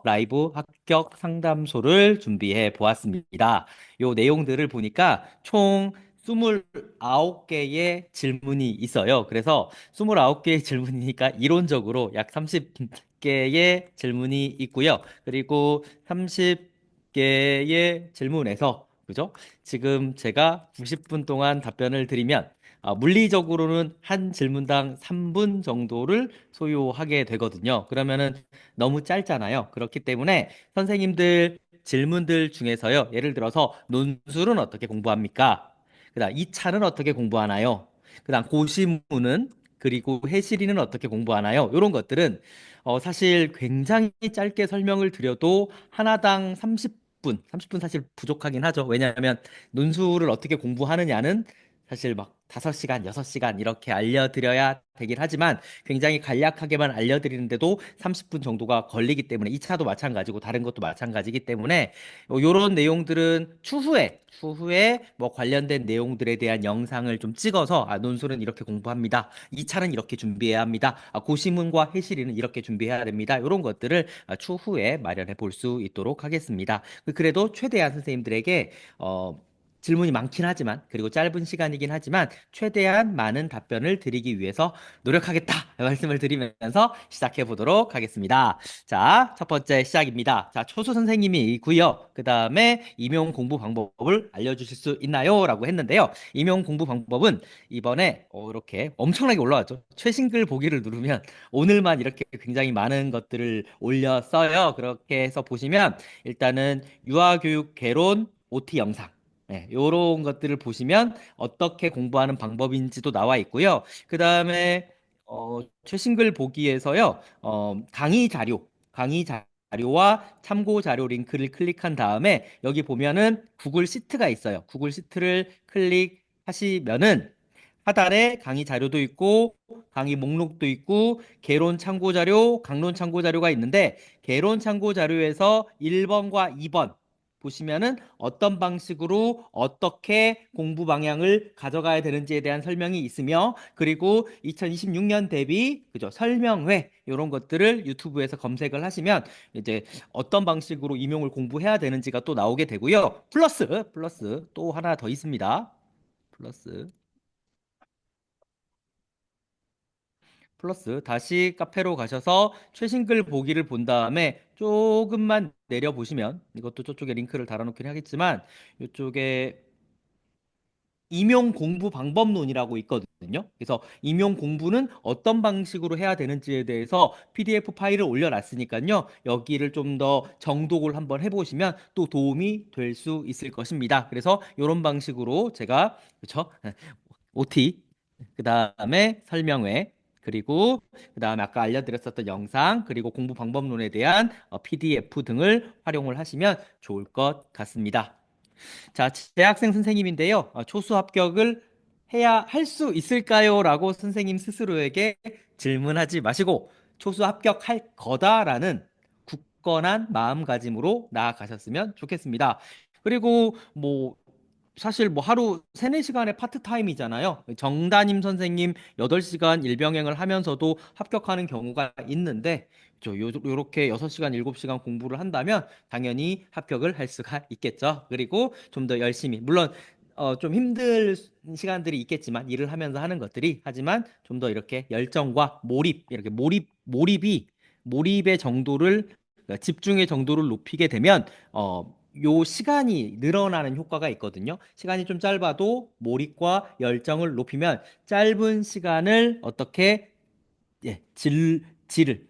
라이브 합격 상담소를 준비해 보았습니다. 요 내용들을 보니까 총 29개의 질문이 있어요. 그래서 29개의 질문이니까 이론적으로 약 30개의 질문이 있고요. 그리고 30개의 질문에서 그죠? 지금 제가 90분 동안 답변을 드리면 물리적으로는 한 질문당 3분 정도를 소요하게 되거든요. 그러면은 너무 짧잖아요. 그렇기 때문에 선생님들 질문들 중에서요. 예를 들어서 논술은 어떻게 공부합니까? 그다음 이 차는 어떻게 공부하나요? 그다음 고시문은 그리고 해시리는 어떻게 공부하나요? 이런 것들은 사실 굉장히 짧게 설명을 드려도 하나당 30분, 30분 사실 부족하긴 하죠. 왜냐하면 논술을 어떻게 공부하느냐는 사실 막 5시간, 6시간 이렇게 알려드려야 되긴 하지만 굉장히 간략하게만 알려드리는데도 30분 정도가 걸리기 때문에 이 차도 마찬가지고 다른 것도 마찬가지기 때문에 이런 내용들은 추후에 뭐 관련된 내용들에 대한 영상을 좀 찍어서 논술은 이렇게 공부합니다. 이 차는 이렇게 준비해야 합니다. 고시문과 해시리는 이렇게 준비해야 됩니다. 이런 것들을 추후에 마련해 볼 수 있도록 하겠습니다. 그래도 최대한 선생님들에게 질문이 많긴 하지만 그리고 짧은 시간이긴 하지만 최대한 많은 답변을 드리기 위해서 노력하겠다 말씀을 드리면서 시작해 보도록 하겠습니다. 자, 첫 번째 시작입니다. 자, 초수 선생님이 있고요. 그 다음에 임용 공부 방법을 알려주실 수 있나요? 라고 했는데요. 임용 공부 방법은 이번에 이렇게 엄청나게 올라왔죠. 최신 글 보기를 누르면 오늘만 이렇게 굉장히 많은 것들을 올렸어요. 그렇게 해서 보시면 일단은 유아교육 개론 OT 영상 네, 요런 것들을 보시면 어떻게 공부하는 방법인지도 나와 있고요. 그 다음에 최신 글 보기에서요. 강의 자료와 참고 자료 링크를 클릭한 다음에 여기 보면은 구글 시트가 있어요. 구글 시트를 클릭하시면은 하단에 강의 자료도 있고 강의 목록도 있고 개론 참고 자료, 강론 참고 자료가 있는데 개론 참고 자료에서 1번과 2번 보시면은 어떤 방식으로 어떻게 공부 방향을 가져가야 되는지에 대한 설명이 있으며 그리고 2026년 대비 그죠 설명회 이런 것들을 유튜브에서 검색을 하시면 이제 어떤 방식으로 임용을 공부해야 되는지가 또 나오게 되고요. 플러스 또 하나 더 있습니다. 플러스 다시 카페로 가셔서 최신 글 보기를 본 다음에 조금만 내려 보시면 이것도 저쪽에 링크를 달아놓긴 하겠지만 이쪽에 임용 공부 방법론이라고 있거든요. 그래서 임용 공부는 어떤 방식으로 해야 되는지에 대해서 PDF 파일을 올려놨으니까요. 여기를 좀 더 정독을 한번 해보시면 또 도움이 될 수 있을 것입니다. 그래서 이런 방식으로 제가 그렇죠? OT 그다음에 설명회 그리고 그다음에 아까 알려드렸었던 영상 그리고 공부 방법론에 대한 PDF 등을 활용을 하시면 좋을 것 같습니다. 자, 재학생 선생님인데요. 초수 합격을 해야 할 수 있을까요? 라고 선생님 스스로에게 질문하지 마시고 초수 합격할 거다라는 굳건한 마음가짐으로 나아가셨으면 좋겠습니다. 그리고 뭐 사실 뭐 하루 3, 4시간의 파트타임이잖아요. 정다님 선생님 8시간 일병행을 하면서도 합격하는 경우가 있는데 요렇게 6시간, 7시간 공부를 한다면 당연히 합격을 할 수가 있겠죠. 그리고 좀 더 열심히 물론 좀 힘들 시간들이 있겠지만 일을 하면서 하는 것들이 하지만 좀 더 이렇게 열정과 몰입 이렇게 몰입의 정도를 그러니까 집중의 정도를 높이게 되면 요 시간이 늘어나는 효과가 있거든요. 시간이 좀 짧아도 몰입과 열정을 높이면 짧은 시간을 어떻게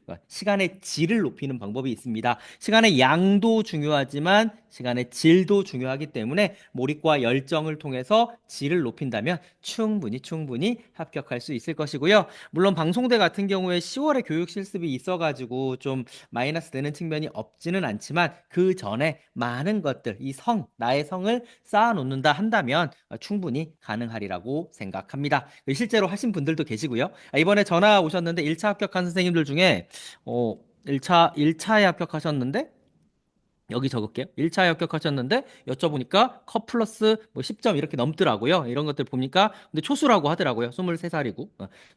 그러니까 시간의 질을 높이는 방법이 있습니다. 시간의 양도 중요하지만 시간의 질도 중요하기 때문에 몰입과 열정을 통해서 질을 높인다면 충분히 합격할 수 있을 것이고요. 물론 방송대 같은 경우에 10월에 교육 실습이 있어가지고 좀 마이너스 되는 측면이 없지는 않지만 그 전에 많은 것들, 나의 성을 쌓아놓는다 한다면 충분히 가능하리라고 생각합니다. 실제로 하신 분들도 계시고요. 이번에 전화 오셨는데 1차 합격한 선생님들 중에 어, 1차에 합격하셨는데 여기 적을게요. 1차 합격하셨는데 여쭤보니까 컵 플러스 뭐 10점 이렇게 넘더라고요. 이런 것들 보니까 근데 초수라고 하더라고요. 23살이고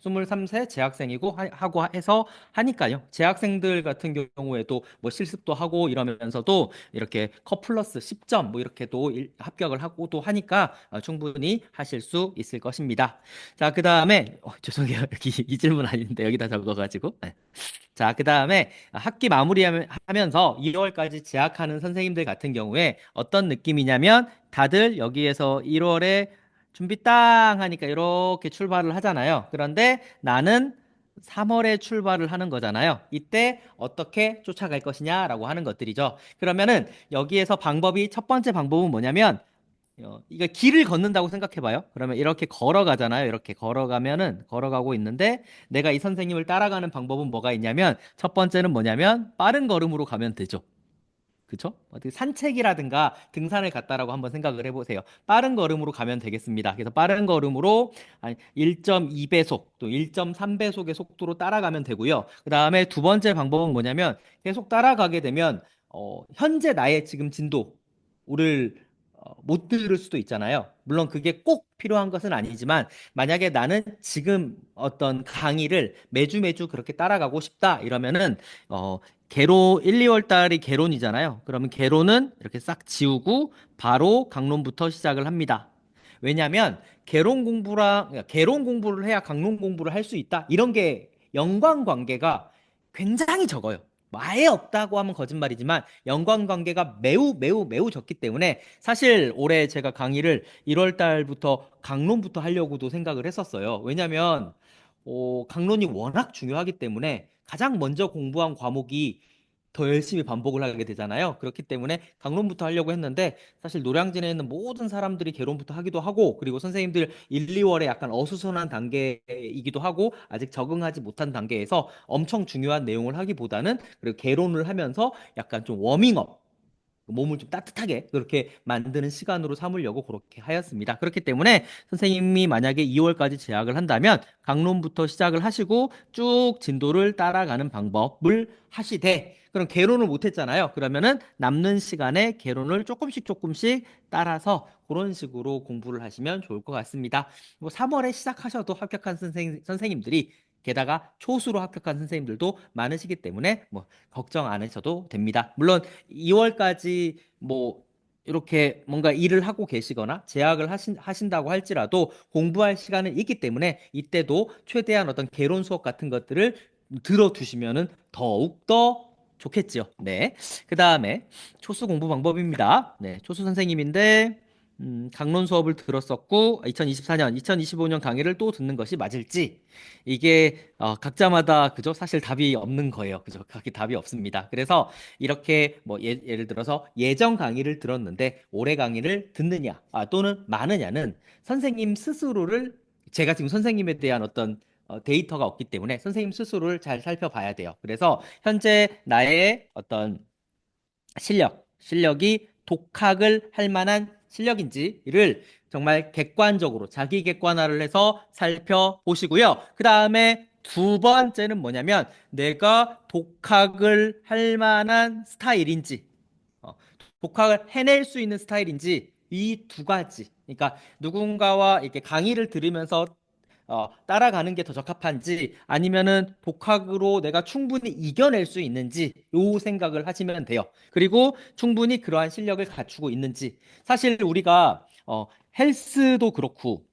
23세 재학생이고 하고 해서 하니까요. 재학생들 같은 경우에도 뭐 실습도 하고 이러면서도 이렇게 컵 플러스 10점 뭐 이렇게도 합격을 하고도 하니까 충분히 하실 수 있을 것입니다. 자, 그다음에 죄송해요. 여기 이 질문 아닌데 여기다 적어가지고. 네. 자, 그 다음에 학기 마무리하면서 2월까지 재학하는 선생님들 같은 경우에 어떤 느낌이냐면 다들 여기에서 1월에 준비 땅 하니까 이렇게 출발을 하잖아요. 그런데 나는 3월에 출발을 하는 거잖아요. 이때 어떻게 쫓아갈 것이냐라고 하는 것들이죠. 그러면은 여기에서 방법이 첫 번째 방법은 뭐냐면 이거 길을 걷는다고 생각해봐요. 그러면 이렇게 걸어가잖아요. 이렇게 걸어가면은 걸어가고 있는데 내가 이 선생님을 따라가는 방법은 뭐가 있냐면 첫 번째는 뭐냐면 빠른 걸음으로 가면 되죠. 그쵸? 어떻게 산책이라든가 등산을 갔다라고 한번 생각을 해보세요. 빠른 걸음으로 가면 되겠습니다. 그래서 빠른 걸음으로 1.2배속 또 1.3배속의 속도로 따라가면 되고요. 그 다음에 두 번째 방법은 뭐냐면 계속 따라가게 되면 현재 나의 지금 진도를 못 들을 수도 있잖아요. 물론 그게 꼭 필요한 것은 아니지만 만약에 나는 지금 어떤 강의를 매주 매주 그렇게 따라가고 싶다 이러면은 개론 1, 2월 달이 개론이잖아요. 그러면 개론은 이렇게 싹 지우고 바로 강론부터 시작을 합니다. 왜냐하면 개론 공부를 해야 강론 공부를 할 수 있다. 이런 게 연관관계가 굉장히 적어요. 뭐 아예 없다고 하면 거짓말이지만 연관관계가 매우 매우 매우 적기 때문에 사실 올해 제가 강의를 1월 달부터 강론부터 하려고도 생각을 했었어요. 왜냐하면 강론이 워낙 중요하기 때문에 가장 먼저 공부한 과목이 더 열심히 반복을 하게 되잖아요. 그렇기 때문에 강론부터 하려고 했는데 사실 노량진에 있는 모든 사람들이 개론부터 하기도 하고 그리고 선생님들 1, 2월에 약간 어수선한 단계이기도 하고 아직 적응하지 못한 단계에서 엄청 중요한 내용을 하기보다는 그리고 개론을 하면서 약간 좀 워밍업 몸을 좀 따뜻하게 그렇게 만드는 시간으로 삼으려고 그렇게 하였습니다. 그렇기 때문에 선생님이 만약에 2월까지 재학을 한다면 강론부터 시작을 하시고 쭉 진도를 따라가는 방법을 하시되 그럼 개론을 못했잖아요. 그러면은 남는 시간에 개론을 조금씩 조금씩 따라서 그런 식으로 공부를 하시면 좋을 것 같습니다. 뭐 3월에 시작하셔도 합격한 선생님들이 게다가 초수로 합격한 선생님들도 많으시기 때문에 뭐 걱정 안 하셔도 됩니다. 물론 2월까지 뭐 이렇게 뭔가 일을 하고 계시거나 재학을 하신다고 할지라도 공부할 시간은 있기 때문에 이때도 최대한 어떤 개론 수업 같은 것들을 들어두시면은 더욱더 좋겠지요. 네. 그 다음에 초수 공부 방법입니다. 네. 초수 선생님인데, 강론 수업을 들었었고, 2024년, 2025년 강의를 또 듣는 것이 맞을지, 이게 각자마다 그죠? 사실 답이 없는 거예요. 그죠? 각기 답이 없습니다. 그래서 이렇게 뭐 예를 들어서 예전 강의를 들었는데 올해 강의를 듣느냐 또는 많으냐는 선생님 스스로를 제가 지금 선생님에 대한 어떤 데이터가 없기 때문에 선생님 스스로를 잘 살펴봐야 돼요. 그래서 현재 나의 어떤 실력이 독학을 할 만한 실력인지를 정말 객관적으로 자기 객관화를 해서 살펴보시고요. 그 다음에 두 번째는 뭐냐면 내가 독학을 할 만한 스타일인지, 어, 독학을 해낼 수 있는 스타일인지 이 두 가지. 그러니까 누군가와 이렇게 강의를 들으면서 따라가는 게 더 적합한지 아니면은 독학으로 내가 충분히 이겨낼 수 있는지 요 생각을 하시면 돼요. 그리고 충분히 그러한 실력을 갖추고 있는지. 사실 우리가 헬스도 그렇고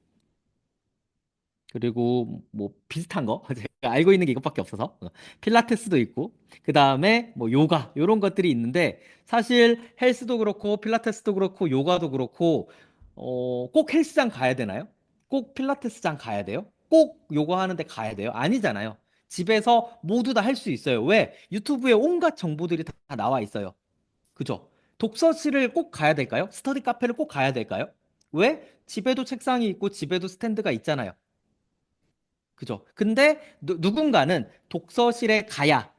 그리고 뭐 비슷한 거 제가 알고 있는 게 이것밖에 없어서 필라테스도 있고 그 다음에 뭐 요가 요런 것들이 있는데 사실 헬스도 그렇고 필라테스도 그렇고 요가도 그렇고 꼭 헬스장 가야 되나요? 꼭 필라테스장 가야 돼요? 꼭 요가 하는데 가야 돼요? 아니잖아요. 집에서 모두 다 할 수 있어요. 왜? 유튜브에 온갖 정보들이 다 나와 있어요. 그죠? 독서실을 꼭 가야 될까요? 스터디 카페를 꼭 가야 될까요? 왜? 집에도 책상이 있고 집에도 스탠드가 있잖아요. 그죠? 근데 누군가는 독서실에 가야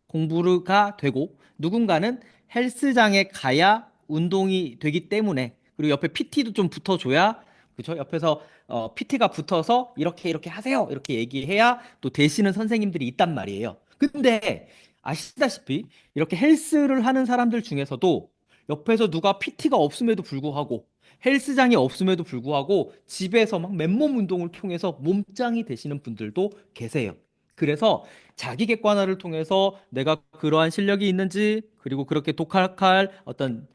공부가 되고 누군가는 헬스장에 가야 운동이 되기 때문에 그리고 옆에 PT도 좀 붙어줘야 그죠? 옆에서 PT가 붙어서 이렇게 이렇게 하세요 이렇게 얘기해야 또 되시는 선생님들이 있단 말이에요. 근데 아시다시피 이렇게 헬스를 하는 사람들 중에서도 옆에서 누가 PT가 없음에도 불구하고 헬스장이 없음에도 불구하고 집에서 막 맨몸 운동을 통해서 몸짱이 되시는 분들도 계세요. 그래서 자기 객관화를 통해서 내가 그러한 실력이 있는지 그리고 그렇게 독학할 어떤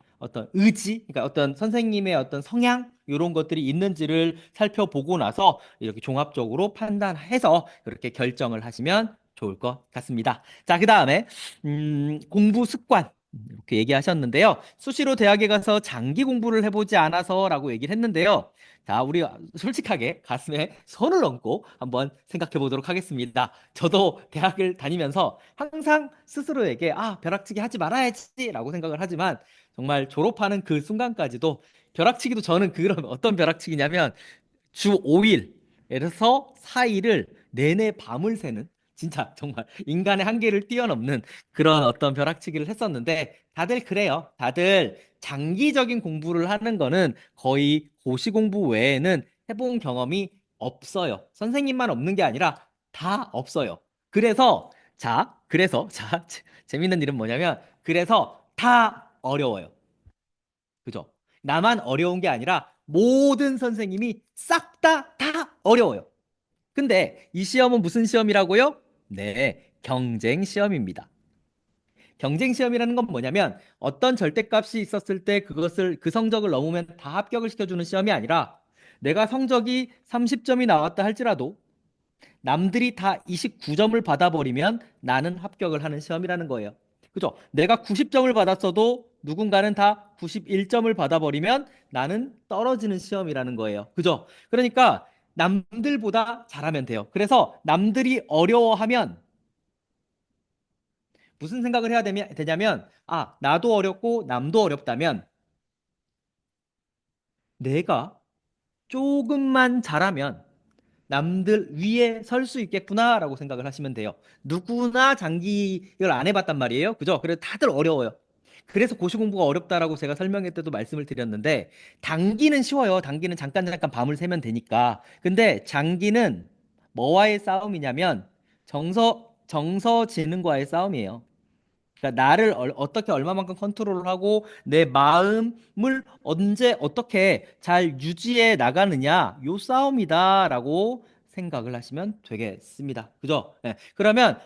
의지, 그러니까 어떤 선생님의 어떤 성향 이런 것들이 있는지를 살펴보고 나서 이렇게 종합적으로 판단해서 그렇게 결정을 하시면 좋을 것 같습니다. 자, 그다음에 공부 습관 이렇게 얘기하셨는데요. 수시로 대학에 가서 장기 공부를 해보지 않아서라고 얘기를 했는데요. 자, 우리 솔직하게 가슴에 손을 얹고 한번 생각해 보도록 하겠습니다. 저도 대학을 다니면서 항상 스스로에게 벼락치기 하지 말아야지라고 생각을 하지만 정말 졸업하는 그 순간까지도 벼락치기도 저는 그런 어떤 벼락치기냐면 주 5일에서 4일을 내내 밤을 새는 진짜 정말 인간의 한계를 뛰어넘는 그런 어떤 벼락치기를 했었는데 다들 그래요. 다들 장기적인 공부를 하는 거는 거의 고시 공부 외에는 해본 경험이 없어요. 선생님만 없는 게 아니라 다 없어요. 그래서 재밌는 일은 뭐냐면 그래서 다 어려워요. 그죠? 나만 어려운 게 아니라 모든 선생님이 싹 다 어려워요. 근데 이 시험은 무슨 시험이라고요? 네, 경쟁 시험입니다. 경쟁 시험이라는 건 뭐냐면 어떤 절대값이 있었을 때 그것을 그 성적을 넘으면 다 합격을 시켜주는 시험이 아니라 내가 성적이 30점이 나왔다 할지라도 남들이 다 29점을 받아버리면 나는 합격을 하는 시험이라는 거예요. 그죠? 내가 90점을 받았어도 누군가는 다 91점을 받아버리면 나는 떨어지는 시험이라는 거예요. 그죠? 그러니까 남들보다 잘하면 돼요. 그래서 남들이 어려워하면 무슨 생각을 해야 되냐면, 나도 어렵고 남도 어렵다면 내가 조금만 잘하면 남들 위에 설 수 있겠구나라고 생각을 하시면 돼요. 누구나 장기를 안 해봤단 말이에요. 그죠? 그래서 다들 어려워요. 그래서 고시 공부가 어렵다라고 제가 설명할 때도 말씀을 드렸는데, 단기는 쉬워요. 단기는 잠깐 밤을 새면 되니까. 근데 장기는 뭐와의 싸움이냐면, 정서지능과의 싸움이에요. 그러니까 나를 어떻게 얼마만큼 컨트롤을 하고 내 마음을 언제 어떻게 잘 유지해 나가느냐 요 싸움이다라고 생각을 하시면 되겠습니다. 그죠? 네. 그러면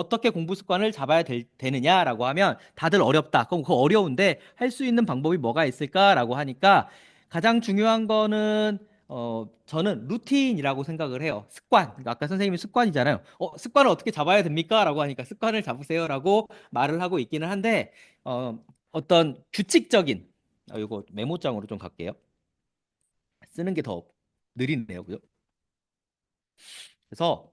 떻게 공부 습관을 잡아야 되느냐라고 하면 다들 어렵다. 그럼 그 어려운데 할 수 있는 방법이 뭐가 있을까라고 하니까 가장 중요한 거는 저는 루틴이라고 생각을 해요. 습관. 그러니까 아까 선생님이 습관이잖아요. 습관을 어떻게 잡아야 됩니까? 라고 하니까 습관을 잡으세요라고 말을 하고 있기는 한데 어떤 규칙적인 이거 메모장으로 좀 갈게요. 쓰는 게 더 느리네요. 그죠? 그래서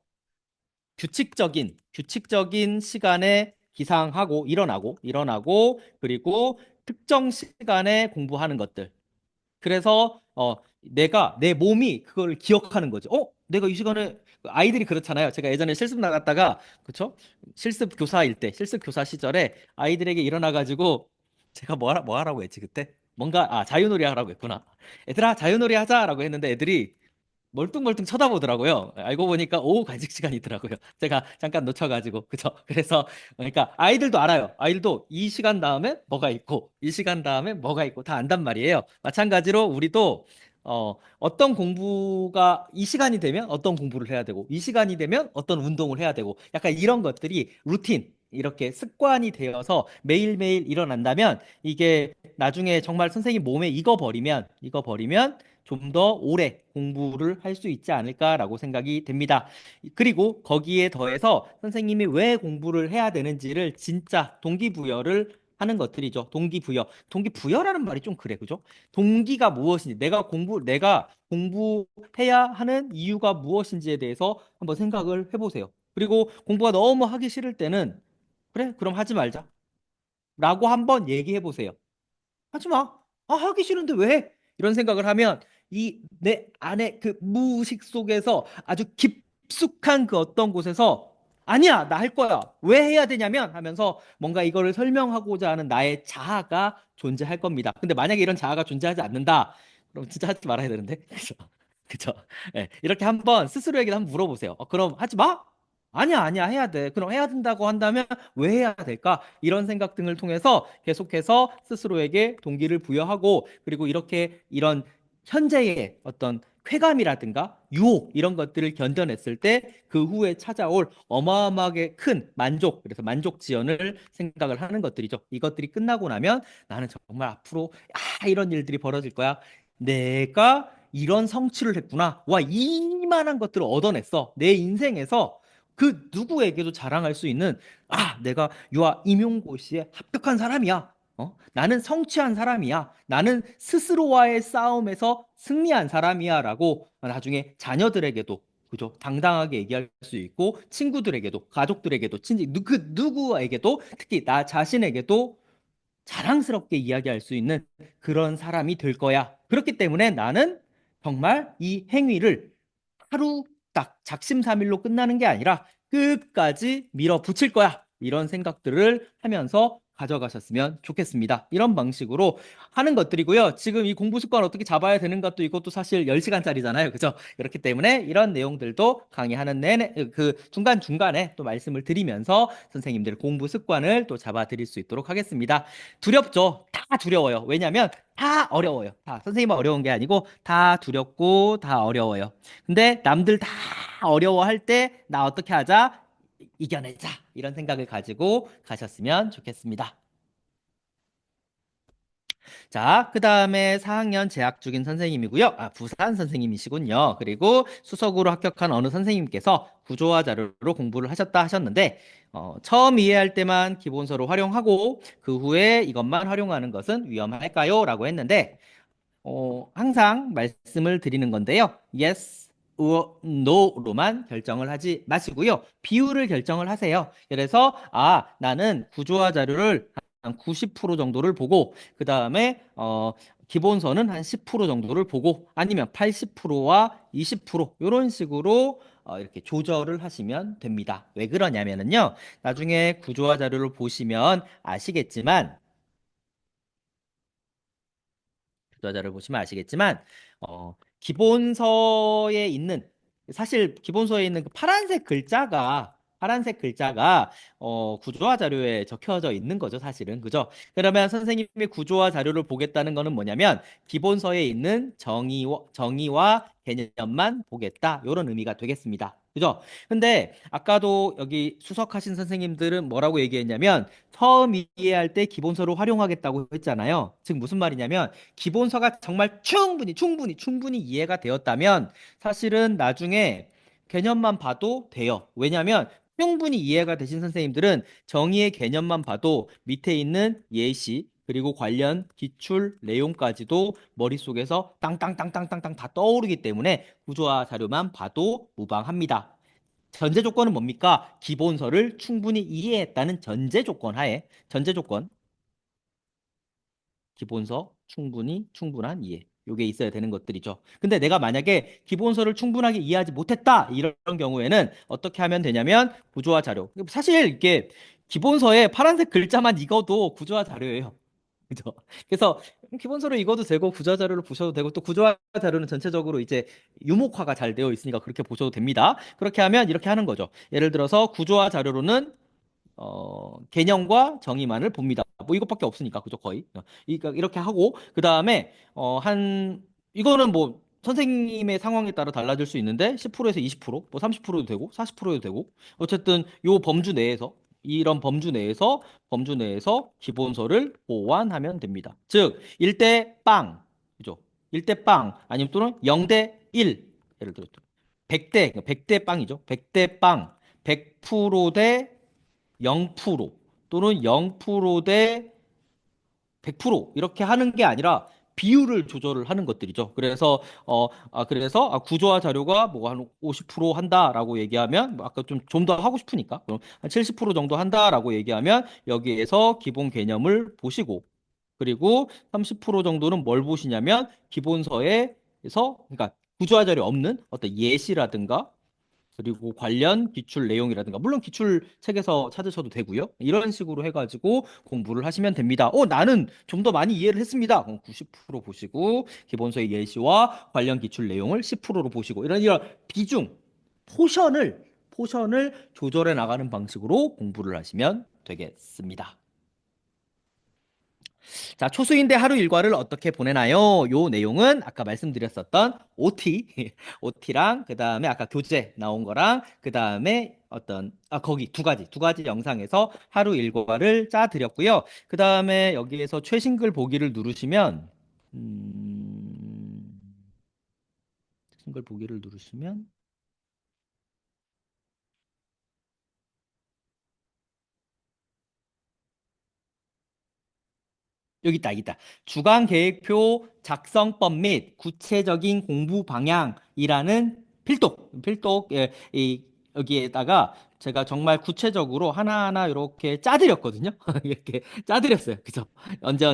규칙적인 시간에 기상하고 일어나고 그리고 특정 시간에 공부하는 것들. 그래서 내가 내 몸이 그걸 기억하는 거죠. 내가 이 시간에 아이들이 그렇잖아요. 제가 예전에 실습 나갔다가 그쵸? 실습 교사 시절에 아이들에게 일어나 가지고 제가 뭐 하라고 했지 그때? 뭔가 자유놀이 하라고 했구나. 얘들아 자유놀이 하자라고 했는데 애들이 멀뚱멀뚱 쳐다보더라고요. 알고 보니까 오후 간식 시간이더라고요. 제가 잠깐 놓쳐가지고 그죠? 그래서 그러니까 아이들도 알아요. 아이들도 이 시간 다음에 뭐가 있고 이 시간 다음에 뭐가 있고 다 안단 말이에요. 마찬가지로 우리도 어떤 공부가 이 시간이 되면 어떤 공부를 해야 되고 이 시간이 되면 어떤 운동을 해야 되고 약간 이런 것들이 루틴 이렇게 습관이 되어서 매일매일 일어난다면 이게 나중에 정말 선생님 몸에 익어버리면 좀 더 오래 공부를 할 수 있지 않을까라고 생각이 됩니다. 그리고 거기에 더해서 선생님이 왜 공부를 해야 되는지를 진짜 동기부여를 하는 것들이죠. 동기부여라는 말이 좀 그래, 그죠? 동기가 무엇인지, 내가 공부해야 하는 이유가 무엇인지에 대해서 한번 생각을 해보세요. 그리고 공부가 너무 하기 싫을 때는, 그래, 그럼 하지 말자. 라고 한번 얘기해 보세요. 하지 마. 하기 싫은데 왜? 이런 생각을 하면 이 내 안에 그 무의식 속에서 아주 깊숙한 그 어떤 곳에서 아니야, 나 할 거야. 왜 해야 되냐면 하면서 뭔가 이거를 설명하고자 하는 나의 자아가 존재할 겁니다. 근데 만약에 이런 자아가 존재하지 않는다. 그럼 진짜 하지 말아야 되는데. 그죠? 그죠? 예, 이렇게 한번 스스로에게 한번 물어보세요. 그럼 하지 마? 아니야, 아니야, 해야 돼. 그럼 해야 된다고 한다면 왜 해야 될까? 이런 생각 등을 통해서 계속해서 스스로에게 동기를 부여하고, 그리고 이렇게 이런 현재의 어떤 쾌감이라든가 유혹 이런 것들을 견뎌냈을 때 그 후에 찾아올 어마어마하게 큰 만족, 그래서 만족 지연을 생각을 하는 것들이죠. 이것들이 끝나고 나면 나는 정말 앞으로 이런 일들이 벌어질 거야. 내가 이런 성취를 했구나. 와, 이만한 것들을 얻어냈어. 내 인생에서 그 누구에게도 자랑할 수 있는 내가 유아 임용고시에 합격한 사람이야. 나는 성취한 사람이야. 나는 스스로와의 싸움에서 승리한 사람이야라고 나중에 자녀들에게도 그죠? 당당하게 얘기할 수 있고 친구들에게도 가족들에게도 그 누구에게도 특히 나 자신에게도 자랑스럽게 이야기할 수 있는 그런 사람이 될 거야. 그렇기 때문에 나는 정말 이 행위를 하루 딱 작심삼일로 끝나는 게 아니라 끝까지 밀어붙일 거야. 이런 생각들을 하면서 가져가셨으면 좋겠습니다. 이런 방식으로 하는 것들이고요. 지금 이 공부 습관 어떻게 잡아야 되는 것도 이것도 사실 10시간짜리잖아요. 그죠? 그렇기 때문에 이런 내용들도 강의하는 내내 그 중간중간에 또 말씀을 드리면서 선생님들 공부 습관을 또 잡아 드릴 수 있도록 하겠습니다. 두렵죠? 다 두려워요. 왜냐하면 다 어려워요. 다 선생님은 어려운 게 아니고 다 두렵고 다 어려워요. 근데 남들 다 어려워할 때 나 어떻게 하자? 이겨내자. 이런 생각을 가지고 가셨으면 좋겠습니다. 자, 그 다음에 4학년 재학 중인 선생님이고요. 부산 선생님이시군요. 그리고 수석으로 합격한 어느 선생님께서 구조화 자료로 공부를 하셨다 하셨는데, 처음 이해할 때만 기본서로 활용하고, 그 후에 이것만 활용하는 것은 위험할까요? 라고 했는데, 항상 말씀을 드리는 건데요. Yes or no로만 결정을 하지 마시고요. 비율을 결정을 하세요. 그래서 나는 구조화 자료를 한 90% 정도를 보고 그 다음에 기본서는 한 10% 정도를 보고 아니면 80%와 20% 이런 식으로 이렇게 조절을 하시면 됩니다. 왜 그러냐면은요. 나중에 구조화 자료를 보시면 아시겠지만 투자자를 보시면 아시겠지만 기본서에 있는 사실 기본서에 있는 그 파란색 글자가 구조화 자료에 적혀져 있는 거죠, 사실은. 그죠? 그러면 선생님이 구조화 자료를 보겠다는 거는 뭐냐면 기본서에 있는 정의와 개념만 보겠다. 이런 의미가 되겠습니다. 그죠? 근데 아까도 여기 수석하신 선생님들은 뭐라고 얘기했냐면 처음 이해할 때 기본서를 활용하겠다고 했잖아요. 즉 무슨 말이냐면 기본서가 정말 충분히 이해가 되었다면 사실은 나중에 개념만 봐도 돼요. 왜냐하면 충분히 이해가 되신 선생님들은 정의의 개념만 봐도 밑에 있는 예시 그리고 관련 기출 내용까지도 머릿속에서 땅땅땅땅땅땅 다 떠오르기 때문에 구조화 자료만 봐도 무방합니다. 전제 조건은 뭡니까? 기본서를 충분히 이해했다는 전제 조건 하에 전제 조건 기본서 충분한 이해. 요게 있어야 되는 것들이죠. 근데 내가 만약에 기본서를 충분하게 이해하지 못했다. 이런 경우에는 어떻게 하면 되냐면 구조화 자료. 사실 이게 기본서에 파란색 글자만 읽어도 구조화 자료예요. 그죠? 그래서 기본서를 읽어도 되고 구조화 자료를 보셔도 되고 또 구조화 자료는 전체적으로 이제 유목화가 잘 되어 있으니까 그렇게 보셔도 됩니다. 그렇게 하면 이렇게 하는 거죠. 예를 들어서 구조화 자료로는 개념과 정의만을 봅니다. 뭐 이것밖에 없으니까 그죠 거의. 이렇게 하고 그 다음에 이거는 뭐 선생님의 상황에 따라 달라질 수 있는데 10%에서 20%, 뭐 30%도 되고 40%도 되고 어쨌든 요 범주 내에서 이런 범주 내에서 기본서를 보완하면 됩니다. 즉 1대 빵 그죠? 1대 빵 아니면 또는 0대 1 예를 들어 100대 빵이죠. 100대 빵 100%대 0% 또는 0%대 100% 이렇게 하는 게 아니라 비율을 조절을 하는 것들이죠. 그래서 구조화 자료가 뭐 한 50% 한다라고 얘기하면 뭐 아까 좀 더 하고 싶으니까 그럼 한 70% 정도 한다라고 얘기하면 여기에서 기본 개념을 보시고 그리고 30% 정도는 뭘 보시냐면 기본서에서 그러니까 구조화 자료 없는 어떤 예시라든가 그리고 관련 기출 내용이라든가 물론 기출 책에서 찾으셔도 되고요. 이런 식으로 해가지고 공부를 하시면 됩니다. 나는 좀 더 많이 이해를 했습니다. 그럼 90% 보시고 기본서의 예시와 관련 기출 내용을 10%로 보시고 이런 비중 포션을 포션을 조절해 나가는 방식으로 공부를 하시면 되겠습니다. 자, 초수인데 하루 일과를 어떻게 보내나요? 요 내용은 아까 말씀드렸었던 OT, OT랑 그다음에 아까 교재 나온 거랑 그다음에 거기 두 가지 영상에서 하루 일과를 짜 드렸고요. 그다음에 여기에서 최신 글 보기를 누르시면 음, 최신 글 보기를 누르시면 여기 있다. 주간 계획표 작성법 및 구체적인 공부 방향이라는 필독, 여기에다가 제가 정말 구체적으로 하나하나 이렇게 짜드렸거든요. 이렇게 짜드렸어요. 그죠? 언제,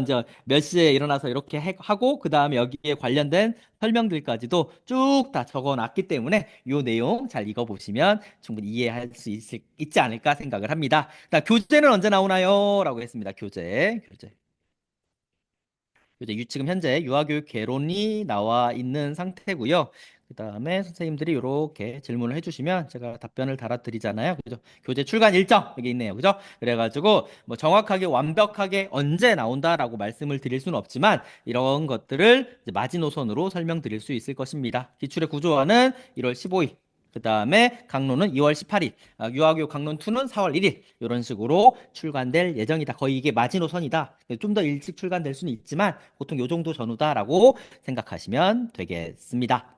몇 시에 일어나서 이렇게 하고, 그 다음에 여기에 관련된 설명들까지도 쭉 다 적어 놨기 때문에 이 내용 잘 읽어보시면 충분히 이해할 수 있지 않을까 생각을 합니다. 교재는 언제 나오나요? 라고 했습니다. 교재. 이제 지금 현재 유아교육 개론이 나와 있는 상태고요. 그다음에 선생님들이 이렇게 질문을 해주시면 제가 답변을 달아드리잖아요. 그죠? 교재 출간 일정 여기 있네요. 그죠? 그래가지고 뭐 정확하게 완벽하게 언제 나온다라고 말씀을 드릴 수는 없지만 이런 것들을 이제 마지노선으로 설명드릴 수 있을 것입니다. 기출의 구조화는 1월 15일. 그 다음에 강론은 2월 18일, 유아교육 강론 2는 4월 1일 이런 식으로 출간될 예정이다. 거의 이게 마지노선이다. 좀 더 일찍 출간될 수는 있지만 보통 요 정도 전후다라고 생각하시면 되겠습니다.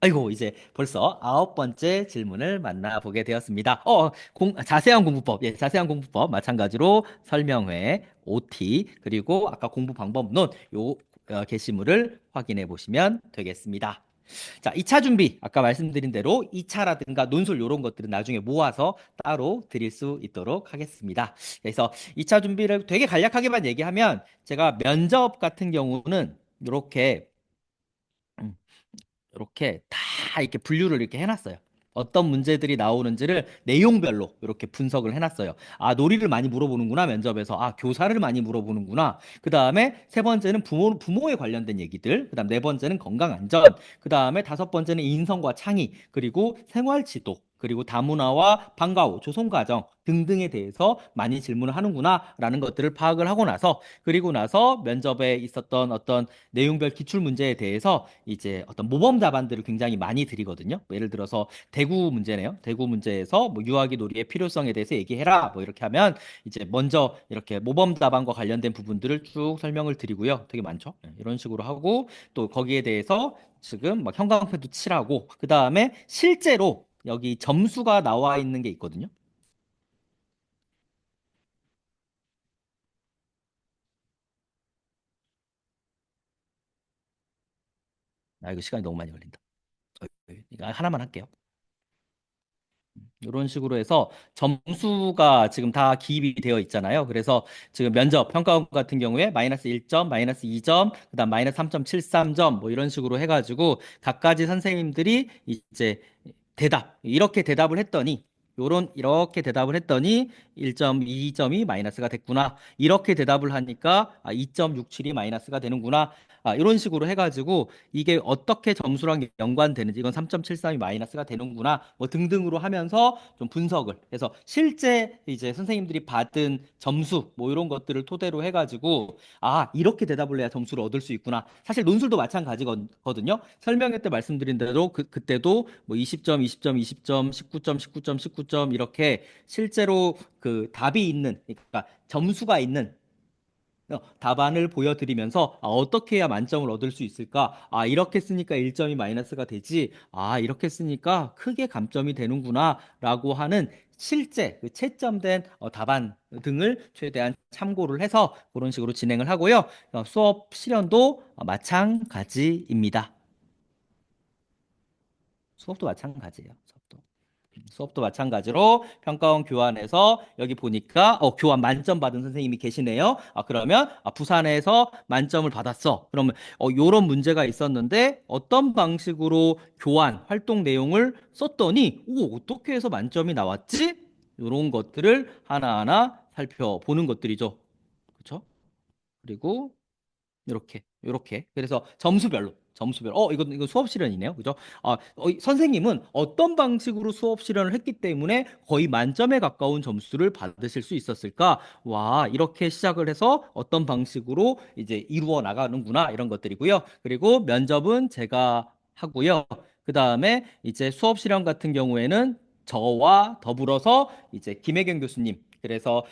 아이고, 이제 벌써 9번째 질문을 만나보게 되었습니다. 자세한 공부법, 자세한 공부법 마찬가지로 설명회, OT, 그리고 아까 공부 방법론 요 게시물을 확인해 보시면 되겠습니다. 자, 2차 준비. 아까 말씀드린 대로 2차라든가 논술 이런 것들은 나중에 모아서 따로 드릴 수 있도록 하겠습니다. 그래서 2차 준비를 되게 간략하게만 얘기하면 제가 면접 같은 경우는 이렇게 이렇게 다 이렇게 분류를 이렇게 해놨어요. 어떤 문제들이 나오는지를 내용별로 이렇게 분석을 해놨어요. 아, 놀이를 많이 물어보는구나, 면접에서. 아, 교사를 많이 물어보는구나. 그 다음에 세 번째는 부모에 관련된 얘기들. 그 다음 네 번째는 건강안전. 그 다음에 다섯 번째는 인성과 창의. 그리고 생활지도. 그리고 다문화와 방과후, 조성과정 등등에 대해서 많이 질문을 하는구나라는 것들을 파악을 하고 나서 그리고 나서 면접에 있었던 어떤 내용별 기출 문제에 대해서 이제 어떤 모범 답안들을 굉장히 많이 드리거든요. 뭐 예를 들어서 대구 문제네요. 대구 문제에서 뭐 유아기 놀이의 필요성에 대해서 얘기해라. 뭐 이렇게 하면 이제 먼저 이렇게 모범 답안과 관련된 부분들을 쭉 설명을 드리고요. 되게 많죠. 이런 식으로 하고 또 거기에 대해서 지금 막 형광펜도 칠하고 그 다음에 실제로 여기 점수가 나와 있는 게 있거든요. 아, 이거 시간이 너무 많이 걸린다. 이거 하나만 할게요. 이런 식으로 해서 점수가 지금 다 기입이 되어 있잖아요. 그래서 지금 면접 평가원 같은 경우에 마이너스 1점, 마이너스 2점, 그다음 마이너스 3.73점 뭐 이런 식으로 해가지고 각가지 선생님들이 이제 이렇게 대답을 했더니 이렇게 대답을 했더니 1점, 2점이 마이너스가 됐구나. 이렇게 대답을 하니까 2.67이 마이너스가 되는구나. 이런 식으로 해가지고 이게 어떻게 점수랑 연관되는지 이건 3.73이 마이너스가 되는구나. 뭐 등등으로 하면서 좀 분석을 해서 실제 이제 선생님들이 받은 점수 뭐 이런 것들을 토대로 해가지고 이렇게 대답을 해야 점수를 얻을 수 있구나. 사실 논술도 마찬가지거든요. 설명회 때 말씀드린 대로 그때도 뭐 20점, 20점, 20점, 19점, 19점, 19점 이렇게 실제로 그 답이 있는 그러니까 점수가 있는 답안을 보여드리면서 어떻게 해야 만점을 얻을 수 있을까? 이렇게 쓰니까 1점이 마이너스가 되지. 이렇게 쓰니까 크게 감점이 되는구나라고 하는 실제 그 채점된 답안 등을 최대한 참고를 해서 그런 식으로 진행을 하고요. 수업 실현도 마찬가지입니다. 수업도 마찬가지예요. 수업도 마찬가지로 평가원 교환에서 여기 보니까 교환 만점 받은 선생님이 계시네요. 그러면 부산에서 만점을 받았어. 그러면 요런 문제가 있었는데 어떤 방식으로 교환 활동 내용을 썼더니 어떻게 해서 만점이 나왔지? 요런 것들을 하나하나 살펴보는 것들이죠. 그렇죠? 그리고 이렇게. 그래서 점수별로. 이거 수업 실현이네요. 그죠? 선생님은 어떤 방식으로 수업 실현을 했기 때문에 거의 만점에 가까운 점수를 받으실 수 있었을까? 와, 이렇게 시작을 해서 어떤 방식으로 이제 이루어 나가는구나, 이런 것들이고요. 그리고 면접은 제가 하고요. 그 다음에 이제 수업 실현 같은 경우에는 저와 더불어서 이제 김혜경 교수님, 그래서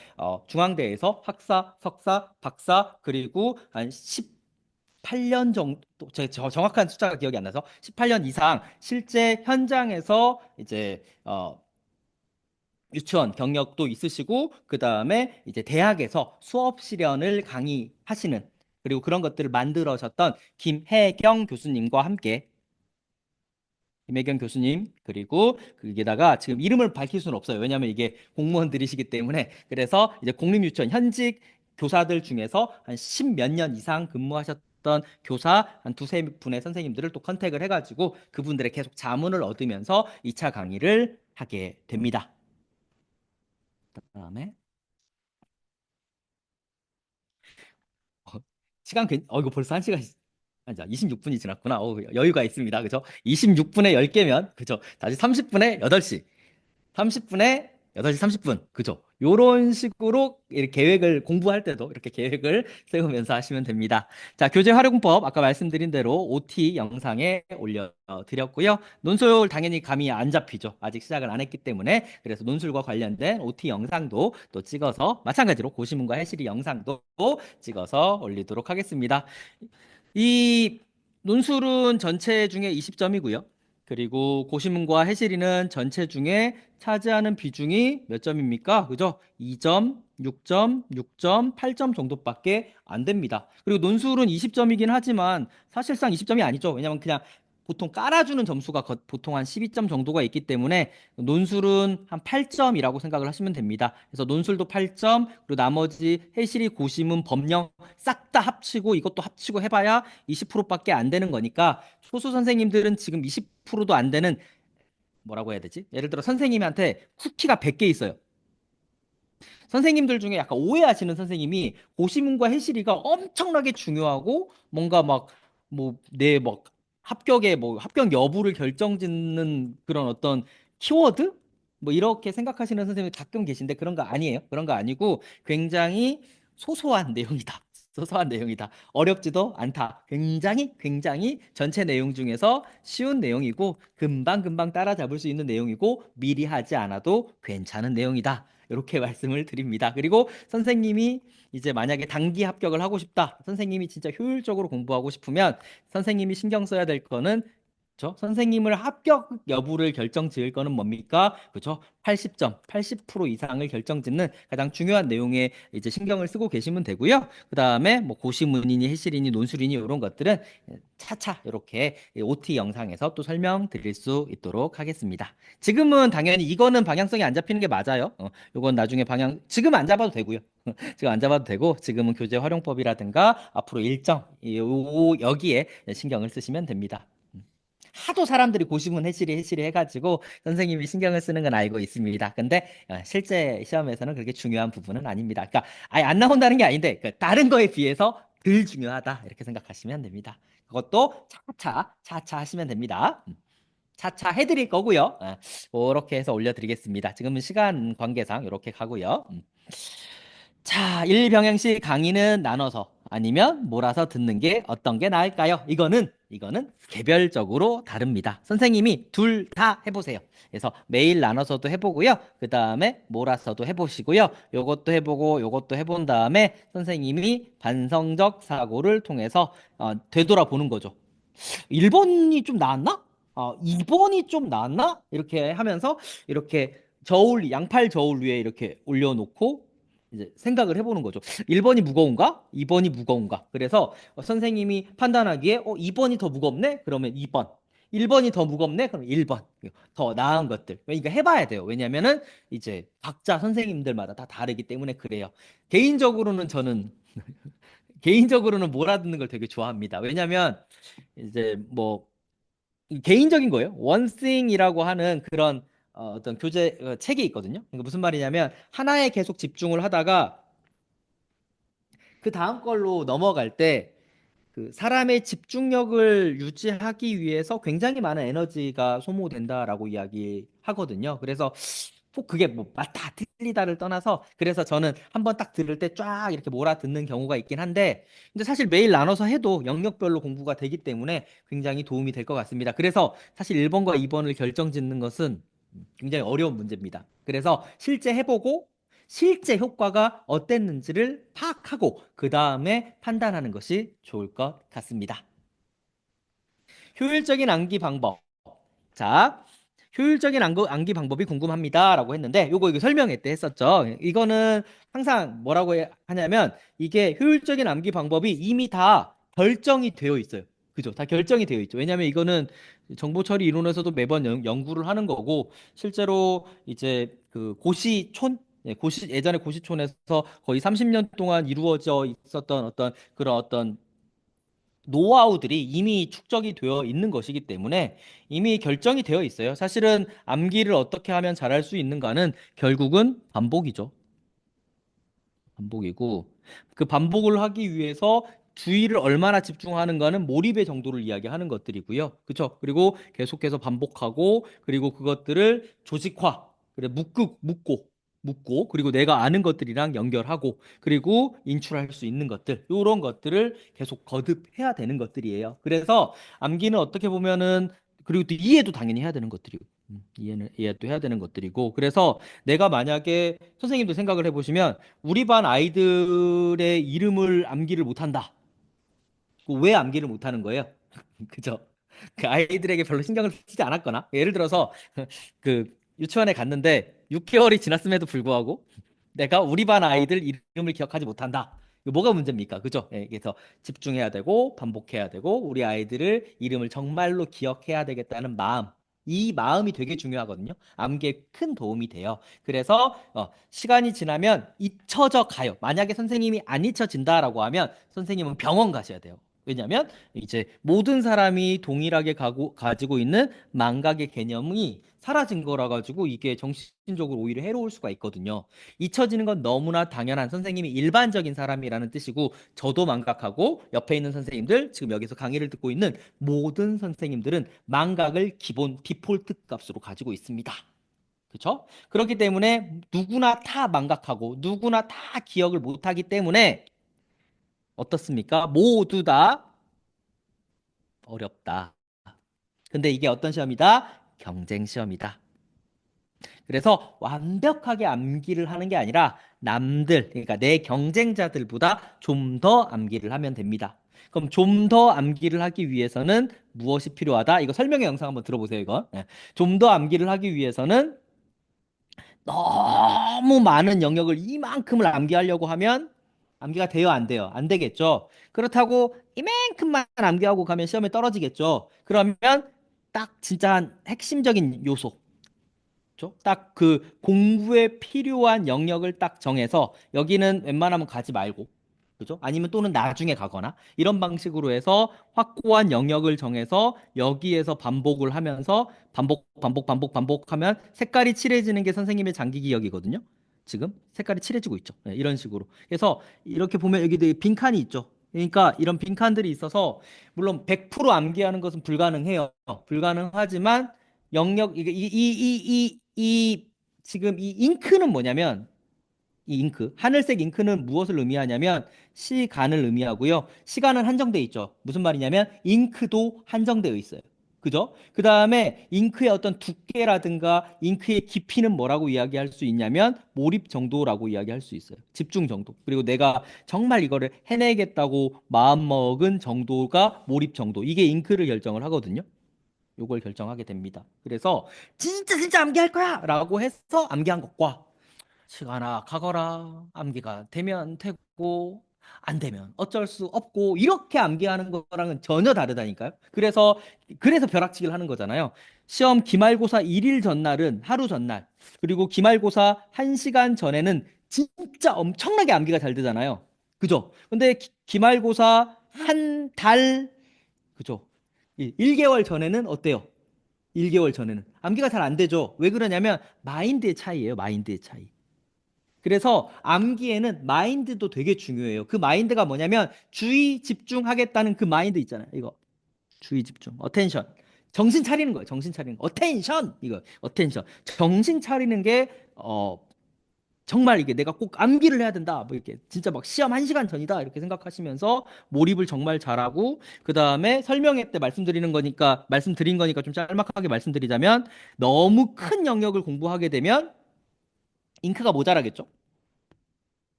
중앙대에서 학사, 석사, 박사, 그리고 한 18년 정도, 정확한 숫자가 기억이 안 나서 18년 이상 실제 현장에서 이제 유치원 경력도 있으시고, 그 다음에 이제 대학에서 수업 실현을 강의하시는, 그리고 그런 것들을 만들어셨던 김혜경 교수님과 함께, 김혜경 교수님, 그리고 거기다가 지금 이름을 밝힐 수는 없어요. 왜냐하면 이게 공무원들이시기 때문에. 그래서 이제 공립유치원 현직 교사들 중에서 한 10몇 년 이상 근무하셨던 교사 한 두세 분의 선생님들을 또 컨택을 해가지고 그분들의 계속 자문을 얻으면서 2차 강의를 하게 됩니다. 그다음에 어, 이거 벌써 한 시간, 자, 26분이 지났구나. 여유가 있습니다. 그죠? 26분에 10개면, 그죠? 다시 30분에 8시. 30분에 8시 30분. 그죠? 요런 식으로 이렇게 계획을 공부할 때도 이렇게 계획을 세우면서 하시면 됩니다. 자, 교재 활용법 아까 말씀드린 대로 OT 영상에 올려드렸고요. 논술 당연히 감이 안 잡히죠. 아직 시작을 안 했기 때문에. 그래서 논술과 관련된 OT 영상도 또 찍어서 마찬가지로 고시문과 해실이 영상도 찍어서 올리도록 하겠습니다. 이 논술은 전체 중에 20점이고요. 그리고 고시문과 해실이는 전체 중에 차지하는 비중이 몇 점입니까? 그죠? 2점, 6점, 6점, 8점 정도밖에 안 됩니다. 그리고 논술은 20점이긴 하지만 사실상 20점이 아니죠. 왜냐면 그냥 보통 깔아주는 점수가 보통 한 12점 정도가 있기 때문에 논술은 한 8점이라고 생각을 하시면 됩니다. 그래서 논술도 8점, 그리고 나머지 해실이, 고시문, 법령 싹 다 합치고 이것도 합치고 해봐야 20%밖에 안 되는 거니까 소수 선생님들은 지금 20%도 안 되는, 뭐라고 해야 되지? 예를 들어 선생님한테 쿠키가 100개 있어요. 선생님들 중에 약간 오해하시는 선생님이 고시문과 해실이가 엄청나게 중요하고 뭔가 막 뭐 내 막 합격의 뭐 합격 여부를 결정짓는 그런 어떤 키워드 뭐 이렇게 생각하시는 선생님이 가끔 계신데 그런 거 아니에요. 그런 거 아니고 굉장히 소소한 내용이다. 소소한 내용이다. 어렵지도 않다. 굉장히 전체 내용 중에서 쉬운 내용이고 금방금방 따라잡을 수 있는 내용이고 미리 하지 않아도 괜찮은 내용이다. 이렇게 말씀을 드립니다. 그리고 선생님이 이제 만약에 단기 합격을 하고 싶다. 선생님이 진짜 효율적으로 공부하고 싶으면 선생님이 신경 써야 될 거는, 그렇죠? 선생님을 합격 여부를 결정 지을 거는 뭡니까? 그렇죠? 80점, 80% 이상을 결정 짓는 가장 중요한 내용에 이제 신경을 쓰고 계시면 되고요. 그다음에 뭐 고시문이니 해실이니 논술이니 이런 것들은 차차 이렇게 OT 영상에서 또 설명드릴 수 있도록 하겠습니다. 지금은 당연히 이거는 방향성이 안 잡히는 게 맞아요. 요건 나중에 지금 안 잡아도 되고요. 지금 안 잡아도 되고, 지금은 교재 활용법이라든가 앞으로 일정, 여기에 신경을 쓰시면 됩니다. 하도 사람들이 고시문 해시리 해가지고 선생님이 신경을 쓰는 건 알고 있습니다. 근데 실제 시험에서는 그렇게 중요한 부분은 아닙니다. 그러니까 아예 안 나온다는 게 아닌데 다른 거에 비해서 덜 중요하다 이렇게 생각하시면 됩니다. 그것도 차차 하시면 됩니다. 차차 해드릴 거고요. 그렇게 해서 올려드리겠습니다. 지금은 시간 관계상 이렇게 가고요. 자, 일병행식 강의는 나눠서 아니면 몰아서 듣는 게 어떤 게 나을까요? 이거는 개별적으로 다릅니다. 선생님이 둘 다 해보세요. 그래서 매일 나눠서도 해보고요. 그 다음에 몰아서도 해보시고요. 요것도 해보고 요것도 해본 다음에 선생님이 반성적 사고를 통해서 되돌아보는 거죠. 1번이 좀 나았나? 2번이 좀 나았나? 이렇게 하면서 이렇게 양팔 저울 위에 이렇게 올려놓고 이제 생각을 해보는 거죠. 1번이 무거운가? 2번이 무거운가? 그래서 선생님이 판단하기에 2번이 더 무겁네? 그러면 2번. 1번이 더 무겁네? 그럼 1번. 더 나은 것들. 그러니까 해봐야 돼요. 왜냐면은 이제 각자 선생님들마다 다 다르기 때문에 그래요. 개인적으로는 저는 개인적으로는 몰아듣는 걸 되게 좋아합니다. 왜냐면 이제 뭐 개인적인 거예요. 원싱이라고 하는 그런 어떤 교재 책이 있거든요. 그러니까 무슨 말이냐면 하나에 계속 집중을 하다가 그 다음 걸로 넘어갈 때 그 사람의 집중력을 유지하기 위해서 굉장히 많은 에너지가 소모된다라고 이야기하거든요. 그래서 꼭 그게 뭐 맞다 틀리다를 떠나서 그래서 저는 한번 딱 들을 때 쫙 이렇게 몰아듣는 경우가 있긴 한데 근데 사실 매일 나눠서 해도 영역별로 공부가 되기 때문에 굉장히 도움이 될 것 같습니다. 그래서 사실 1번과 2번을 결정짓는 것은 굉장히 어려운 문제입니다. 그래서 실제 해보고 실제 효과가 어땠는지를 파악하고 그 다음에 판단하는 것이 좋을 것 같습니다. 효율적인 암기 방법. 자, 효율적인 암기 방법이 궁금합니다라고 했는데 요거 이거 설명회 때 했었죠. 이거는 항상 뭐라고 하냐면 이게 효율적인 암기 방법이 이미 다 결정이 되어 있어요. 그죠? 다 결정이 되어 있죠. 왜냐하면 이거는 정보 처리 이론에서도 매번 연구를 하는 거고 실제로 이제 그 고시촌 고시 예전에 고시촌에서 거의 30년 동안 이루어져 있었던 어떤 그런 어떤 노하우들이 이미 축적이 되어 있는 것이기 때문에 이미 결정이 되어 있어요. 사실은 암기를 어떻게 하면 잘할 수 있는가는 결국은 반복이죠. 반복이고 그 반복을 하기 위해서 주의를 얼마나 집중하는가는 몰입의 정도를 이야기하는 것들이고요. 그렇죠? 그리고 계속해서 반복하고 그리고 그것들을 조직화, 그래 묶고 그리고 내가 아는 것들이랑 연결하고 그리고 인출할 수 있는 것들 이런 것들을 계속 거듭해야 되는 것들이에요. 그래서 암기는 어떻게 보면은 그리고 또 이해도 당연히 해야 되는 것들이고 이해도 해야 되는 것들이고 그래서 내가 만약에 선생님도 생각을 해보시면 우리 반 아이들의 이름을 암기를 못한다. 왜 암기를 못하는 거예요? 그죠? 그 아이들에게 별로 신경을 쓰지 않았거나 예를 들어서 그 유치원에 갔는데 6개월이 지났음에도 불구하고 내가 우리 반 아이들 이름을 기억하지 못한다. 이거 뭐가 문제입니까? 그죠? 예, 그래서 집중해야 되고 반복해야 되고 우리 아이들을 이름을 정말로 기억해야 되겠다는 마음. 이 마음이 되게 중요하거든요. 암기에 큰 도움이 돼요. 그래서 시간이 지나면 잊혀져 가요. 만약에 선생님이 안 잊혀진다라고 하면 선생님은 병원 가셔야 돼요. 왜냐하면 이제 모든 사람이 동일하게 가지고 있는 망각의 개념이 사라진 거라 가지고 이게 정신적으로 오히려 해로울 수가 있거든요. 잊혀지는 건 너무나 당연한 선생님이 일반적인 사람이라는 뜻이고 저도 망각하고 옆에 있는 선생님들 지금 여기서 강의를 듣고 있는 모든 선생님들은 망각을 기본 디폴트 값으로 가지고 있습니다. 그렇죠? 그렇기 때문에 누구나 다 망각하고 누구나 다 기억을 못하기 때문에 어떻습니까? 모두 다 어렵다. 근데 이게 어떤 시험이다? 경쟁 시험이다. 그래서 완벽하게 암기를 하는 게 아니라 남들, 그러니까 내 경쟁자들보다 좀 더 암기를 하면 됩니다. 그럼 좀 더 암기를 하기 위해서는 무엇이 필요하다? 이거 설명의 영상 한번 들어보세요, 이거. 좀 더 암기를 하기 위해서는 너무 많은 영역을 이만큼을 암기하려고 하면 암기가 돼요, 안 돼요? 안 되겠죠. 그렇다고 이만큼만 암기하고 가면 시험에 떨어지겠죠. 그러면 딱 진짜 한 핵심적인 요소, 딱 그 공부에 필요한 영역을 딱 정해서 여기는 웬만하면 가지 말고, 그죠? 아니면 또는 나중에 가거나 이런 방식으로 해서 확고한 영역을 정해서 여기에서 반복을 하면서 반복하면 색깔이 칠해지는 게 선생님의 장기 기억이거든요. 지금 색깔이 칠해지고 있죠. 네, 이런 식으로. 그래서 이렇게 보면 여기 빈칸이 있죠. 그러니까 이런 빈칸들이 있어서 물론 100% 암기하는 것은 불가능해요. 불가능하지만 영역 이게 이 지금 이 잉크는 뭐냐면 이 잉크 하늘색 잉크는 무엇을 의미하냐면 시간을 의미하고요. 시간은 한정돼 있죠. 무슨 말이냐면 잉크도 한정되어 있어요. 그죠? 그 다음에 잉크의 어떤 두께라든가 잉크의 깊이는 뭐라고 이야기할 수 있냐면 몰입 정도라고 이야기할 수 있어요. 집중 정도. 그리고 내가 정말 이거를 해내겠다고 마음먹은 정도가 몰입 정도. 이게 잉크를 결정을 하거든요. 요걸 결정하게 됩니다. 그래서 진짜 암기할 거야! 라고 해서 암기한 것과 시간아 가거라 암기가 되면 되고 안 되면 어쩔 수 없고 이렇게 암기하는 거랑은 전혀 다르다니까요. 그래서 벼락치기를 하는 거잖아요. 시험 기말고사 1일 전날은 하루 전날 그리고 기말고사 1시간 전에는 진짜 엄청나게 암기가 잘 되잖아요. 그죠? 근데 기말고사 한 달 그죠? 1개월 전에는 어때요? 1개월 전에는 암기가 잘 안 되죠. 왜 그러냐면 마인드의 차이예요. 마인드의 차이. 그래서 암기에는 마인드도 되게 중요해요. 그 마인드가 뭐냐면 주의 집중하겠다는 그 마인드 있잖아요. 이거 주의 집중, 어텐션. 정신 차리는 거예요. 정신 차리는 거. 어텐션 이거 어텐션. 정신 차리는 게 정말 이게 내가 꼭 암기를 해야 된다. 뭐 이렇게 진짜 막 시험 1시간 전이다. 이렇게 생각하시면서 몰입을 정말 잘하고 그다음에 설명회 때 말씀드린 거니까 좀 짤막하게 말씀드리자면 너무 큰 영역을 공부하게 되면 잉크가 모자라겠죠?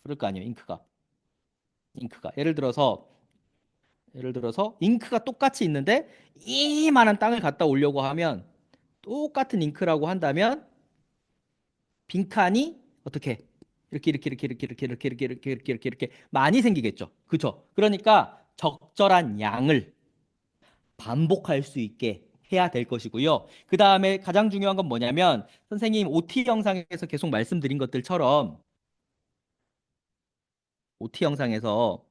그럴 거 아니에요. 잉크가. 예를 들어서 잉크가 똑같이 있는데 이만한 땅을 갖다 오려고 하면 똑같은 잉크라고 한다면 빈칸이 어떻게 이렇게 많이 생기겠죠. 그죠? 그러니까 적절한 양을 반복할 수 있게 해야 될 것이고요. 그 다음에 가장 중요한 건 뭐냐면 선생님 OT 영상에서 계속 말씀드린 것들처럼 OT 영상에서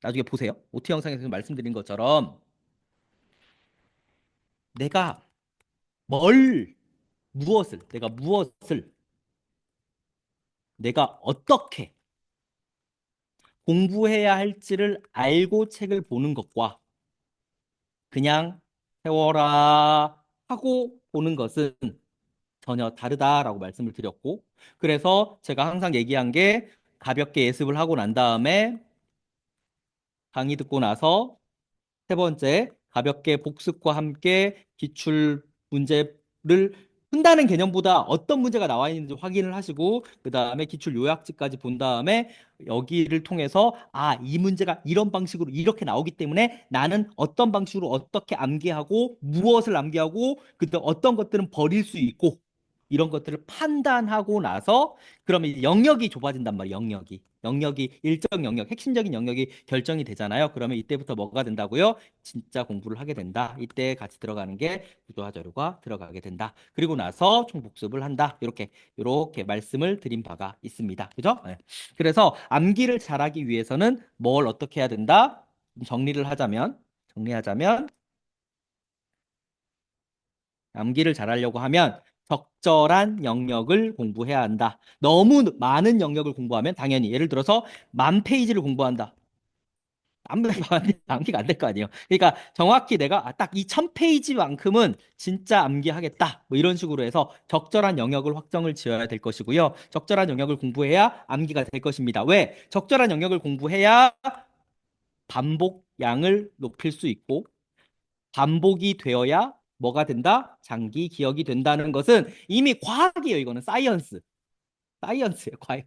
나중에 보세요. OT 영상에서 말씀드린 것처럼 내가 뭘 무엇을 내가 어떻게 공부해야 할지를 알고 책을 보는 것과 그냥 세워라 하고 보는 것은 전혀 다르다라고 말씀을 드렸고, 그래서 제가 항상 얘기한 게 가볍게 예습을 하고 난 다음에 강의 듣고 나서 세 번째, 가볍게 복습과 함께 기출 문제를 푼다는 개념보다 어떤 문제가 나와 있는지 확인을 하시고, 그 다음에 기출 요약지까지 본 다음에 여기를 통해서, 아, 이 문제가 이런 방식으로 이렇게 나오기 때문에 나는 어떤 방식으로 어떻게 암기하고, 무엇을 암기하고, 그다음 어떤 것들은 버릴 수 있고, 이런 것들을 판단하고 나서 그러면 이제 영역이 좁아진단 말이에요. 영역이 일정 영역, 핵심적인 영역이 결정이 되잖아요. 그러면 이때부터 뭐가 된다고요? 진짜 공부를 하게 된다. 이때 같이 들어가는 게 구조화 자료가 들어가게 된다. 그리고 나서 총복습을 한다. 이렇게 말씀을 드린 바가 있습니다. 그죠? 네. 그래서 암기를 잘하기 위해서는 뭘 어떻게 해야 된다? 정리하자면 암기를 잘하려고 하면 적절한 영역을 공부해야 한다. 너무 많은 영역을 공부하면 당연히 예를 들어서 10,000페이지를 공부한다. 암기가 안 될 거 아니에요. 그러니까 정확히 내가 딱 이 1,000페이지만큼은 진짜 암기하겠다. 뭐 이런 식으로 해서 적절한 영역을 확정을 지어야 될 것이고요. 적절한 영역을 공부해야 암기가 될 것입니다. 왜? 적절한 영역을 공부해야 반복량을 높일 수 있고 반복이 되어야 뭐가 된다? 장기 기억이 된다는 것은 이미 과학이에요. 이거는 사이언스예요.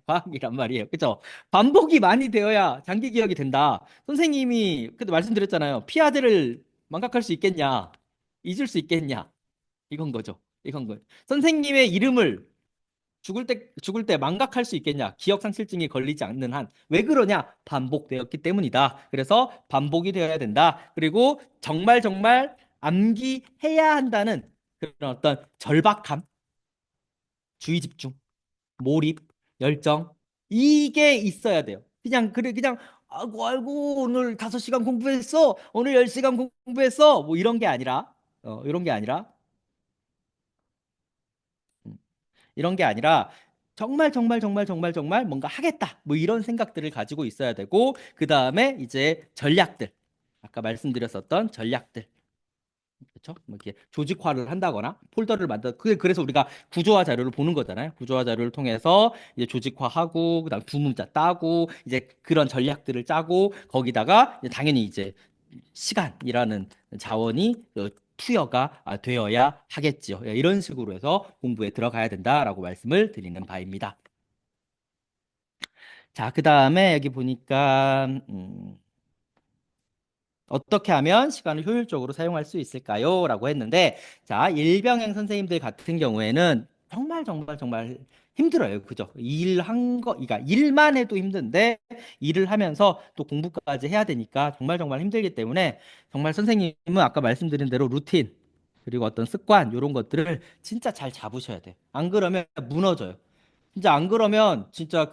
과학이란 말이에요. 그죠? 반복이 많이 되어야 장기 기억이 된다. 선생님이 그때 말씀드렸잖아요. 피아제를 망각할 수 있겠냐? 잊을 수 있겠냐? 이건 거죠. 이건 거예요. 선생님의 이름을 죽을 때 망각할 수 있겠냐? 기억상실증이 걸리지 않는 한. 왜 그러냐? 반복되었기 때문이다. 그래서 반복이 되어야 된다. 그리고 정말 정말 암기해야 한다는 그런 어떤 절박함, 주의 집중, 몰입, 열정 이게 있어야 돼요. 그냥 아이고 아이고 오늘 5시간 공부했어. 오늘 10시간 공부했어. 뭐 이런 게 아니라 음, 이런 게 아니라 정말 정말 정말 정말 정말 뭔가 하겠다. 뭐 이런 생각들을 가지고 있어야 되고 그다음에 이제 전략들. 아까 말씀드렸었던 전략들. 그렇죠? 뭐 이렇게 조직화를 한다거나 폴더를 만들 그래서 우리가 구조화 자료를 보는 거잖아요. 구조화 자료를 통해서 이제 조직화하고 그다음 두 문자 따고 이제 그런 전략들을 짜고 거기다가 이제 당연히 이제 시간이라는 자원이 투여가 되어야 하겠죠. 예, 이런 식으로 해서 공부에 들어가야 된다라고 말씀을 드리는 바입니다. 자, 그다음에 여기 보니까 어떻게 하면 시간을 효율적으로 사용할 수 있을까요? 라고 했는데, 자, 일병행 선생님들 같은 경우에는 정말 정말 정말 힘들어요. 그죠? 그러니까 일만 해도 힘든데, 일을 하면서 또 공부까지 해야 되니까 정말 정말 힘들기 때문에, 정말 선생님은 아까 말씀드린 대로 루틴, 그리고 어떤 습관, 이런 것들을 진짜 잘 잡으셔야 돼요. 안 그러면 무너져요. 진짜 안 그러면 진짜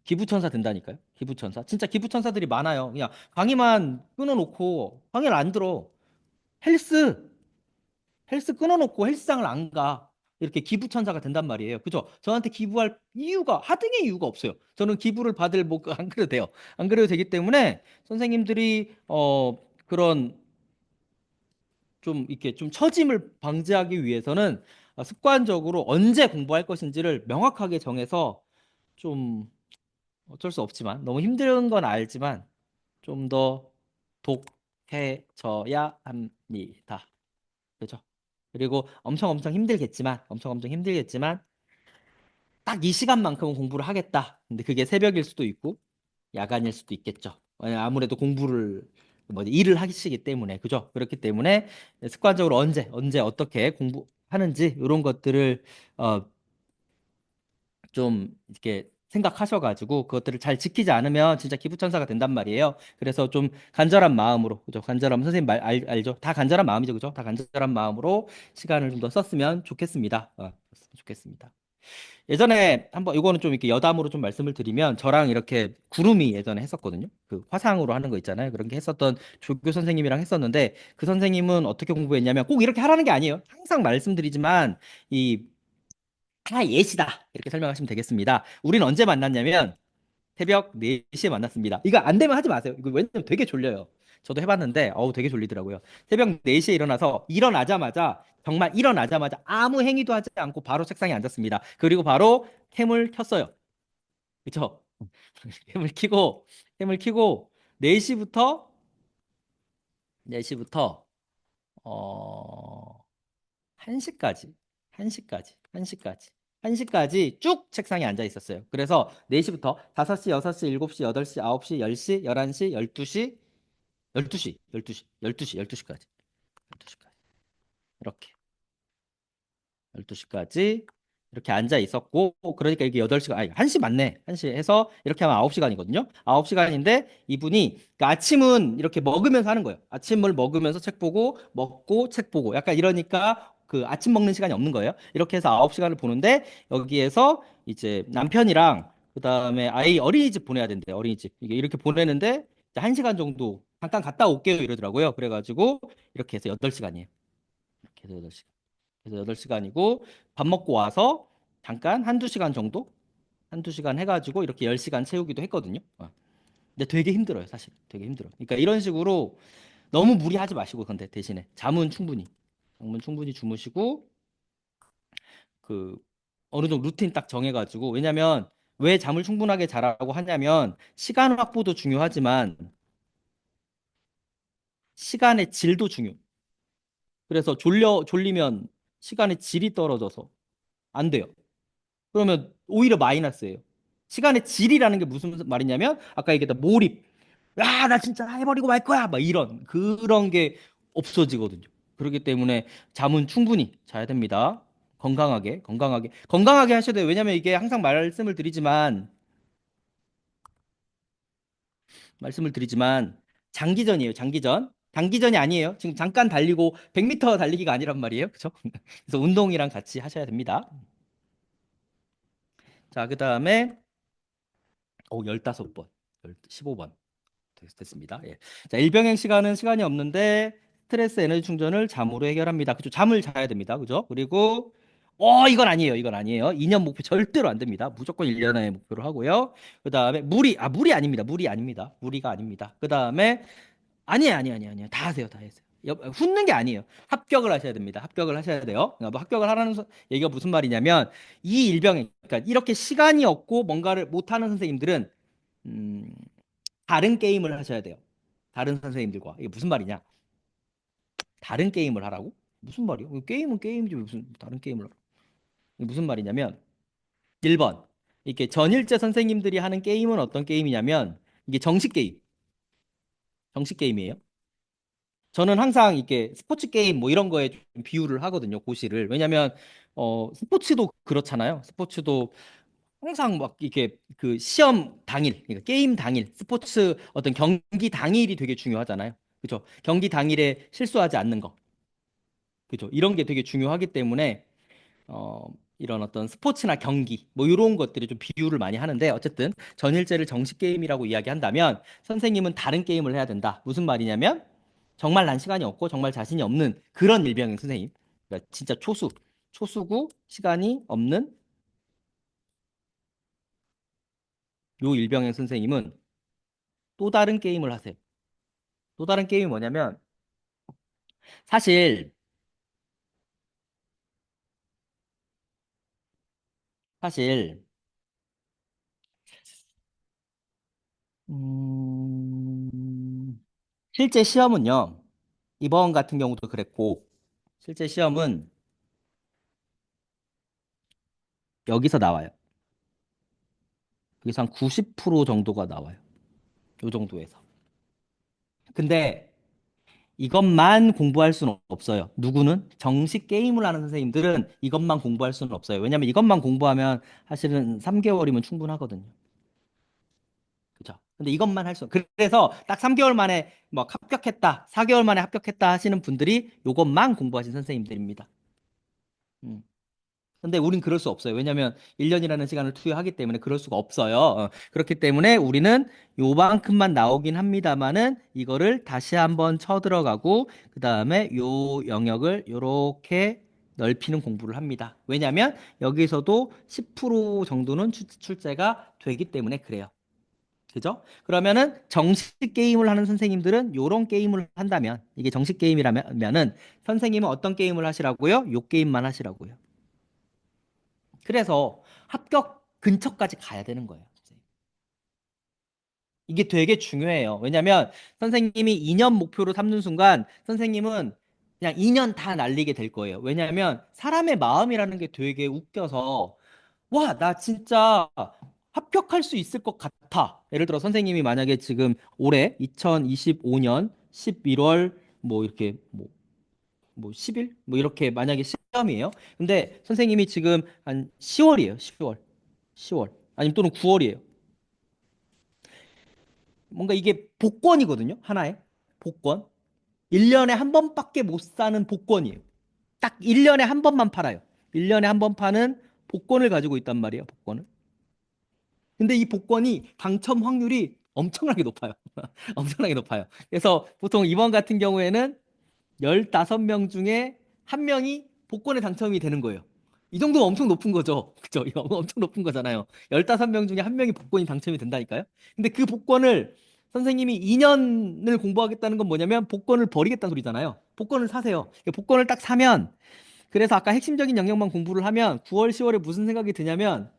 기부천사 된다니까요. 기부천사. 진짜 기부천사들이 많아요. 그냥 강의만 끊어놓고 강의를 안 들어. 헬스, 헬스 끊어놓고 헬스장을 안 가. 이렇게 기부천사가 된단 말이에요. 그죠? 저한테 기부할 이유가, 하등의 이유가 없어요. 저는 기부를 받을, 뭐, 안 그래도 돼요. 안 그래도 되기 때문에 선생님들이, 그런 좀 이렇게 좀 처짐을 방지하기 위해서는 습관적으로 언제 공부할 것인지를 명확하게 정해서 좀 어쩔 수 없지만 너무 힘든 건 알지만 좀 더 독해져야 합니다. 그죠? 그리고 엄청 힘들겠지만 딱 이 시간만큼은 공부를 하겠다. 근데 그게 새벽일 수도 있고 야간일 수도 있겠죠. 아무래도 공부를 뭐지 일을 하시기 때문에 그죠? 그렇기 때문에 습관적으로 언제 어떻게 공부하는지 이런 것들을 어, 좀 이렇게 생각하셔가지고 그것들을 잘 지키지 않으면 진짜 기부천사가 된단 말이에요. 그래서 좀 간절한 마음으로 그죠? 간절한 선생님 알죠? 다 간절한 마음이죠, 그죠? 다 간절한 마음으로 시간을 좀 더 썼으면 좋겠습니다. 썼으면 좋겠습니다. 예전에 한번 이거는 좀 이렇게 여담으로 좀 말씀을 드리면 저랑 이렇게 구름이 예전에 했었거든요. 그 화상으로 하는 거 있잖아요. 그런 게 했었던 조교 선생님이랑 했었는데 그 선생님은 어떻게 공부했냐면 꼭 이렇게 하라는 게 아니에요. 항상 말씀드리지만 이 예시다 이렇게 설명하시면 되겠습니다. 우리는 언제 만났냐면 새벽 4시에 만났습니다. 이거 안 되면 하지 마세요. 이거 왜냐면 되게 졸려요. 저도 해봤는데 어우 되게 졸리더라고요. 새벽 4시에 일어나서 일어나자마자 정말 일어나자마자 아무 행위도 하지 않고 바로 책상에 앉았습니다. 그리고 바로 캠을 켰어요. 그쵸? 캠을 켜고 캠을 켜고 4시부터 4시부터 어 1시까지 1시까지 1시까지 쭉 책상에 앉아 있었어요. 그래서 4시부터 5시, 6시, 7시, 8시, 9시, 10시, 11시, 12시, 12시까지. 12시까지. 이렇게 12시까지 이렇게 앉아 있었고 그러니까 이게 8시간 아니 1시 맞네. 1시 해서 이렇게 하면 9시간이거든요. 9시간인데 이분이 그러니까 아침은 이렇게 먹으면서 하는 거예요. 아침을 먹으면서 책 보고 먹고 책 보고 약간 이러니까 그 아침 먹는 시간이 없는 거예요. 이렇게 해서 9시간을 보는데 여기에서 이제 남편이랑 그다음에 아이 어린이집 보내야 된대요. 어린이집. 이게 이렇게 보내는데 이제 1시간 정도 잠깐 갔다 올게요 이러더라고요. 그래가지고 이렇게 해서 8시간이에요. 이렇게 해서 8시간. 그래서 8시간이고 밥 먹고 와서 잠깐 한두 시간 정도 한두 시간 해가지고 이렇게 10시간 채우기도 했거든요. 근데 되게 힘들어요, 사실. 되게 힘들어요. 그러니까 이런 식으로 너무 무리하지 마시고 근데 대신에 잠은 충분히 주무시고 그 어느 정도 루틴 딱 정해가지고 왜냐면 왜 잠을 충분하게 자라고 하냐면 시간 확보도 중요하지만 시간의 질도 중요. 그래서 졸리면 시간의 질이 떨어져서 안 돼요. 그러면 오히려 마이너스예요. 시간의 질이라는 게 무슨 말이냐면 아까 얘기했던 몰입. 야, 나 진짜 해버리고 말 거야. 막 이런 그런 게 없어지거든요. 그렇기 때문에 잠은 충분히 자야 됩니다. 건강하게 하셔야 돼요. 왜냐면 이게 항상 말씀을 드리지만 장기전이에요. 장기전. 단기전이 아니에요. 지금 잠깐 달리고 100m 달리기가 아니란 말이에요. 그렇죠? 그래서 운동이랑 같이 하셔야 됩니다. 자, 그다음에 15번, 15번. 됐습니다. 예. 자, 일병행 시간은 시간이 없는데 스트레스 에너지 충전을 잠으로 해결합니다. 그죠? 잠을 자야 됩니다. 그죠? 그리고 이건 아니에요. 이건 아니에요. 2년 목표 절대로 안 됩니다. 무조건 1년의 목표로 하고요. 그다음에 물이 아닙니다. 무리가 아닙니다. 그다음에 아니에요. 다 하세요. 다 하세요. 훑는 게 아니에요. 합격을 하셔야 됩니다. 합격을 하셔야 돼요. 그러니까 뭐 합격을 하라는 얘기가 무슨 말이냐면 이 일병행 그러니까 이렇게 시간이 없고 뭔가를 못 하는 선생님들은 음, 다른 게임을 하셔야 돼요. 다른 선생님들과. 이게 무슨 말이냐? 다른 게임을 하라고? 무슨 말이야? 게임은 게임이지 무슨 다른 게임을 하라고. 이게 무슨 말이냐면 1번. 이렇게 전일제 선생님들이 하는 게임은 어떤 게임이냐면 이게 정식 게임. 정식 게임이에요. 저는 항상 이렇게 스포츠 게임 뭐 이런 거에 좀 비유를 하거든요. 고시를. 왜냐면 스포츠도 그렇잖아요. 스포츠도 항상 막 이렇게 그 시험 당일, 그러니까 게임 당일, 스포츠 어떤 경기 당일이 되게 중요하잖아요. 그죠? 경기 당일에 실수하지 않는 거. 그죠? 이런 게 되게 중요하기 때문에 어, 이런 어떤 스포츠나 경기 뭐 이런 것들이 좀 비유를 많이 하는데 어쨌든 전일제를 정식 게임이라고 이야기한다면 선생님은 다른 게임을 해야 된다. 무슨 말이냐면 정말 난 시간이 없고 정말 자신이 없는 그런 일병의 선생님. 그러니까 진짜 초수. 초수고 시간이 없는 요 일병의 선생님은 또 다른 게임을 하세요. 또 다른 게임이 뭐냐면 사실 사실 음, 실제 시험은요. 이번 같은 경우도 그랬고 실제 시험은 여기서 나와요. 여기서 한 90% 정도가 나와요. 요 정도에서. 근데 이것만 공부할 수는 없어요. 누구는? 정식 게임을 하는 선생님들은 이것만 공부할 수는 없어요. 왜냐면 이것만 공부하면 사실은 3개월이면 충분하거든요. 그죠? 근데 이것만 할 수, 그래서 딱 3개월 만에 뭐 합격했다, 4개월 만에 합격했다 하시는 분들이 이것만 공부하신 선생님들입니다. 음. 근데 우린 그럴 수 없어요. 왜냐하면 1년이라는 시간을 투여하기 때문에 그럴 수가 없어요. 그렇기 때문에 우리는 요만큼만 나오긴 합니다만은 이거를 다시 한번 쳐들어가고 그다음에 요 영역을 요렇게 넓히는 공부를 합니다. 왜냐하면 여기서도 10% 정도는 출제가 되기 때문에 그래요. 그죠? 그러면은 정식 게임을 하는 선생님들은 요런 게임을 한다면 이게 정식 게임이라면은 선생님은 어떤 게임을 하시라고요? 요 게임만 하시라고요. 그래서 합격 근처까지 가야 되는 거예요. 이게 되게 중요해요. 왜냐하면 선생님이 2년 목표로 삼는 순간 선생님은 그냥 2년 다 날리게 될 거예요. 왜냐하면 사람의 마음이라는 게 되게 웃겨서 와, 나 진짜 합격할 수 있을 것 같아. 예를 들어 선생님이 만약에 지금 올해 2025년 11월 뭐 이렇게 뭐 10일 뭐 이렇게 만약에 시험이에요. 근데 선생님이 지금 한 10월이에요. 10월. 10월. 아니면 또는 9월이에요. 뭔가 이게 복권이거든요. 하나의 복권. 1년에 한 번밖에 못 사는 복권이에요. 딱 1년에 한 번만 팔아요. 1년에 한 번 파는 복권을 가지고 있단 말이에요. 복권을. 근데 이 복권이 당첨 확률이 엄청나게 높아요. 엄청나게 높아요. 그래서 보통 이번 같은 경우에는 15명 중에 한 명이 복권에 당첨이 되는 거예요. 이 정도면 엄청 높은 거죠. 그죠? 이거 엄청 높은 거잖아요. 15명 중에 한 명이 복권이 당첨이 된다니까요. 근데 그 복권을 선생님이 2년을 공부하겠다는 건 뭐냐면 복권을 버리겠다는 소리잖아요. 복권을 사세요. 복권을 딱 사면 그래서 아까 핵심적인 영역만 공부를 하면 9월, 10월에 무슨 생각이 드냐면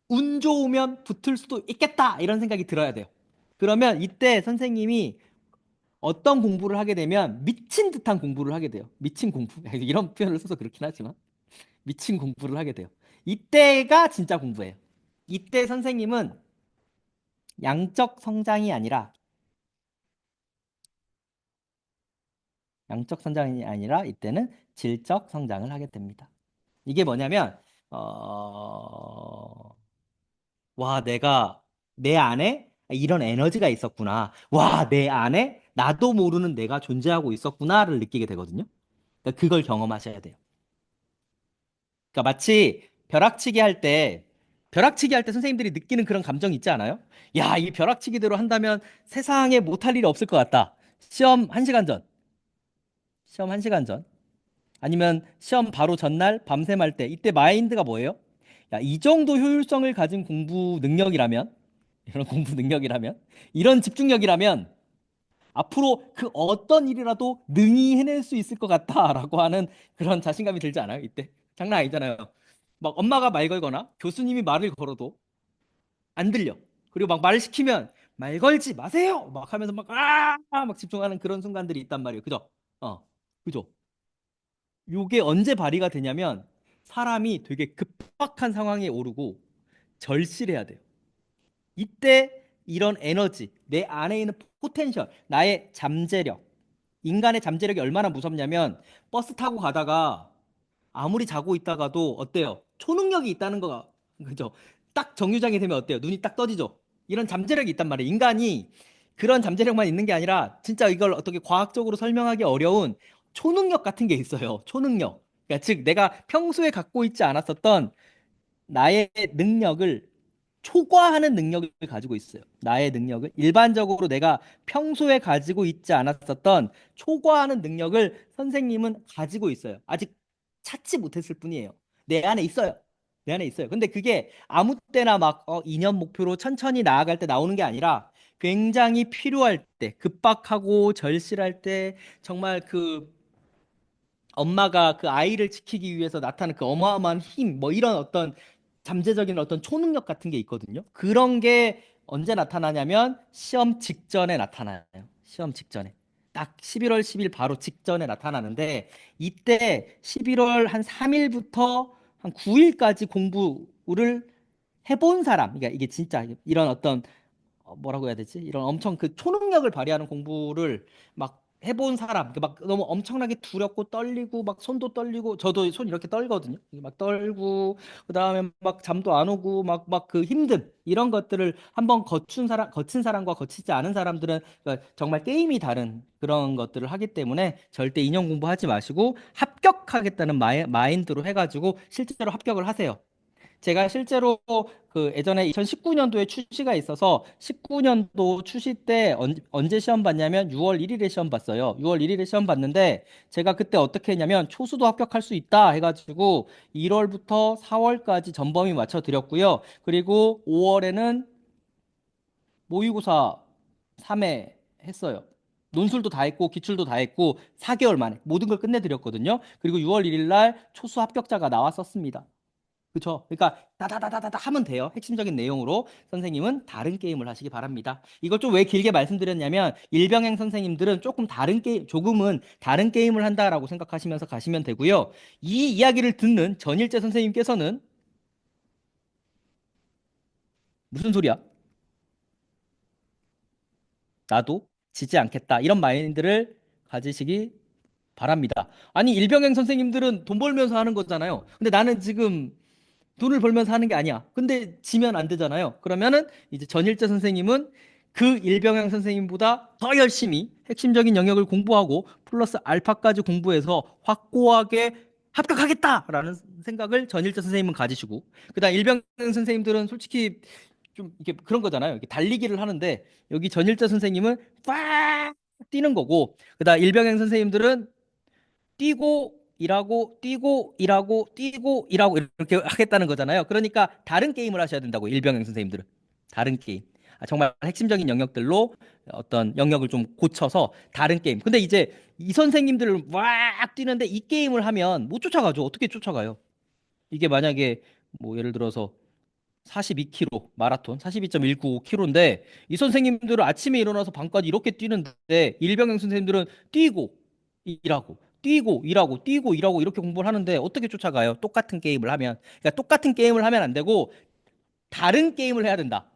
운 좋으면 붙을 수도 있겠다 이런 생각이 들어야 돼요. 그러면 이때 선생님이 어떤 공부를 하게 되면 미친 듯한 공부를 하게 돼요. 미친 공부. 이런 표현을 써서 그렇긴 하지만 미친 공부를 하게 돼요. 이때가 진짜 공부예요. 이때 선생님은 양적 성장이 아니라 양적 성장이 아니라 이때는 질적 성장을 하게 됩니다. 이게 뭐냐면 어... 와, 내가 내 안에 이런 에너지가 있었구나. 와, 내 안에 나도 모르는 내가 존재하고 있었구나를 느끼게 되거든요. 그러니까 그걸 경험하셔야 돼요. 그러니까 마치 벼락치기 할 때 선생님들이 느끼는 그런 감정 있지 않아요? 야, 이 벼락치기대로 한다면 세상에 못할 일이 없을 것 같다. 시험 1시간 전, 시험 1시간 전, 아니면 시험 바로 전날 밤샘 할 때, 이때 마인드가 뭐예요? 야, 이 정도 효율성을 가진 공부 능력이라면, 이런 공부 능력이라면, 이런 집중력이라면, 앞으로 그 어떤 일이라도 능히 해낼 수 있을 것 같다라고 하는 그런 자신감이 들지 않아요? 이때 장난 아니잖아요. 막 엄마가 말 걸거나 교수님이 말을 걸어도 안 들려. 그리고 막 말을 시키면 말 걸지 마세요. 막 하면서 막 집중하는 그런 순간들이 있단 말이에요. 그죠? 그죠? 요게 언제 발휘가 되냐면 사람이 되게 급박한 상황에 오르고 절실해야 돼요. 이때 이런 에너지, 내 안에 있는 포텐셜, 나의 잠재력, 인간의 잠재력이 얼마나 무섭냐면 버스 타고 가다가 아무리 자고 있다가도 어때요? 초능력이 있다는 거가 그죠? 딱 정류장이 되면 어때요? 눈이 딱 떠지죠? 이런 잠재력이 있단 말이에요. 인간이 그런 잠재력만 있는 게 아니라 진짜 이걸 어떻게 과학적으로 설명하기 어려운 초능력 같은 게 있어요. 초능력. 그러니까 즉 내가 평소에 갖고 있지 않았었던 나의 능력을 초과하는 능력을 가지고 있어요. 나의 능력을 일반적으로 내가 평소에 가지고 있지 않았었던 초과하는 능력을 선생님은 가지고 있어요. 아직 찾지 못했을 뿐이에요. 내 안에 있어요. 내 안에 있어요. 근데 그게 아무 때나 막 2년 목표로 천천히 나아갈 때 나오는 게 아니라 굉장히 필요할 때, 급박하고 절실할 때 정말 그 엄마가 그 아이를 지키기 위해서 나타나는 그 어마어마한 힘, 뭐 이런 어떤 잠재적인 어떤 초능력 같은 게 있거든요. 그런 게 언제 나타나냐면 시험 직전에 나타나요. 시험 직전에. 딱 11월 10일 바로 직전에 나타나는데 이때 11월 한 3일부터 한 9일까지 공부를 해본 사람, 그러니까 이게 진짜 이런 어떤 뭐라고 해야 되지? 이런 엄청 그 초능력을 발휘하는 공부를 막 해본 사람, 막 너무 엄청나게 두렵고 떨리고 막 손도 떨리고 저도 손 이렇게 떨거든요. 막 떨고 그다음에 막 잠도 안 오고 막 그 힘든 이런 것들을 한번 거친 사람과 거치지 않은 사람들은 그러니까 정말 게임이 다른 그런 것들을 하기 때문에 절대 인형 공부하지 마시고 합격하겠다는 마인드로 해가지고 실제로 합격을 하세요. 제가 실제로 그 예전에 2019년도에 출시가 있어서 19년도 출시 때 언제 시험 봤냐면 6월 1일에 시험 봤어요. 6월 1일에 시험 봤는데 제가 그때 어떻게 했냐면 초수도 합격할 수 있다 해가지고 1월부터 4월까지 전범위 맞춰 드렸고요. 그리고 5월에는 모의고사 3회 했어요. 논술도 다 했고 기출도 다 했고 4개월 만에 모든 걸 끝내드렸거든요. 그리고 6월 1일 날 초수 합격자가 나왔었습니다. 그렇죠. 그러니까 다다다다다 하면 돼요. 핵심적인 내용으로 선생님은 다른 게임을 하시기 바랍니다. 이걸 좀 왜 길게 말씀드렸냐면 일병행 선생님들은 조금 다른 게임, 조금은 다른 게임을 한다라고 생각하시면서 가시면 되고요. 이 이야기를 듣는 전일제 선생님께서는 무슨 소리야? 나도 지지 않겠다. 이런 마인드를 가지시기 바랍니다. 아니 일병행 선생님들은 돈 벌면서 하는 거잖아요. 근데 나는 지금 돈을 벌면서 하는 게 아니야. 근데 지면 안 되잖아요. 그러면은 이제 전일제 선생님은 그 일병행 선생님보다 더 열심히 핵심적인 영역을 공부하고 플러스 알파까지 공부해서 확고하게 합격하겠다라는 생각을 전일제 선생님은 가지시고 그다음 일병행 선생님들은 솔직히 좀 이게 그런 거잖아요. 이렇게 달리기를 하는데 여기 전일제 선생님은 빡 뛰는 거고 그다음 일병행 선생님들은 뛰고 일하고 뛰고 일하고 뛰고 일하고 이렇게 하겠다는 거잖아요. 그러니까 다른 게임을 하셔야 된다고 일병행 선생님들은 다른 게임. 정말 핵심적인 영역들로 어떤 영역을 좀 고쳐서 다른 게임. 근데 이제 이 선생님들을 막 뛰는데 이 게임을 하면 못 쫓아가죠. 어떻게 쫓아가요? 이게 만약에 뭐 예를 들어서 42km 마라톤 42.195km인데 이 선생님들은 아침에 일어나서 밤까지 이렇게 뛰는데 일병행 선생님들은 뛰고 일하고 뛰고 일하고 뛰고 일하고 이렇게 공부를 하는데 어떻게 쫓아가요? 똑같은 게임을 하면 그러니까 똑같은 게임을 하면 안 되고 다른 게임을 해야 된다.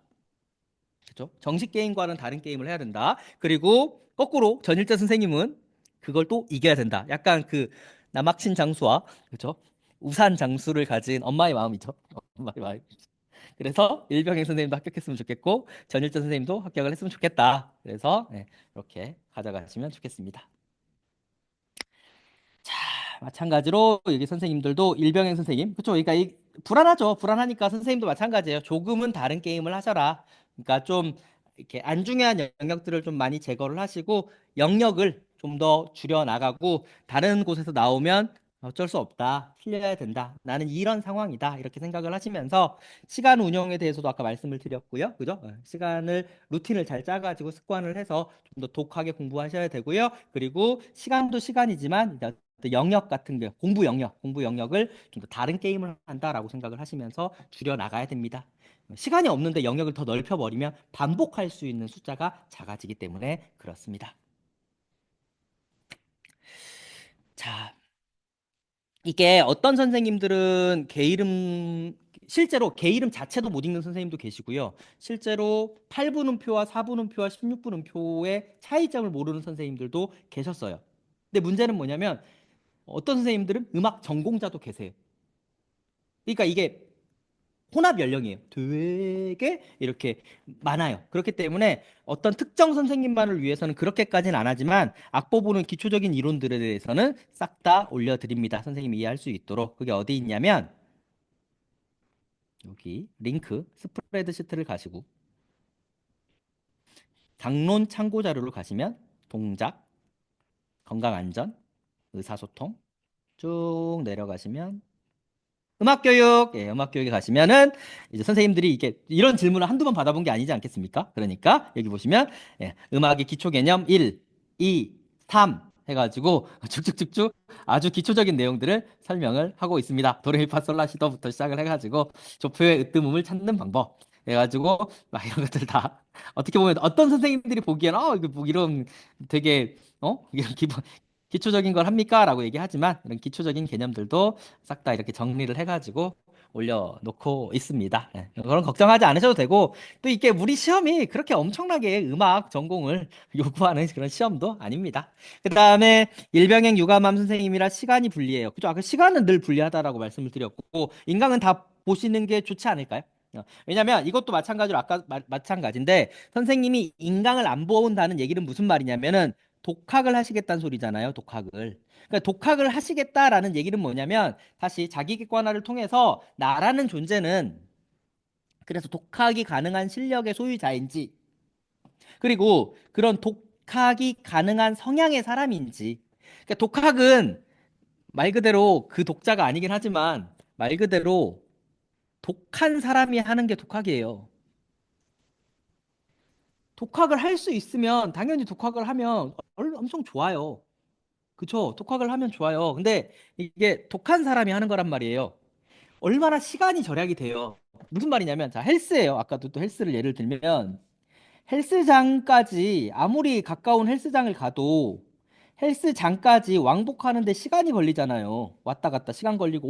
그렇죠? 정식 게임과는 다른 게임을 해야 된다. 그리고 거꾸로 전일자 선생님은 그걸 또 이겨야 된다. 약간 그 남학신 장수와 그렇죠? 우산 장수를 가진 엄마의 마음이죠. 엄마의 마음. 그래서 일병행 선생님도 합격했으면 좋겠고 전일전 선생님도 합격을 했으면 좋겠다. 그래서 네, 이렇게 가져가시면 좋겠습니다. 자, 마찬가지로 여기 선생님들도 일병행 선생님, 그렇죠? 그러니까 불안하죠. 불안하니까 선생님도 마찬가지예요. 조금은 다른 게임을 하셔라. 그러니까 좀 이렇게 안 중요한 영역들을 좀 많이 제거를 하시고 영역을 좀 더 줄여 나가고 다른 곳에서 나오면 어쩔 수 없다. 틀려야 된다. 나는 이런 상황이다. 이렇게 생각을 하시면서 시간 운영에 대해서도 아까 말씀을 드렸고요. 그죠? 시간을 루틴을 잘 짜가지고 습관을 해서 좀 더 독하게 공부하셔야 되고요. 그리고 시간도 시간이지만 또 영역 같은 게 공부 영역을 좀 더 다른 게임을 한다라고 생각을 하시면서 줄여 나가야 됩니다. 시간이 없는데 영역을 더 넓혀 버리면 반복할 수 있는 숫자가 작아지기 때문에 그렇습니다. 자, 이게 어떤 선생님들은 개 이름 실제로 개 이름 자체도 못 읽는 선생님도 계시고요. 실제로 8분음표와 4분음표와 16분음표의 차이점을 모르는 선생님들도 계셨어요. 근데 문제는 뭐냐면 어떤 선생님들은 음악 전공자도 계세요. 그러니까 이게 혼합 연령이에요. 되게 이렇게 많아요. 그렇기 때문에 어떤 특정 선생님만을 위해서는 그렇게까지는 안 하지만 악보 보는 기초적인 이론들에 대해서는 싹 다 올려드립니다. 선생님이 이해할 수 있도록. 그게 어디 있냐면 여기 링크 스프레드시트를 가시고 강론 참고 자료를 가시면 동작, 건강안전, 의사소통, 쭉 내려가시면 음악교육, 예, 음악교육에 가시면은 이제 선생님들이 이게 이런 질문을 한두 번 받아본 게 아니지 않겠습니까? 그러니까 여기 보시면 예, 음악의 기초 개념 1, 2, 3 해가지고 쭉쭉쭉쭉 아주 기초적인 내용들을 설명을 하고 있습니다. 도레미파솔라시도부터 시작을 해가지고 조표의 으뜸음을 찾는 방법 해가지고 막 이런 것들 다 어떻게 보면 어떤 선생님들이 보기에는 이거 뭐 이런 되게 이런 기본 기초적인 걸 합니까? 라고 얘기하지만 이런 기초적인 개념들도 싹 다 이렇게 정리를 해가지고 올려놓고 있습니다. 예, 그런 걱정하지 않으셔도 되고 또 이게 우리 시험이 그렇게 엄청나게 음악 전공을 요구하는 그런 시험도 아닙니다. 그 다음에 일병행 유감함 선생님이라 시간이 불리해요. 그죠? 아까 시간은 늘 불리하다라고 말씀을 드렸고 인강은 다 보시는 게 좋지 않을까요? 왜냐면 이것도 마찬가지로 아까 마찬가지인데 선생님이 인강을 안 본다는 얘기는 무슨 말이냐면은 독학을 하시겠다는 소리잖아요. 독학을. 그러니까 독학을 하시겠다라는 얘기는 뭐냐면 다시 자기 객관화를 통해서 나라는 존재는 그래서 독학이 가능한 실력의 소유자인지 그리고 그런 독학이 가능한 성향의 사람인지 그러니까 독학은 말 그대로 그 독자가 아니긴 하지만 말 그대로 독한 사람이 하는 게 독학이에요. 독학을 할 수 있으면 당연히 독학을 하면 엄청 좋아요. 그쵸? 독학을 하면 좋아요. 근데 이게 독한 사람이 하는 거란 말이에요. 얼마나 시간이 절약이 돼요. 무슨 말이냐면, 자, 헬스예요. 아까도 또 헬스를 예를 들면, 헬스장까지 아무리 가까운 헬스장을 가도 헬스장까지 왕복하는데 시간이 걸리잖아요. 왔다 갔다 시간 걸리고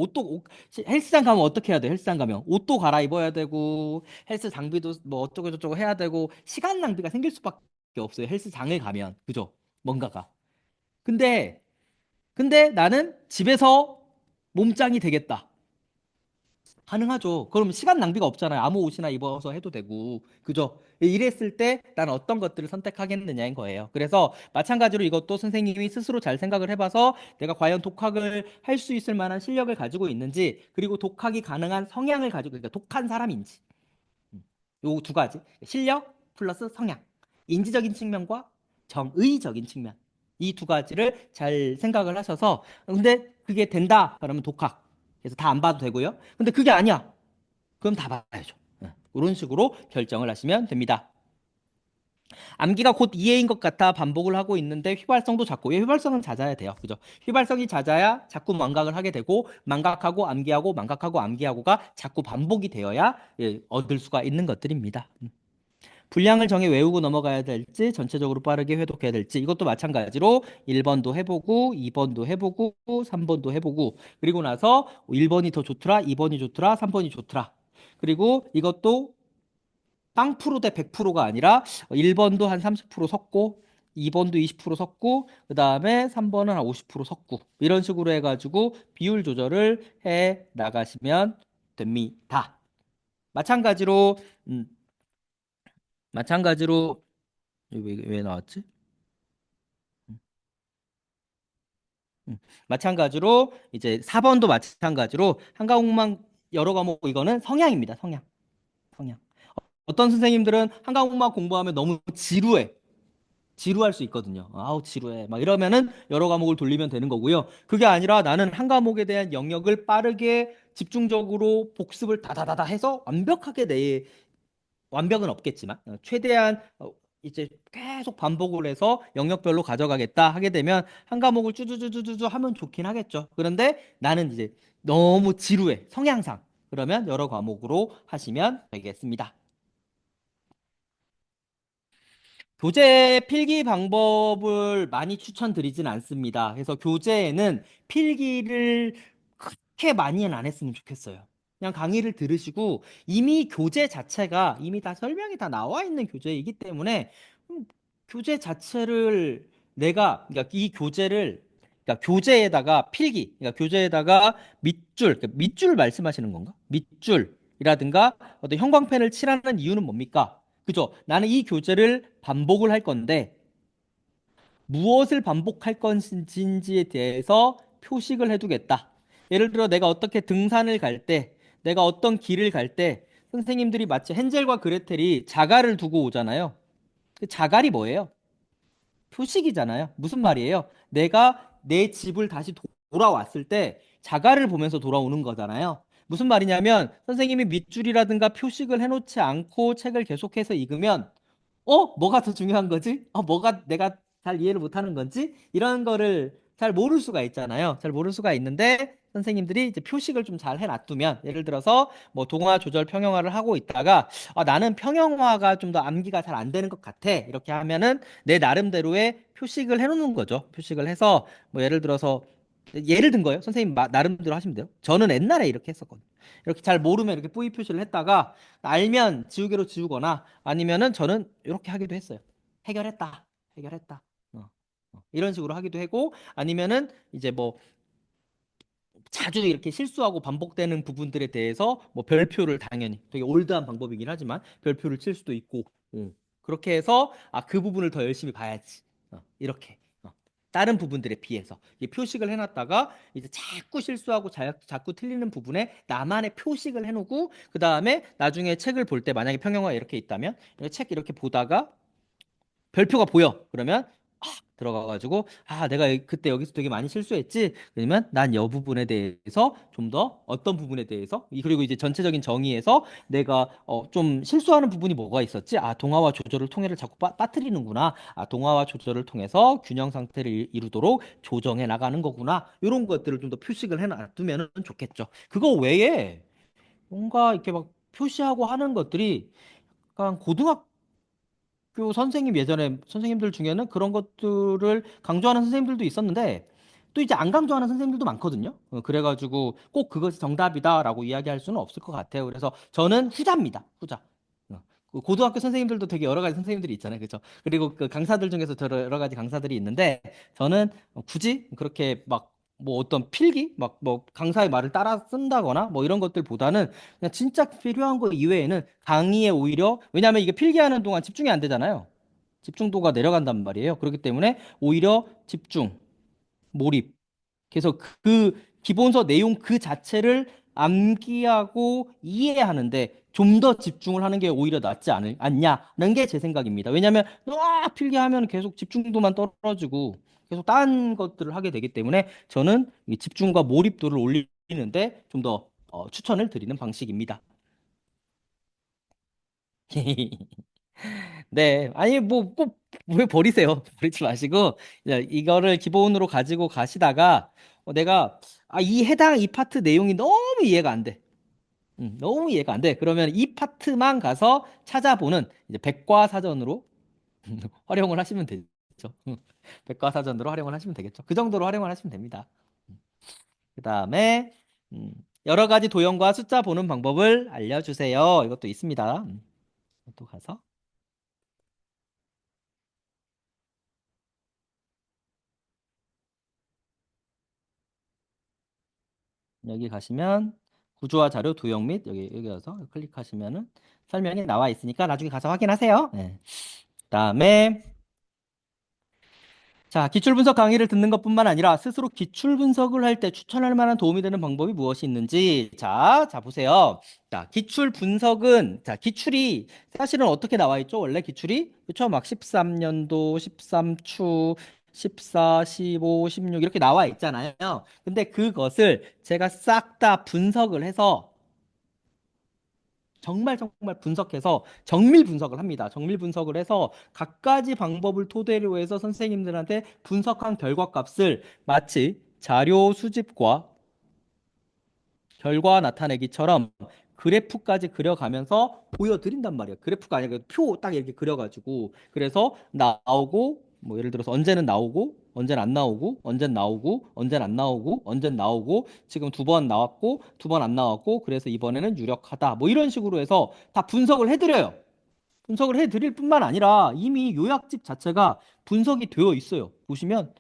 헬스장 가면 어떻게 해야 돼? 헬스장 가면 옷도 갈아입어야 되고 헬스 장비도 뭐 어쩌고 저쩌고 해야 되고 시간 낭비가 생길 수밖에 없어요. 헬스장에 가면 그죠? 뭔가가. 근데 나는 집에서 몸짱이 되겠다. 가능하죠. 그럼 시간 낭비가 없잖아요. 아무 옷이나 입어서 해도 되고. 그죠? 이랬을 때 난 어떤 것들을 선택하겠느냐인 거예요. 그래서 마찬가지로 이것도 선생님이 스스로 잘 생각을 해봐서 내가 과연 독학을 할 수 있을 만한 실력을 가지고 있는지, 그리고 독학이 가능한 성향을 가지고, 그러니까 독한 사람인지. 요 두 가지. 실력 플러스 성향. 인지적인 측면과 정의적인 측면. 이 두 가지를 잘 생각을 하셔서 근데 그게 된다. 그러면 독학. 그래서 다 안 봐도 되고요. 근데 그게 아니야. 그럼 다 봐야죠. 이런 식으로 결정을 하시면 됩니다. 암기가 곧 이해인 것 같아 반복을 하고 있는데 휘발성도 작고, 예, 휘발성은 잦아야 돼요. 그죠? 휘발성이 잦아야 자꾸 망각을 하게 되고, 망각하고 암기하고 망각하고 암기하고가 자꾸 반복이 되어야 예, 얻을 수가 있는 것들입니다. 분량을 정해 외우고 넘어가야 될지 전체적으로 빠르게 회독해야 될지 이것도 마찬가지로 1번도 해보고 2번도 해보고 3번도 해보고 그리고 나서 1번이 더 좋더라 2번이 좋더라 3번이 좋더라 그리고 이것도 빵프로 대 100%가 아니라 1번도 한 30% 섞고 2번도 20% 섞고 그 다음에 3번은 한 50% 섞고 이런 식으로 해가지고 비율 조절을 해 나가시면 됩니다. 마찬가지로 음, 마찬가지로 왜 나왔지? 마찬가지로 이제 4번도 마찬가지로 한 과목만 여러 과목 이거는 성향입니다. 성향. 성향. 어떤 선생님들은 한 과목만 공부하면 너무 지루해. 지루할 수 있거든요. 아우 지루해. 막 이러면은 여러 과목을 돌리면 되는 거고요. 그게 아니라 나는 한 과목에 대한 영역을 빠르게 집중적으로 복습을 다다다다 해서 완벽하게 내 완벽은 없겠지만 최대한 이제 계속 반복을 해서 영역별로 가져가겠다 하게 되면 한 과목을 쭈쭈쭈쭈쭈 하면 좋긴 하겠죠. 그런데 나는 이제 너무 지루해. 성향상. 그러면 여러 과목으로 하시면 되겠습니다. 교재 필기 방법을 많이 추천드리진 않습니다. 그래서 교재에는 필기를 그렇게 많이는 안 했으면 좋겠어요. 그냥 강의를 들으시고 이미 교재 자체가 이미 다 설명이 다 나와 있는 교재이기 때문에 교재 자체를 그러니까 이 교재를 그러니까 교재에다가 필기, 그러니까 교재에다가 그러니까 밑줄 말씀하시는 건가? 밑줄이라든가 어떤 형광펜을 칠하는 이유는 뭡니까? 그죠? 나는 이 교재를 반복을 할 건데 무엇을 반복할 것인지에 대해서 표식을 해두겠다. 예를 들어 내가 어떻게 등산을 갈 때, 내가 어떤 길을 갈 때 선생님들이 마치 헨젤과 그레텔이 자갈을 두고 오잖아요. 그 자갈이 뭐예요? 표식이잖아요. 무슨 말이에요? 내가 내 집을 다시 돌아왔을 때 자가를 보면서 돌아오는 거잖아요. 무슨 말이냐면 선생님이 밑줄이라든가 표식을 해놓지 않고 책을 계속해서 읽으면 뭐가 더 중요한 거지? 뭐가 내가 잘 이해를 못하는 건지? 이런 거를 잘 모를 수가 있잖아요. 잘 모를 수가 있는데 선생님들이 이제 표식을 좀 잘 해놔두면 예를 들어서 뭐 동화 조절 평형화를 하고 있다가 나는 평형화가 좀 더 암기가 잘 안 되는 것 같아. 이렇게 하면은 내 나름대로의 표식을 해놓는 거죠. 표식을 해서 뭐 예를 들어서 예를 든 거예요. 선생님 나름대로 하시면 돼요. 저는 옛날에 이렇게 했었거든요. 이렇게 잘 모르면 이렇게 뿌이 표시를 했다가 알면 지우개로 지우거나 아니면은 저는 이렇게 하기도 했어요. 해결했다. 해결했다. 이런 식으로 하기도 하고 아니면은 이제 뭐 자주 이렇게 실수하고 반복되는 부분들에 대해서 뭐 별표를 당연히 되게 올드한 방법이긴 하지만 별표를 칠 수도 있고 그렇게 해서 그 부분을 더 열심히 봐야지. 이렇게 다른 부분들에 비해서 이 표식을 해놨다가 이제 자꾸 실수하고 자꾸 틀리는 부분에 나만의 표식을 해놓고 그 다음에 나중에 책을 볼 때 만약에 평형화 이렇게 있다면 책 이렇게 보다가 별표가 보여. 그러면 들어가가지고 내가 그때 여기서 되게 많이 실수했지. 그러면 난 이 부분에 대해서 좀 더 어떤 부분에 대해서 그리고 이제 전체적인 정의에서 내가 좀 실수하는 부분이 뭐가 있었지? 동화와 조절을 통해를 자꾸 빠뜨리는구나. 동화와 조절을 통해서 균형 상태를 이루도록 조정해 나가는 거구나. 이런 것들을 좀 더 표식을 해놔두면 좋겠죠. 그거 외에 뭔가 이렇게 막 표시하고 하는 것들이 약간 고등학교 선생님 예전에 선생님들 중에는 그런 것들을 강조하는 선생님들도 있었는데 또 이제 안 강조하는 선생님들도 많거든요. 그래가지고 꼭 그것이 정답이다라고 이야기할 수는 없을 것 같아요. 그래서 저는 후자입니다. 후자. 그 고등학교 선생님들도 되게 여러 가지 선생님들이 있잖아요. 그렇죠? 그리고 그 강사들 중에서 여러 가지 강사들이 있는데 저는 굳이 그렇게 막 뭐 어떤 필기 막 뭐 강사의 말을 따라 쓴다거나 뭐 이런 것들보다는 그냥 진짜 필요한 거 이외에는 강의에 오히려 왜냐하면 이게 필기하는 동안 집중이 안 되잖아요. 집중도가 내려간단 말이에요. 그렇기 때문에 오히려 집중, 몰입. 그래서 그 기본서 내용 그 자체를 암기하고 이해하는데 좀 더 집중을 하는 게 오히려 않냐는 게 제 생각입니다. 왜냐하면 필기하면 계속 집중도만 떨어지고 계속 딴 것들을 하게 되기 때문에 저는 이 집중과 몰입도를 올리는데 좀 더 추천을 드리는 방식입니다. 네, 아니 뭐 꼭 왜 버리세요? 버리지 마시고 이거를 기본으로 가지고 가시다가 내가 이 파트 내용이 너무 이해가 안 돼. 너무 이해가 안 돼. 그러면 이 파트만 가서 찾아보는 이제 백과사전으로 활용을 하시면 되죠. 백과사전으로 활용을 하시면 되겠죠. 그 정도로 활용을 하시면 됩니다. 그다음에 여러 가지 도형과 숫자 보는 방법을 알려주세요. 이것도 있습니다. 또 가서. 여기 가시면 구조화 자료 도형 및 여기 가서 클릭하시면은 설명이 나와 있으니까 나중에 가서 확인하세요. 네. 그다음에 자, 기출 분석 강의를 듣는 것뿐만 아니라 스스로 기출 분석을 할 때 추천할 만한 도움이 되는 방법이 무엇이 있는지 자 보세요. 자, 기출 분석은 자, 기출이 사실은 어떻게 나와 있죠? 원래 기출이 그렇죠? 막 13년도, 13추 14, 15, 16 이렇게 나와 있잖아요. 근데 그것을 제가 싹 다 분석을 해서 정말 분석해서 정밀 분석을 합니다. 정밀 분석을 해서 갖가지 방법을 토대로 해서 선생님들한테 분석한 결과값을 마치 자료 수집과 결과 나타내기처럼 그래프까지 그려가면서 보여드린단 말이에요. 그래프가 아니라 표 딱 이렇게 그려가지고 그래서 나오고 뭐 예를 들어서 언제는 나오고 언제는 안 나오고 언제는 나오고 언제는 안 나오고 언제는 나오고 지금 두 번 나왔고 두 번 안 나왔고 그래서 이번에는 유력하다 뭐 이런 식으로 해서 다 분석을 해드려요. 분석을 해드릴 뿐만 아니라 이미 요약집 자체가 분석이 되어 있어요. 보시면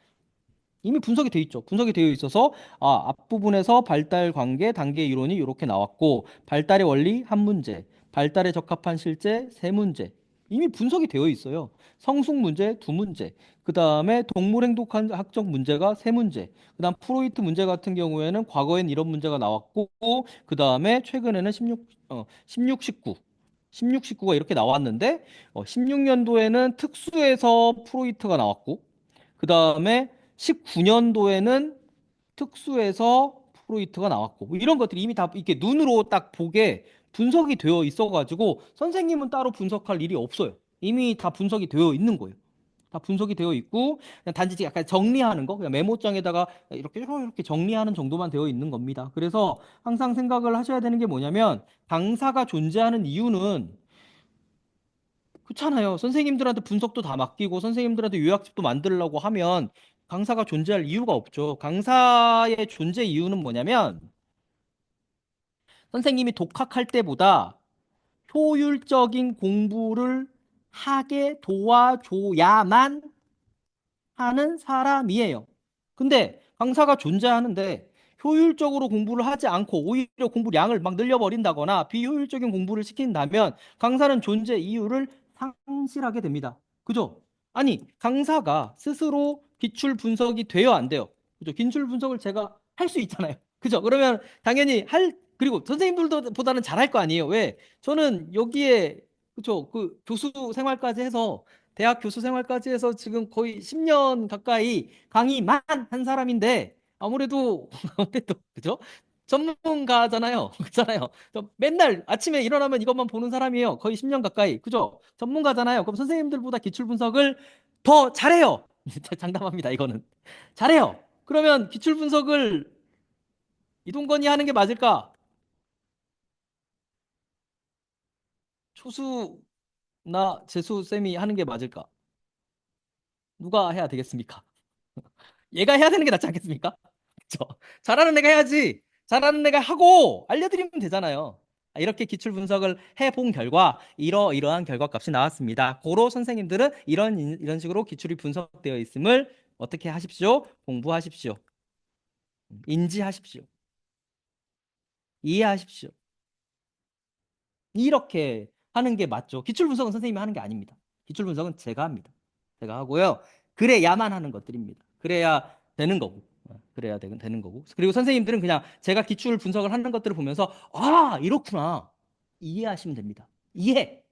이미 분석이 돼 있죠. 분석이 되어 있어서 앞부분에서 발달 관계 단계 이론이 이렇게 나왔고 발달의 원리 한 문제, 발달에 적합한 실제 세 문제. 이미 분석이 되어 있어요. 성숙 문제 두 문제. 그다음에 동물 행동 학적 문제가 세 문제. 그다음 프로이트 문제 같은 경우에는 과거엔 이런 문제가 나왔고 그다음에 최근에는 16, 19가 이렇게 나왔는데 16년도에는 특수에서 프로이트가 나왔고 그다음에 19년도에는 특수에서 프로이트가 나왔고 뭐 이런 것들이 이미 다 이렇게 눈으로 딱 보게 분석이 되어 있어가지고 선생님은 따로 분석할 일이 없어요. 이미 다 분석이 되어 있는 거예요. 다 분석이 되어 있고 그냥 단지 약간 정리하는 거, 그냥 메모장에다가 이렇게 정리하는 정도만 되어 있는 겁니다. 그래서 항상 생각을 하셔야 되는 게 뭐냐면 강사가 존재하는 이유는 그렇잖아요. 선생님들한테 분석도 다 맡기고 선생님들한테 요약집도 만들려고 하면 강사가 존재할 이유가 없죠. 강사의 존재 이유는 뭐냐면 선생님이 독학할 때보다 효율적인 공부를 하게 도와줘야만 하는 사람이에요. 근데 강사가 존재하는데 효율적으로 공부를 하지 않고 오히려 공부량을 막 늘려버린다거나 비효율적인 공부를 시킨다면 강사는 존재 이유를 상실하게 됩니다. 그죠? 아니, 강사가 스스로 기출 분석이 돼요, 안 돼요? 그죠? 기출 분석을 제가 할 수 있잖아요. 그죠? 그러면 당연히 그리고 선생님들도 보다는 잘할 거 아니에요. 왜? 저는 여기에, 그죠? 그 교수 생활까지 해서 대학 교수 생활까지 해서 지금 거의 10년 가까이 강의만 한 사람인데 아무래도 그죠? 전문가잖아요. 그렇잖아요. 저 맨날 아침에 일어나면 이것만 보는 사람이에요. 거의 10년 가까이. 그죠? 전문가잖아요. 그럼 선생님들보다 기출 분석을 더 잘해요. 장담합니다. 이거는. 잘해요. 그러면 기출 분석을 이동건이 하는 게 맞을까? 초수나 재수 쌤이 하는 게 맞을까? 누가 해야 되겠습니까? 얘가 해야 되는 게 낫지 않겠습니까? 그쵸? 잘하는 애가 해야지. 잘하는 애가 하고 알려드리면 되잖아요. 이렇게 기출 분석을 해본 결과 이러이러한 결과값이 나왔습니다. 고로 선생님들은 이런 식으로 기출이 분석되어 있음을 어떻게 하십시오? 공부하십시오. 인지하십시오. 이해하십시오. 이렇게 하는 게 맞죠. 기출 분석은 선생님이 하는 게 아닙니다. 기출 분석은 제가 합니다. 제가 하고요. 그래야만 하는 것들입니다. 그래야 되는 거고. 그래야 되는 거고. 그리고 선생님들은 그냥 제가 기출 분석을 하는 것들을 보면서 아, 이렇구나. 이해하시면 됩니다. 이해.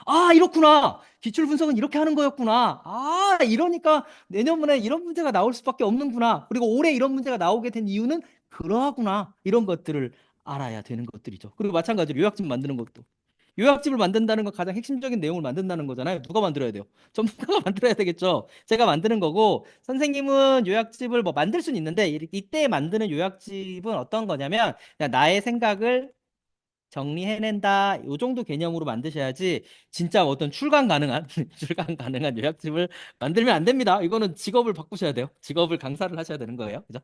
아, 이렇구나. 기출 분석은 이렇게 하는 거였구나. 아, 이러니까 내년에 이런 문제가 나올 수밖에 없는구나. 그리고 올해 이런 문제가 나오게 된 이유는 그러하구나. 이런 것들을 알아야 되는 것들이죠. 그리고 마찬가지로 요약집 만드는 것도. 요약집을 만든다는 건 가장 핵심적인 내용을 만든다는 거잖아요. 누가 만들어야 돼요? 전문가가 만들어야 되겠죠. 제가 만드는 거고, 선생님은 요약집을 뭐 만들 수는 있는데, 이때 만드는 요약집은 어떤 거냐면, 그냥 나의 생각을 정리해낸다. 요 정도 개념으로 만드셔야지, 진짜 어떤 출강 가능한, 출강 가능한 요약집을 만들면 안 됩니다. 이거는 직업을 바꾸셔야 돼요. 직업을 강사를 하셔야 되는 거예요. 그죠?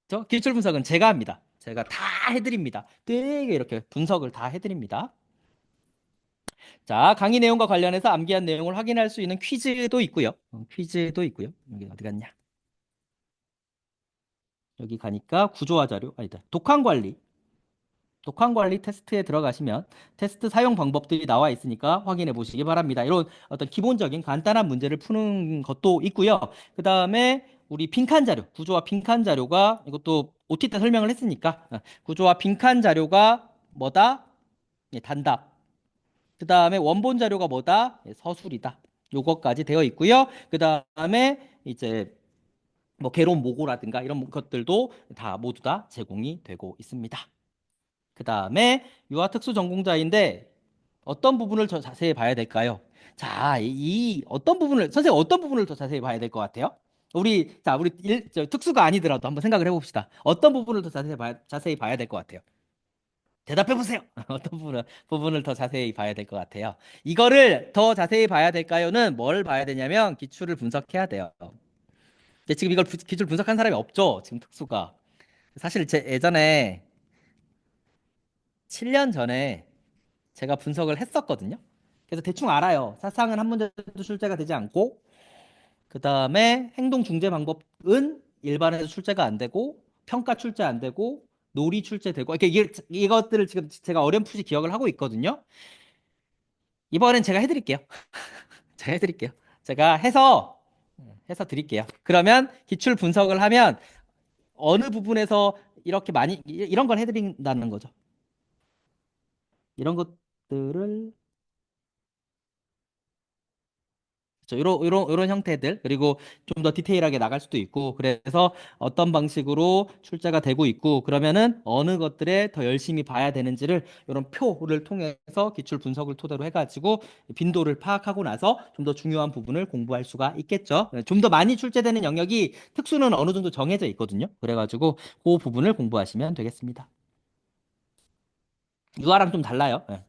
저 기출 분석은 제가 합니다. 제가 다 해드립니다. 되게 이렇게 분석을 다 해드립니다. 자, 강의 내용과 관련해서 암기한 내용을 확인할 수 있는 퀴즈도 있고요. 퀴즈도 있고요. 여기 어디 갔냐? 여기 가니까 구조화 자료, 아니다. 독한 관리. 독한 관리 테스트에 들어가시면 테스트 사용 방법들이 나와 있으니까 확인해 보시기 바랍니다. 이런 어떤 기본적인 간단한 문제를 푸는 것도 있고요. 그 다음에 우리 빈칸 자료, 구조화 빈칸 자료가 이것도 OT 때 설명을 했으니까 구조화 빈칸 자료가 뭐다? 예, 단답. 그 다음에 원본 자료가 뭐다? 예, 서술이다. 요거까지 되어 있고요. 그 다음에 이제 뭐 개론 모고라든가 이런 것들도 다 모두 다 제공이 되고 있습니다. 그 다음에 유아 특수 전공자인데 어떤 부분을 더 자세히 봐야 될까요? 자, 이 어떤 부분을 선생님 어떤 부분을 더 자세히 봐야 될 것 같아요? 우리 특수가 아니더라도 한번 생각을 해봅시다. 어떤 부분을 더 자세히 봐야 될 것 같아요? 대답해 보세요. 어떤 부분을 더 자세히 봐야 될 것 같아요? 이거를 더 자세히 봐야 될까요?는 뭘 봐야 되냐면 기출을 분석해야 돼요. 근데 지금 이걸 기출 분석한 사람이 없죠. 지금 특수가. 사실 제 예전에 7년 전에 제가 분석을 했었거든요. 그래서 대충 알아요. 사상은 한 문제도 출제가 되지 않고, 그 다음에 행동 중재 방법은 일반에서 출제가 안 되고, 평가 출제 안 되고, 놀이 출제되고, 이것들을 지금 제가 어렴풋이 기억을 하고 있거든요. 이번엔 제가 해드릴게요. 제가 해드릴게요. 제가 해서 드릴게요. 그러면 기출 분석을 하면 어느 부분에서 이렇게 많이, 이런 걸 해드린다는 거죠. 이런 것들을 그렇죠. 이런 형태들, 그리고 좀 더 디테일하게 나갈 수도 있고, 그래서 어떤 방식으로 출제가 되고 있고, 그러면은 어느 것들에 더 열심히 봐야 되는지를 이런 표를 통해서 기출 분석을 토대로 해가지고 빈도를 파악하고 나서 좀 더 중요한 부분을 공부할 수가 있겠죠. 좀 더 많이 출제되는 영역이 특수는 어느 정도 정해져 있거든요. 그래가지고 그 부분을 공부하시면 되겠습니다. 유아랑 좀 달라요. 예.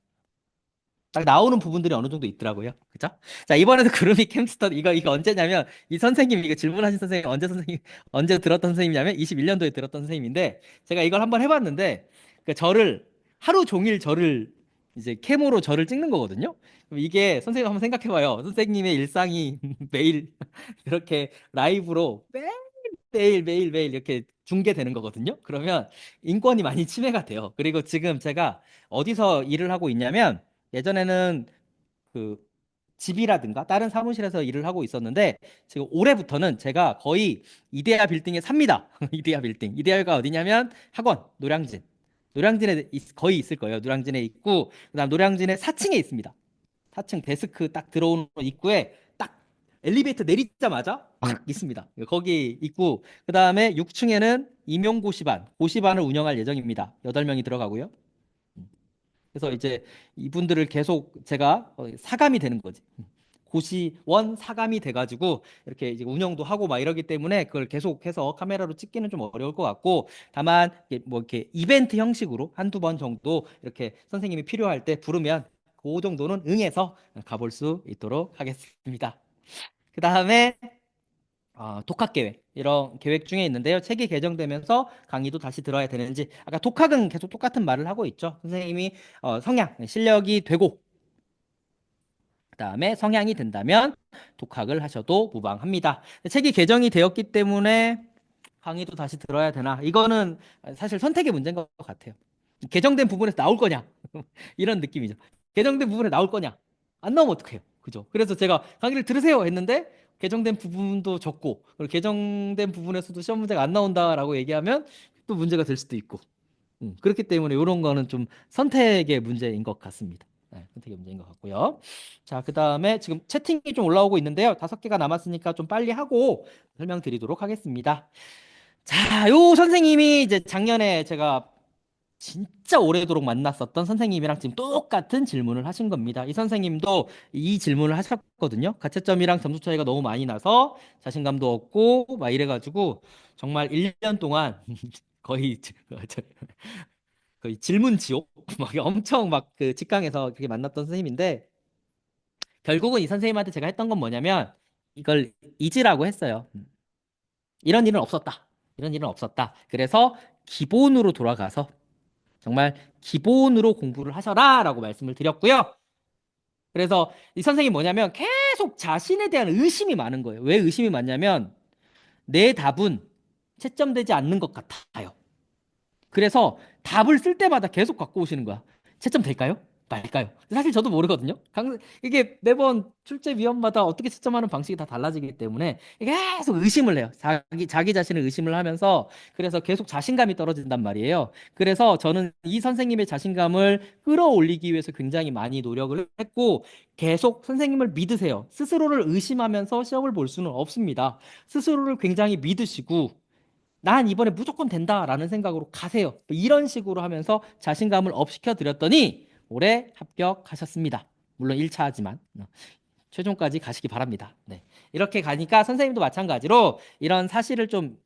딱 나오는 부분들이 어느 정도 있더라고요. 그죠? 자, 이번에도 그루미 캠스터 이거 언제냐면 이 선생님 이거 질문하신 선생님 언제 들었던 선생님이냐면 21년도에 들었던 선생님인데 제가 이걸 한번 해봤는데 그 저를 하루 종일 저를 이제 캐모로 저를 찍는 거거든요. 그럼 이게 선생님 한번 생각해봐요. 선생님의 일상이 매일 그렇게 라이브로 매일 이렇게 중계되는 거거든요. 그러면 인권이 많이 침해가 돼요. 그리고 지금 제가 어디서 일을 하고 있냐면 예전에는 그 집이라든가 다른 사무실에서 일을 하고 있었는데 지금 올해부터는 제가 거의 이데아 빌딩에 삽니다. 이데아 빌딩. 이데아가 어디냐면 학원, 노량진. 노량진에 거의 있을 거예요. 노량진에 있고 그다음 노량진에 4층에 있습니다. 4층 데스크 딱 들어오는 입구에 딱 엘리베이터 내리자마자 딱 있습니다. 거기 있고 그다음에 6층에는 임용고시반, 고시반을 운영할 예정입니다. 8명이 들어가고요. 그래서 이제 이분들을 계속 제가 사감이 되는 거지. 고시원 사감이 돼가지고 이렇게 이제 운영도 하고 막 이러기 때문에 그걸 계속해서 카메라로 찍기는 좀 어려울 것 같고 다만 뭐 이렇게 이벤트 형식으로 한두 번 정도 이렇게 선생님이 필요할 때 부르면 그 정도는 응해서 가볼 수 있도록 하겠습니다. 그 다음에 독학 계획 이런 계획 중에 있는데요. 책이 개정되면서 강의도 다시 들어야 되는지 아까 독학은 계속 똑같은 말을 하고 있죠. 선생님이 성향 실력이 되고 그다음에 성향이 된다면 독학을 하셔도 무방합니다. 책이 개정이 되었기 때문에 강의도 다시 들어야 되나? 이거는 사실 선택의 문제인 것 같아요. 개정된 부분에서 나올 거냐? 이런 느낌이죠. 개정된 부분에 나올 거냐? 안 나오면 어떡해요? 그죠? 그래서 제가 강의를 들으세요 했는데 개정된 부분도 적고 그리고 개정된 부분에서도 시험 문제가 안 나온다라고 얘기하면 또 문제가 될 수도 있고 그렇기 때문에 이런 거는 좀 선택의 문제인 것 같습니다. 네, 선택의 문제인 것 같고요. 자, 그 다음에 지금 채팅이 좀 올라오고 있는데요. 5개가 남았으니까 좀 빨리 하고 설명드리도록 하겠습니다. 자, 요 선생님이 이제 작년에 제가 진짜 오래도록 만났었던 선생님이랑 지금 똑같은 질문을 하신 겁니다. 이 선생님도 이 질문을 하셨거든요. 가채점이랑 점수 차이가 너무 많이 나서 자신감도 없고 막 이래가지고 정말 1년 동안 거의 거의 질문 지옥 막 엄청 막 그 직강에서 그렇게 만났던 선생님인데 결국은 이 선생님한테 제가 했던 건 뭐냐면 이걸 잊으라고 했어요. 이런 일은 없었다. 이런 일은 없었다. 그래서 기본으로 돌아가서 정말 기본으로 공부를 하셔라라고 말씀을 드렸고요. 그래서 이 선생님 뭐냐면 계속 자신에 대한 의심이 많은 거예요. 왜 의심이 많냐면 내 답은 채점되지 않는 것 같아요. 그래서 답을 쓸 때마다 계속 갖고 오시는 거야. 채점 될까요? 말까요? 사실 저도 모르거든요. 이게 매번 출제 위원마다 어떻게 채점하는 방식이 다 달라지기 때문에 계속 의심을 해요. 자기 자신을 의심을 하면서 그래서 계속 자신감이 떨어진단 말이에요. 그래서 저는 이 선생님의 자신감을 끌어올리기 위해서 굉장히 많이 노력을 했고 계속 선생님을 믿으세요. 스스로를 의심하면서 시험을 볼 수는 없습니다. 스스로를 굉장히 믿으시고 난 이번에 무조건 된다라는 생각으로 가세요. 뭐 이런 식으로 하면서 자신감을 업시켜 드렸더니 올해 합격하셨습니다. 물론 1차지만 최종까지 가시기 바랍니다. 네. 이렇게 가니까 선생님도 마찬가지로 이런 사실을 좀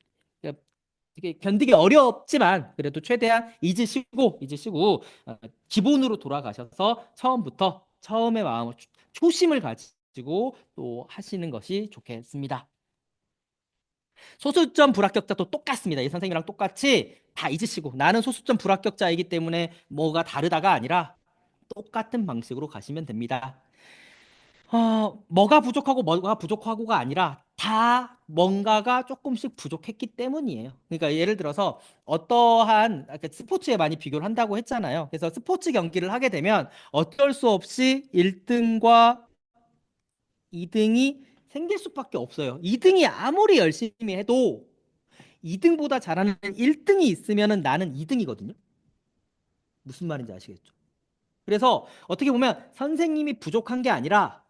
이게 견디기 어렵지만 그래도 최대한 잊으시고 기본으로 돌아가셔서 처음부터 처음의 마음을 초심을 가지고 또 하시는 것이 좋겠습니다. 소수점 불합격자도 똑같습니다. 이 선생님이랑 똑같이 다 잊으시고 나는 소수점 불합격자이기 때문에 뭐가 다르다가 아니라 똑같은 방식으로 가시면 됩니다. 뭐가 부족하고 뭐가 부족하고가 아니라 다 뭔가가 조금씩 부족했기 때문이에요. 그러니까 예를 들어서 어떠한 아까 스포츠에 많이 비교를 한다고 했잖아요. 그래서 스포츠 경기를 하게 되면 어쩔 수 없이 1등과 2등이 생길 수밖에 없어요. 2등이 아무리 열심히 해도 2등보다 잘하는 1등이 있으면은 나는 2등이거든요. 무슨 말인지 아시겠죠? 그래서 어떻게 보면 선생님이 부족한 게 아니라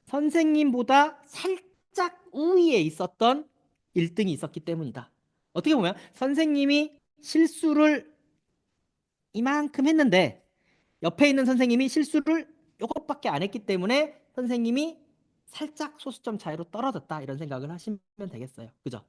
선생님보다 살짝 우위에 있었던 1등이 있었기 때문이다. 어떻게 보면 선생님이 실수를 이만큼 했는데 옆에 있는 선생님이 실수를 요것밖에 안 했기 때문에 선생님이 살짝 소수점 차이로 떨어졌다 이런 생각을 하시면 되겠어요. 그죠?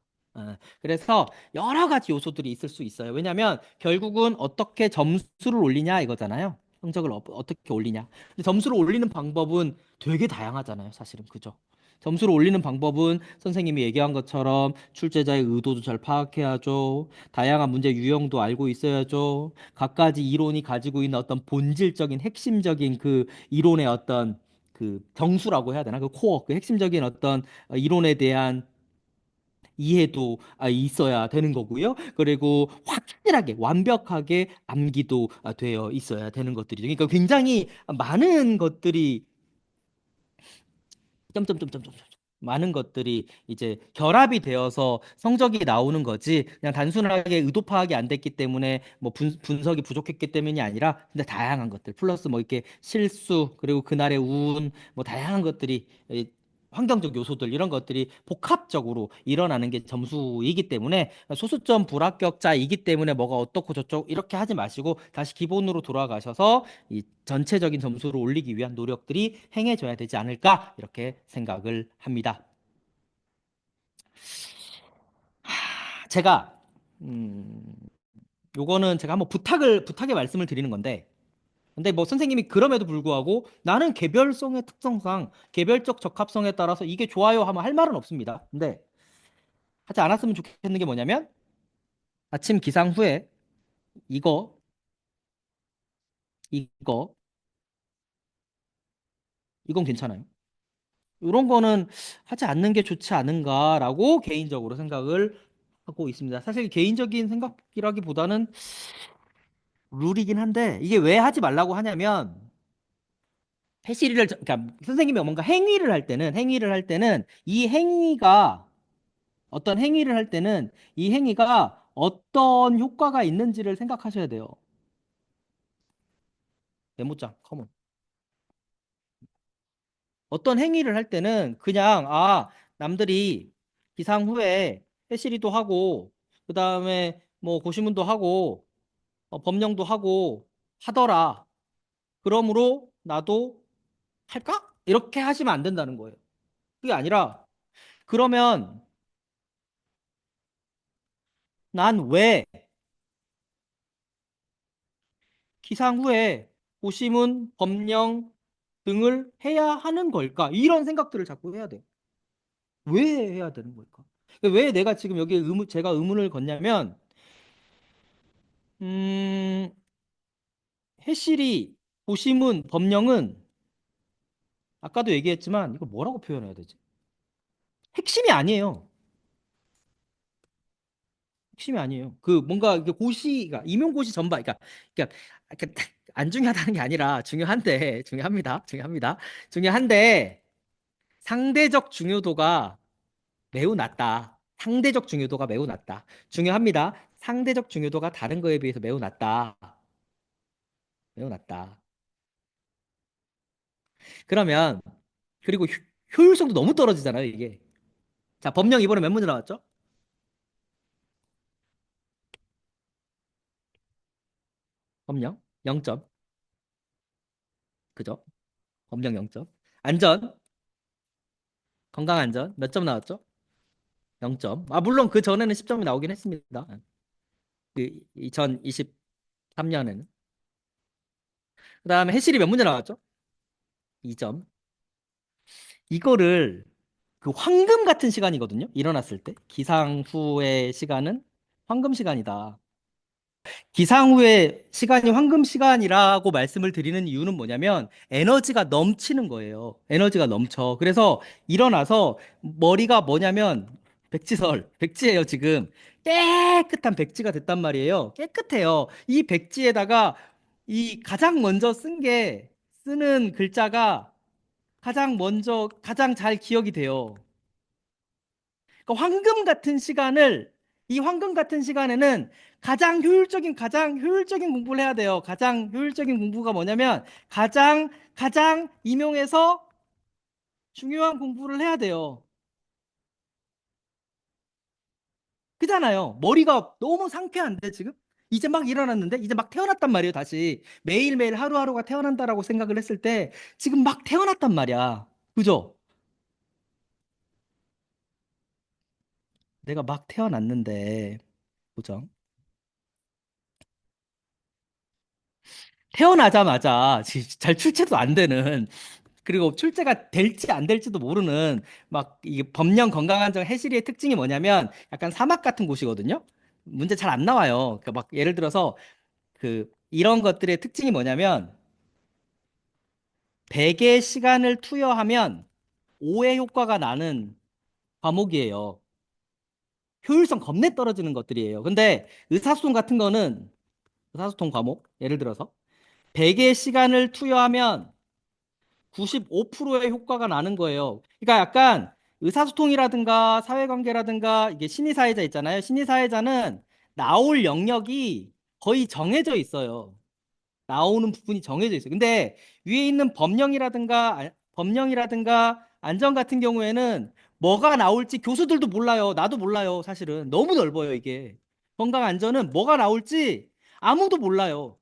그래서 여러 가지 요소들이 있을 수 있어요. 왜냐하면 결국은 어떻게 점수를 올리냐 이거잖아요. 성적을 어떻게 올리냐. 근데 점수를 올리는 방법은 되게 다양하잖아요. 사실은 그죠? 점수를 올리는 방법은 선생님이 얘기한 것처럼 출제자의 의도도 잘 파악해야죠. 다양한 문제 유형도 알고 있어야죠. 각가지 이론이 가지고 있는 어떤 본질적인 핵심적인 그 이론의 어떤 그 정수라고 해야 되나? 그 코어, 그 핵심적인 어떤 이론에 대한 이해도 있어야 되는 거고요. 그리고 확실하게 완벽하게 암기도 되어 있어야 되는 것들이죠. 그러니까 굉장히 많은 것들이 점점점점점 많은 것들이 이제 결합이 되어서 성적이 나오는 거지 그냥 단순하게 의도 파악이 안 됐기 때문에 뭐 분석이 부족했기 때문이 아니라 근데 다양한 것들 플러스 뭐 이렇게 실수 그리고 그날의 운 뭐 다양한 것들이 환경적 요소들 이런 것들이 복합적으로 일어나는 게 점수이기 때문에 소수점 불합격자이기 때문에 뭐가 어떻고 저쩌고 이렇게 하지 마시고 다시 기본으로 돌아가셔서 이 전체적인 점수를 올리기 위한 노력들이 행해져야 되지 않을까 이렇게 생각을 합니다. 제가 요거는 제가 한번 부탁의 말씀을 드리는 건데 근데 뭐 선생님이 그럼에도 불구하고 나는 개별성의 특성상 개별적 적합성에 따라서 이게 좋아요 하면 할 말은 없습니다. 근데 하지 않았으면 좋겠는 게 뭐냐면 아침 기상 후에 이거 이거 이건 괜찮아요. 이런 거는 하지 않는 게 좋지 않은가라고 개인적으로 생각을 하고 있습니다. 사실 개인적인 생각이라기보다는 룰이긴 한데 이게 왜 하지 말라고 하냐면 해시리를 그러니까 선생님이 뭔가 행위를 할 때는 이 행위가 어떤 행위를 할 때는 이 행위가 어떤 효과가 있는지를 생각하셔야 돼요. 메모장 커먼. 어떤 행위를 할 때는 그냥 남들이 기상 후에 해시리도 하고 그다음에 뭐 고시문도 하고 법령도 하고 하더라. 그러므로 나도 할까? 이렇게 하시면 안 된다는 거예요. 그게 아니라 그러면 난 왜 기상 후에 고시문, 법령 등을 해야 하는 걸까? 이런 생각들을 자꾸 해야 돼. 왜 해야 되는 걸까? 왜 내가 지금 여기 제가 의문을 걷냐면 음, 해실이 고시문, 법령은 아까도 얘기했지만 이걸 뭐라고 표현해야 되지? 핵심이 아니에요. 핵심이 아니에요. 그 뭔가 이게 고시가 임용고시 전반, 그러니까 안 중요하다는 게 아니라 중요한데 중요합니다. 중요한데 상대적 중요도가 매우 낮다. 상대적 중요도가 매우 낮다. 중요합니다. 상대적 중요도가 다른 거에 비해서 매우 낮다. 매우 낮다. 그러면 그리고 효율성도 너무 떨어지잖아요, 이게. 자, 법령 이번에 몇 문제 나왔죠? 법령 0점. 그죠? 법령 0점. 안전, 건강 안전 몇 점 나왔죠? 0점. 물론 그 전에는 10점이 나오긴 했습니다. 그 2023년에는. 그다음에 해실이 몇 문제 나왔죠? 2점. 이거를 그 황금 같은 시간이거든요. 일어났을 때. 기상 후의 시간은 황금 시간이다. 기상 후의 시간이 황금 시간이라고 말씀을 드리는 이유는 뭐냐면 에너지가 넘치는 거예요. 에너지가 넘쳐. 그래서 일어나서 머리가 뭐냐면 백지예요, 지금. 깨끗한 백지가 됐단 말이에요. 깨끗해요. 이 백지에다가 이 가장 먼저 쓰는 글자가 가장 잘 기억이 돼요. 그러니까 이 황금 같은 시간에는 가장 효율적인 공부를 해야 돼요. 가장 효율적인 공부가 뭐냐면 가장 임용해서 중요한 공부를 해야 돼요. 그잖아요. 머리가 너무 상쾌한데 지금? 이제 막 일어났는데? 이제 막 태어났단 말이에요, 다시. 매일매일 하루하루가 태어난다라고 생각을 했을 때 지금 막 태어났단 말이야. 그죠? 내가 막 태어났는데, 보죠. 태어나자마자 잘 출제도 안 되는, 그리고 출제가 될지 안 될지도 모르는 막 이게 법령 건강안정 해시리의 특징이 뭐냐면 약간 사막 같은 곳이거든요. 문제 잘 안 나와요. 그러니까 막 예를 들어서 이런 것들의 특징이 뭐냐면 100의 시간을 투여하면 5의 효과가 나는 과목이에요. 효율성 겁내 떨어지는 것들이에요. 근데 의사소통 같은 거는 의사소통 과목 예를 들어서 100의 시간을 투여하면 95%의 효과가 나는 거예요. 그러니까 약간 의사소통이라든가 사회관계라든가 이게 심리사회자 있잖아요. 심리사회자는 나올 영역이 거의 정해져 있어요. 나오는 부분이 정해져 있어요. 근데 위에 있는 법령이라든가 안전 같은 경우에는 뭐가 나올지 교수들도 몰라요. 나도 몰라요. 사실은 너무 넓어요, 이게. 건강 안전은 뭐가 나올지 아무도 몰라요.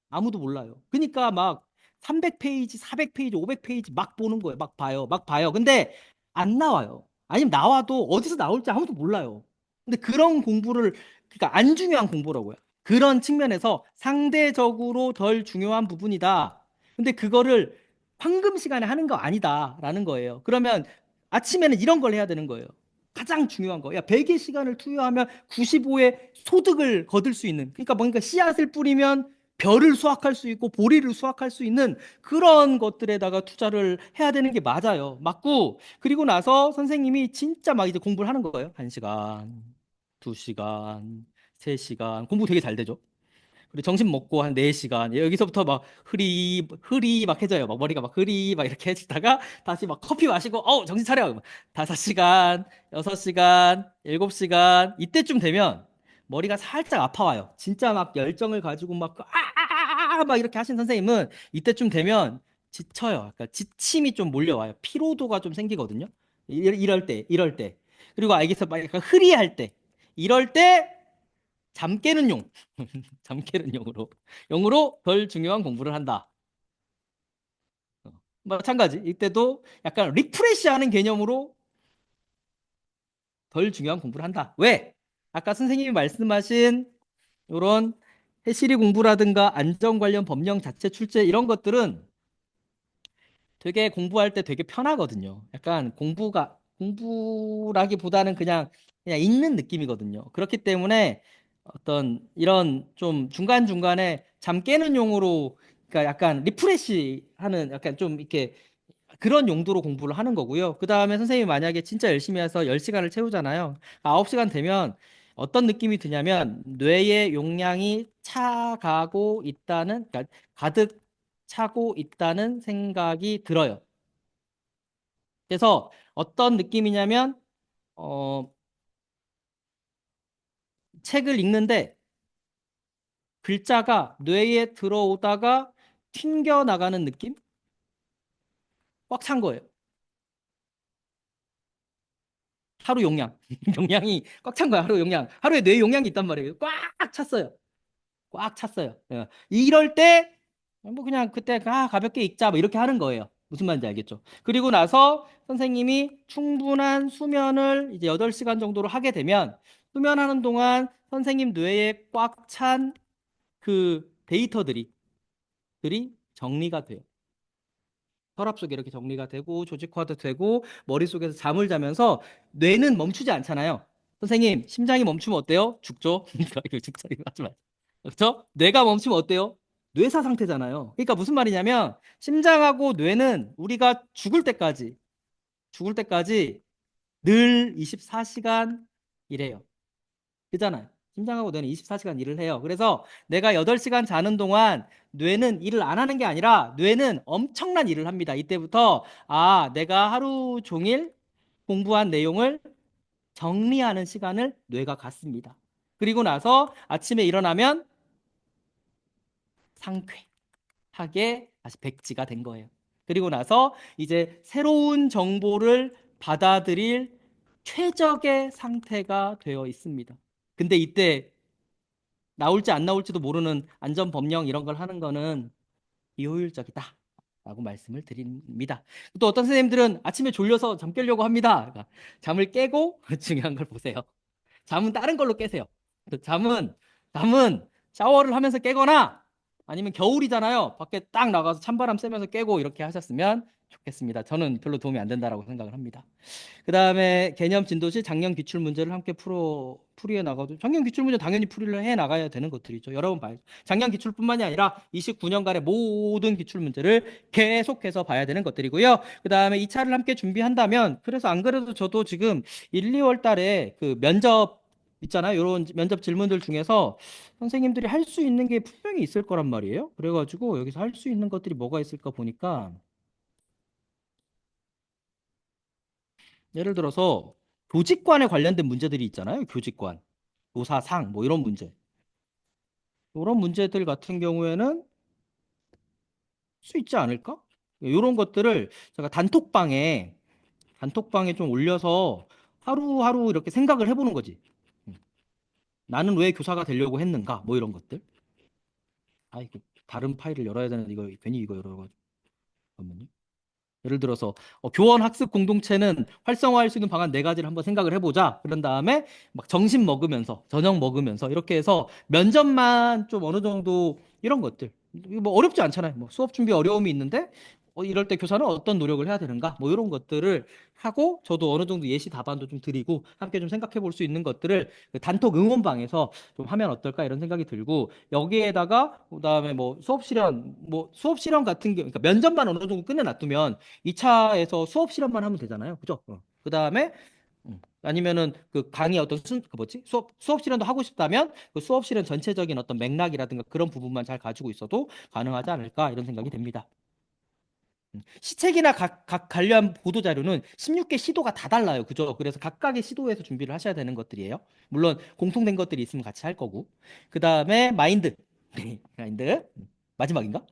아무도 몰라요. 그러니까 막 300페이지, 400페이지, 500페이지 막 보는 거예요. 막 봐요. 막 봐요. 근데 안 나와요. 아니면 나와도 어디서 나올지 아무도 몰라요. 근데 그런 공부를, 그러니까 안 중요한 공부라고요. 그런 측면에서 상대적으로 덜 중요한 부분이다. 근데 그거를 황금 시간에 하는 거 아니다라는 거예요. 그러면 아침에는 이런 걸 해야 되는 거예요. 가장 중요한 거. 야, 100의 시간을 투여하면 95의 소득을 거둘 수 있는. 그러니까 뭔가 씨앗을 뿌리면 별을 수확할 수 있고 보리를 수확할 수 있는 그런 것들에다가 투자를 해야 되는 게 맞아요. 맞고 그리고 나서 선생님이 진짜 막 이제 공부를 하는 거예요. 1시간, 2시간, 3시간 공부 되게 잘 되죠. 그리고 점심 먹고 한 4시간 여기서부터 막 흐리 막 해져요. 막 머리가 막 흐리 막 이렇게 해지다가 다시 막 커피 마시고 정신 차려. 5시간, 6시간, 7시간 이때쯤 되면 머리가 살짝 아파와요. 진짜 막 열정을 가지고 막 이렇게 하신 선생님은 이때쯤 되면 지쳐요. 그러니까 지침이 좀 몰려와요. 피로도가 좀 생기거든요. 이럴 때. 그리고 알겠어. 막 약간 흐리할 때. 이럴 때 잠 깨는 용. 잠 깨는 용으로 덜 중요한 공부를 한다. 어. 마찬가지. 이때도 약간 리프레시하는 개념으로 덜 중요한 공부를 한다. 왜? 아까 선생님이 말씀하신 이런 해시리 공부라든가 안전 관련 법령 자체 출제 이런 것들은 되게 공부할 때 되게 편하거든요. 약간 공부라기보다는 그냥 읽는 느낌이거든요. 그렇기 때문에 어떤 이런 좀 중간중간에 잠 깨는 용으로 그러니까 약간 리프레시 하는 약간 좀 이렇게 그런 용도로 공부를 하는 거고요. 그 다음에 선생님이 만약에 진짜 열심히 해서 10시간을 채우잖아요. 9시간 되면 어떤 느낌이 드냐면 뇌의 용량이 차가고 있다는, 그러니까 가득 차고 있다는 생각이 들어요. 그래서 어떤 느낌이냐면, 어, 책을 읽는데 글자가 뇌에 들어오다가 튕겨 나가는 느낌? 꽉 찬 거예요. 하루 용량. 용량이 꽉 찬 거야, 하루 용량. 하루에 뇌 용량이 있단 말이에요. 꽉 찼어요. 꽉 찼어요. 예. 이럴 때, 뭐 그냥 그때 가볍게 읽자, 뭐 이렇게 하는 거예요. 무슨 말인지 알겠죠? 그리고 나서 선생님이 충분한 수면을 이제 8시간 정도로 하게 되면, 수면하는 동안 선생님 뇌에 꽉 찬 그 데이터들이 정리가 돼요. 혈압 속에 이렇게 정리가 되고 조직화도 되고 머릿속에서 잠을 자면서 뇌는 멈추지 않잖아요. 선생님, 심장이 멈추면 어때요? 죽죠? 이거 죽죠? 이거 하지 마세요. 그렇죠? 뇌가 멈추면 어때요? 뇌사 상태잖아요. 그러니까 무슨 말이냐면 심장하고 뇌는 우리가 죽을 때까지 늘 24시간 일해요. 그잖아요. 심장하고 뇌는 24시간 일을 해요. 그래서 내가 8시간 자는 동안 뇌는 일을 안 하는 게 아니라 뇌는 엄청난 일을 합니다. 이때부터 내가 하루 종일 공부한 내용을 정리하는 시간을 뇌가 갖습니다. 그리고 나서 아침에 일어나면 상쾌하게 다시 백지가 된 거예요. 그리고 나서 이제 새로운 정보를 받아들일 최적의 상태가 되어 있습니다. 근데 이때 나올지 안 나올지도 모르는 안전 법령 이런 걸 하는 거는 비효율적이다. 라고 말씀을 드립니다. 또 어떤 선생님들은 아침에 졸려서 잠 깨려고 합니다. 그러니까 잠을 깨고 중요한 걸 보세요. 잠은 다른 걸로 깨세요. 잠은 샤워를 하면서 깨거나 아니면 겨울이잖아요. 밖에 딱 나가서 찬바람 쐬면서 깨고 이렇게 하셨으면 좋겠습니다. 저는 별로 도움이 안 된다라고 생각을 합니다. 그 다음에 개념 진도시 작년 기출 문제를 함께 풀이해 나가도 작년 기출 문제 당연히 풀이를 해 나가야 되는 것들이죠. 여러분 봐요. 작년 기출뿐만이 아니라 29년간의 모든 기출 문제를 계속해서 봐야 되는 것들이고요. 그 다음에 2차를 함께 준비한다면 그래서 안 그래도 저도 지금 1, 2월 달에 그 면접 있잖아요. 이런 면접 질문들 중에서 선생님들이 할 수 있는 게 분명히 있을 거란 말이에요. 그래가지고 여기서 할 수 있는 것들이 뭐가 있을까 보니까 예를 들어서 교직관에 관련된 문제들이 있잖아요. 교직관, 노사상 뭐 이런 문제. 이런 문제들 같은 경우에는 수 있지 않을까? 이런 것들을 제가 단톡방에 좀 올려서 하루하루 이렇게 생각을 해보는 거지. 음. 나는 왜 교사가 되려고 했는가? 뭐 이런 것들. 아, 이거 다른 파일을 열어야 되는데 이거 괜히 이거 열어가지고. 잠깐만요. 예를 들어서 교원 학습 공동체는 활성화할 수 있는 방안 네 가지를 한번 생각을 해보자. 그런 다음에 막 점심 먹으면서 저녁 먹으면서 이렇게 해서 면접만 좀 어느 정도 이런 것들 이거 뭐 어렵지 않잖아요. 뭐 수업 준비 어려움이 있는데 이럴 때 교사는 어떤 노력을 해야 되는가? 뭐 이런 것들을 하고 저도 어느 정도 예시 답안도 좀 드리고 함께 좀 생각해 볼 수 있는 것들을 그 단톡 응원방에서 좀 하면 어떨까 이런 생각이 들고 여기에다가 그다음에 뭐 수업 실현 같은 게 그러니까 면접만 어느 정도 끝내 놔두면 2차에서 수업 실험만 하면 되잖아요. 그죠? 그 다음에 아니면은 그 강의 어떤 그 뭐지? 수업 실현도 하고 싶다면 그 수업 실현 전체적인 어떤 맥락이라든가 그런 부분만 잘 가지고 있어도 가능하지 않을까 이런 생각이 됩니다. 시책이나 각 관련 보도 자료는 16개 시도가 다 달라요. 그죠? 그래서 각각의 시도에서 준비를 하셔야 되는 것들이에요. 물론 공통된 것들이 있으면 같이 할 거고. 그 다음에 마인드. 마인드. 마지막인가?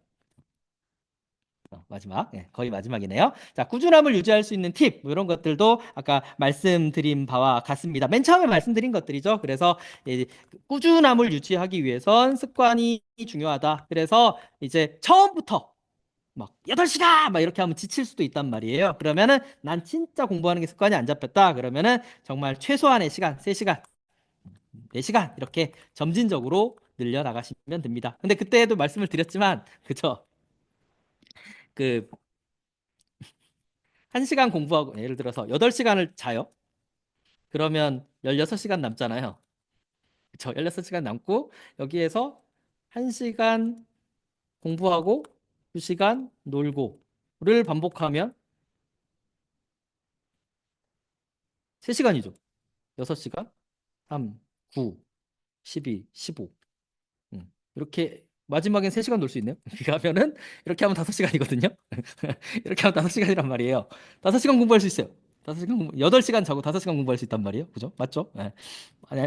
마지막, 거의 마지막이네요. 자, 꾸준함을 유지할 수 있는 팁, 뭐 이런 것들도 아까 말씀드린 바와 같습니다. 맨 처음에 말씀드린 것들이죠. 그래서 이제 꾸준함을 유지하기 위해선 습관이 중요하다. 그래서 이제 처음부터 막 8시간 막 이렇게 하면 지칠 수도 있단 말이에요. 그러면은 난 진짜 공부하는 게 습관이 안 잡혔다. 그러면은 정말 최소한의 시간, 3시간, 4시간 이렇게 점진적으로 늘려 나가시면 됩니다. 근데 그때도 말씀을 드렸지만, 그죠? 그 1시간 공부하고 예를 들어서 8시간을 자요. 그러면 16시간 남잖아요. 그쵸? 16시간 남고 여기에서 1시간 공부하고 2시간 놀고를 반복하면 3시간이죠. 6시간, 3, 9, 12, 15. 이렇게 마지막엔 3시간 놀 수 있네요. 그러면은 이렇게 하면 5시간이거든요. 이렇게 하면 5시간이란 말이에요. 5시간 공부할 수 있어요. 8시간 자고 5시간 공부할 수 있단 말이에요. 그죠? 맞죠? 예.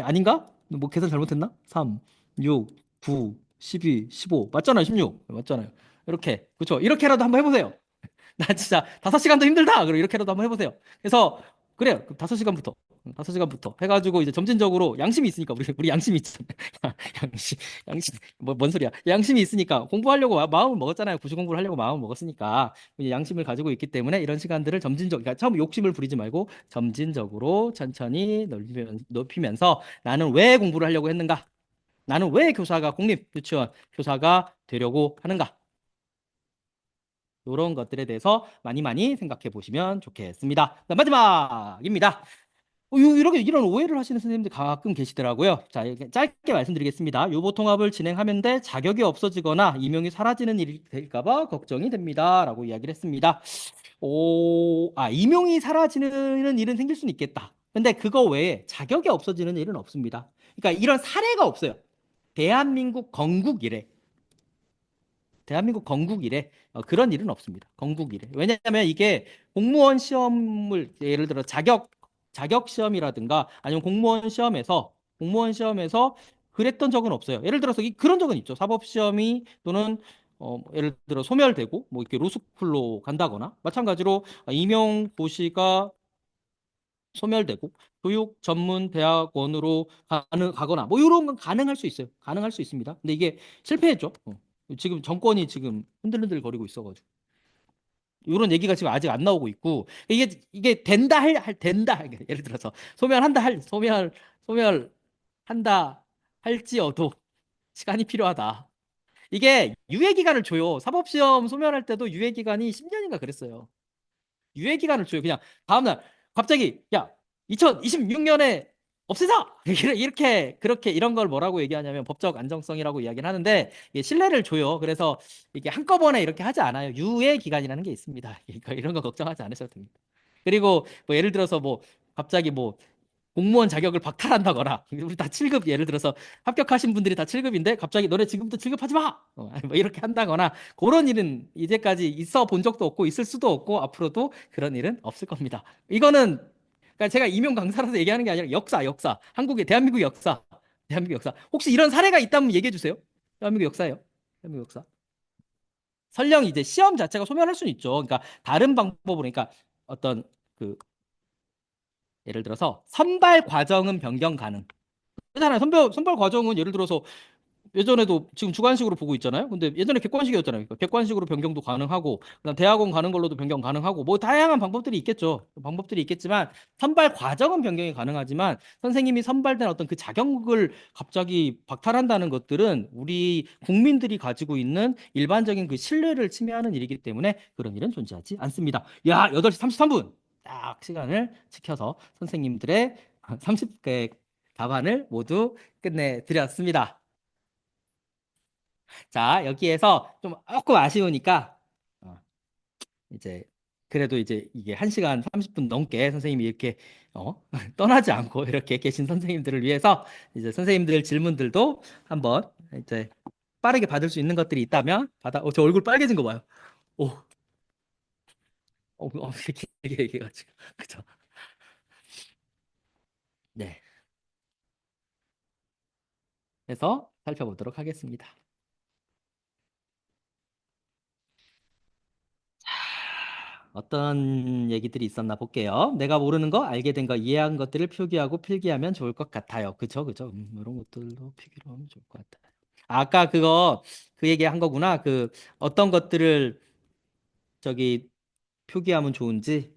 아닌가? 뭐 계산 잘못했나? 3, 6, 9, 12, 15. 맞잖아요. 16. 맞잖아요. 이렇게. 그렇죠? 이렇게라도 한번 해보세요. 나 진짜 5시간도 힘들다. 그럼 이렇게라도 한번 해보세요. 그래서 그래요. 5시간부터 해가지고 이제 점진적으로 양심이 있으니까 우리 양심이 있잖아요. 양심 뭐뭔 소리야? 양심이 있으니까 공부하려고 마음을 먹었잖아요. 구시 공부를 하려고 마음을 먹었으니까 이제 양심을 가지고 있기 때문에 이런 시간들을 그러니까 처음 욕심을 부리지 말고 점진적으로 천천히 높이면서 나는 왜 공부를 하려고 했는가? 나는 왜 공립 유치원 교사가 되려고 하는가? 이런 것들에 대해서 많이 많이 생각해 보시면 좋겠습니다. 자, 마지막입니다. 이렇게 이런 오해를 하시는 선생님들 가끔 계시더라고요. 자, 이렇게 짧게 말씀드리겠습니다. 요보 통합을 진행하면데 자격이 없어지거나 임용이 사라지는 일이 될까 봐 걱정이 됩니다라고 이야기를 했습니다. 임용이 사라지는 일은 생길 수는 있겠다. 근데 그거 외에 자격이 없어지는 일은 없습니다. 그러니까 이런 사례가 없어요. 대한민국 건국 이래. 대한민국 건국 이래 그런 일은 없습니다. 건국 이래. 왜냐하면 이게 공무원 시험을 예를 들어 자격 시험이라든가 아니면 공무원 시험에서 그랬던 적은 없어요. 예를 들어서 그런 적은 있죠. 사법 시험이 또는 예를 들어 소멸되고 뭐 이렇게 로스쿨로 간다거나 마찬가지로 임용고시가 소멸되고 교육 전문 대학원으로 가거나 뭐 이런 건 가능할 수 있어요. 가능할 수 있습니다. 근데 이게 실패했죠. 지금 정권이 지금 흔들흔들 거리고 있어가지고 이런 얘기가 지금 아직 안 나오고 있고 이게 된다 된다 예를 들어서 소멸한다 할지어도 시간이 필요하다. 이게 유예 기간을 줘요. 사법시험 소멸할 때도 유예 기간이 10년인가 그랬어요. 유예 기간을 줘요. 그냥 다음날 갑자기 야 2026년에 없애자 이렇게 그렇게 이런 걸 뭐라고 얘기하냐면 법적 안정성이라고 이야기를 하는데 이게 신뢰를 줘요. 그래서 이게 한꺼번에 이렇게 하지 않아요. 유예 기간이라는 게 있습니다. 이런 거 걱정하지 않으셔도 됩니다. 그리고 뭐 예를 들어서 뭐 갑자기 뭐 공무원 자격을 박탈한다거나 우리 다 7급 예를 들어서 합격하신 분들이 다 7급인데 갑자기 너네 지금부터 7급 하지 마! 뭐 이렇게 한다거나 그런 일은 이제까지 있어 본 적도 없고 있을 수도 없고 앞으로도 그런 일은 없을 겁니다. 이거는 그러니까 제가 임용 강사라서 얘기하는 게 아니라 역사 한국의 대한민국 역사 혹시 이런 사례가 있다면 얘기해 주세요. 대한민국 역사예요. 대한민국 역사. 설령 이제 시험 자체가 소멸할 수는 있죠. 그러니까 다른 방법으로 그러니까 어떤 그 예를 들어서 선발 과정은 변경 가능. 그렇잖아요. 선발 과정은 예를 들어서 예전에도 지금 주관식으로 보고 있잖아요. 근데 예전에 객관식이었잖아요. 그러니까 객관식으로 변경도 가능하고, 그다음 대학원 가는 걸로도 변경 가능하고, 뭐 다양한 방법들이 있겠죠. 방법들이 있겠지만 선발 과정은 변경이 가능하지만 선생님이 선발된 어떤 그 자격을 갑자기 박탈한다는 것들은 우리 국민들이 가지고 있는 일반적인 그 신뢰를 침해하는 일이기 때문에 그런 일은 존재하지 않습니다. 야, 8시 33분. 딱 시간을 지켜서 선생님들의 30개 답안을 모두 끝내드렸습니다. 자, 여기에서 좀 조금 아쉬우니까 어, 이제 그래도 이제 이게 1시간 30분 넘게 선생님이 이렇게 떠나지 않고 이렇게 계신 선생님들을 위해서 이제 선생님들 질문들도 한번 이제 빠르게 받을 수 있는 것들이 있다면 저 얼굴 빨개진 거 봐요. 오, 이렇게 얘기해가지고 그죠? 네, 해서 살펴보도록 하겠습니다. 어떤 얘기들이 있었나 볼게요. 내가 모르는 거, 알게 된 거, 이해한 것들을 표기하고 필기하면 좋을 것 같아요. 그쵸, 그쵸. 이런 것들도 필기로 하면 좋을 것 같아요. 아까 그 얘기 한 거구나. 어떤 것들을 저기 표기하면 좋은지.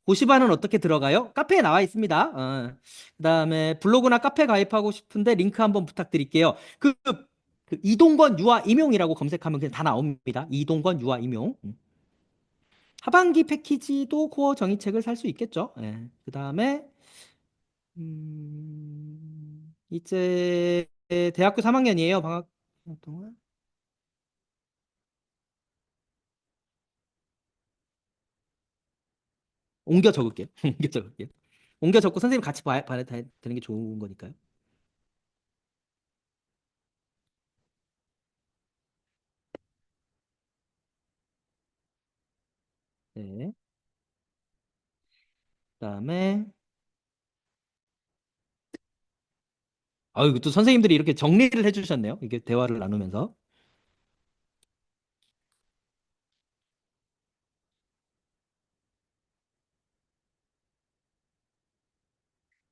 고시반은 어떻게 들어가요? 카페에 나와 있습니다. 그다음에 블로그나 카페 가입하고 싶은데 링크 한번 부탁드릴게요. 그 이동건, 유아, 임용이라고 검색하면 그냥 다 나옵니다. 이동건, 유아, 임용. 하반기 패키지도 코어 정의책을 살 수 있겠죠. 예. 그 다음에 이제 대학교 3학년이에요. 방학 동안 옮겨 적을게요. 옮겨 적을게요. 옮겨 적고 선생님 같이 봐야 되는 게 좋은 거니까요. 네. 그다음에 아유 또 선생님들이 이렇게 정리를 해주셨네요. 이게 대화를 나누면서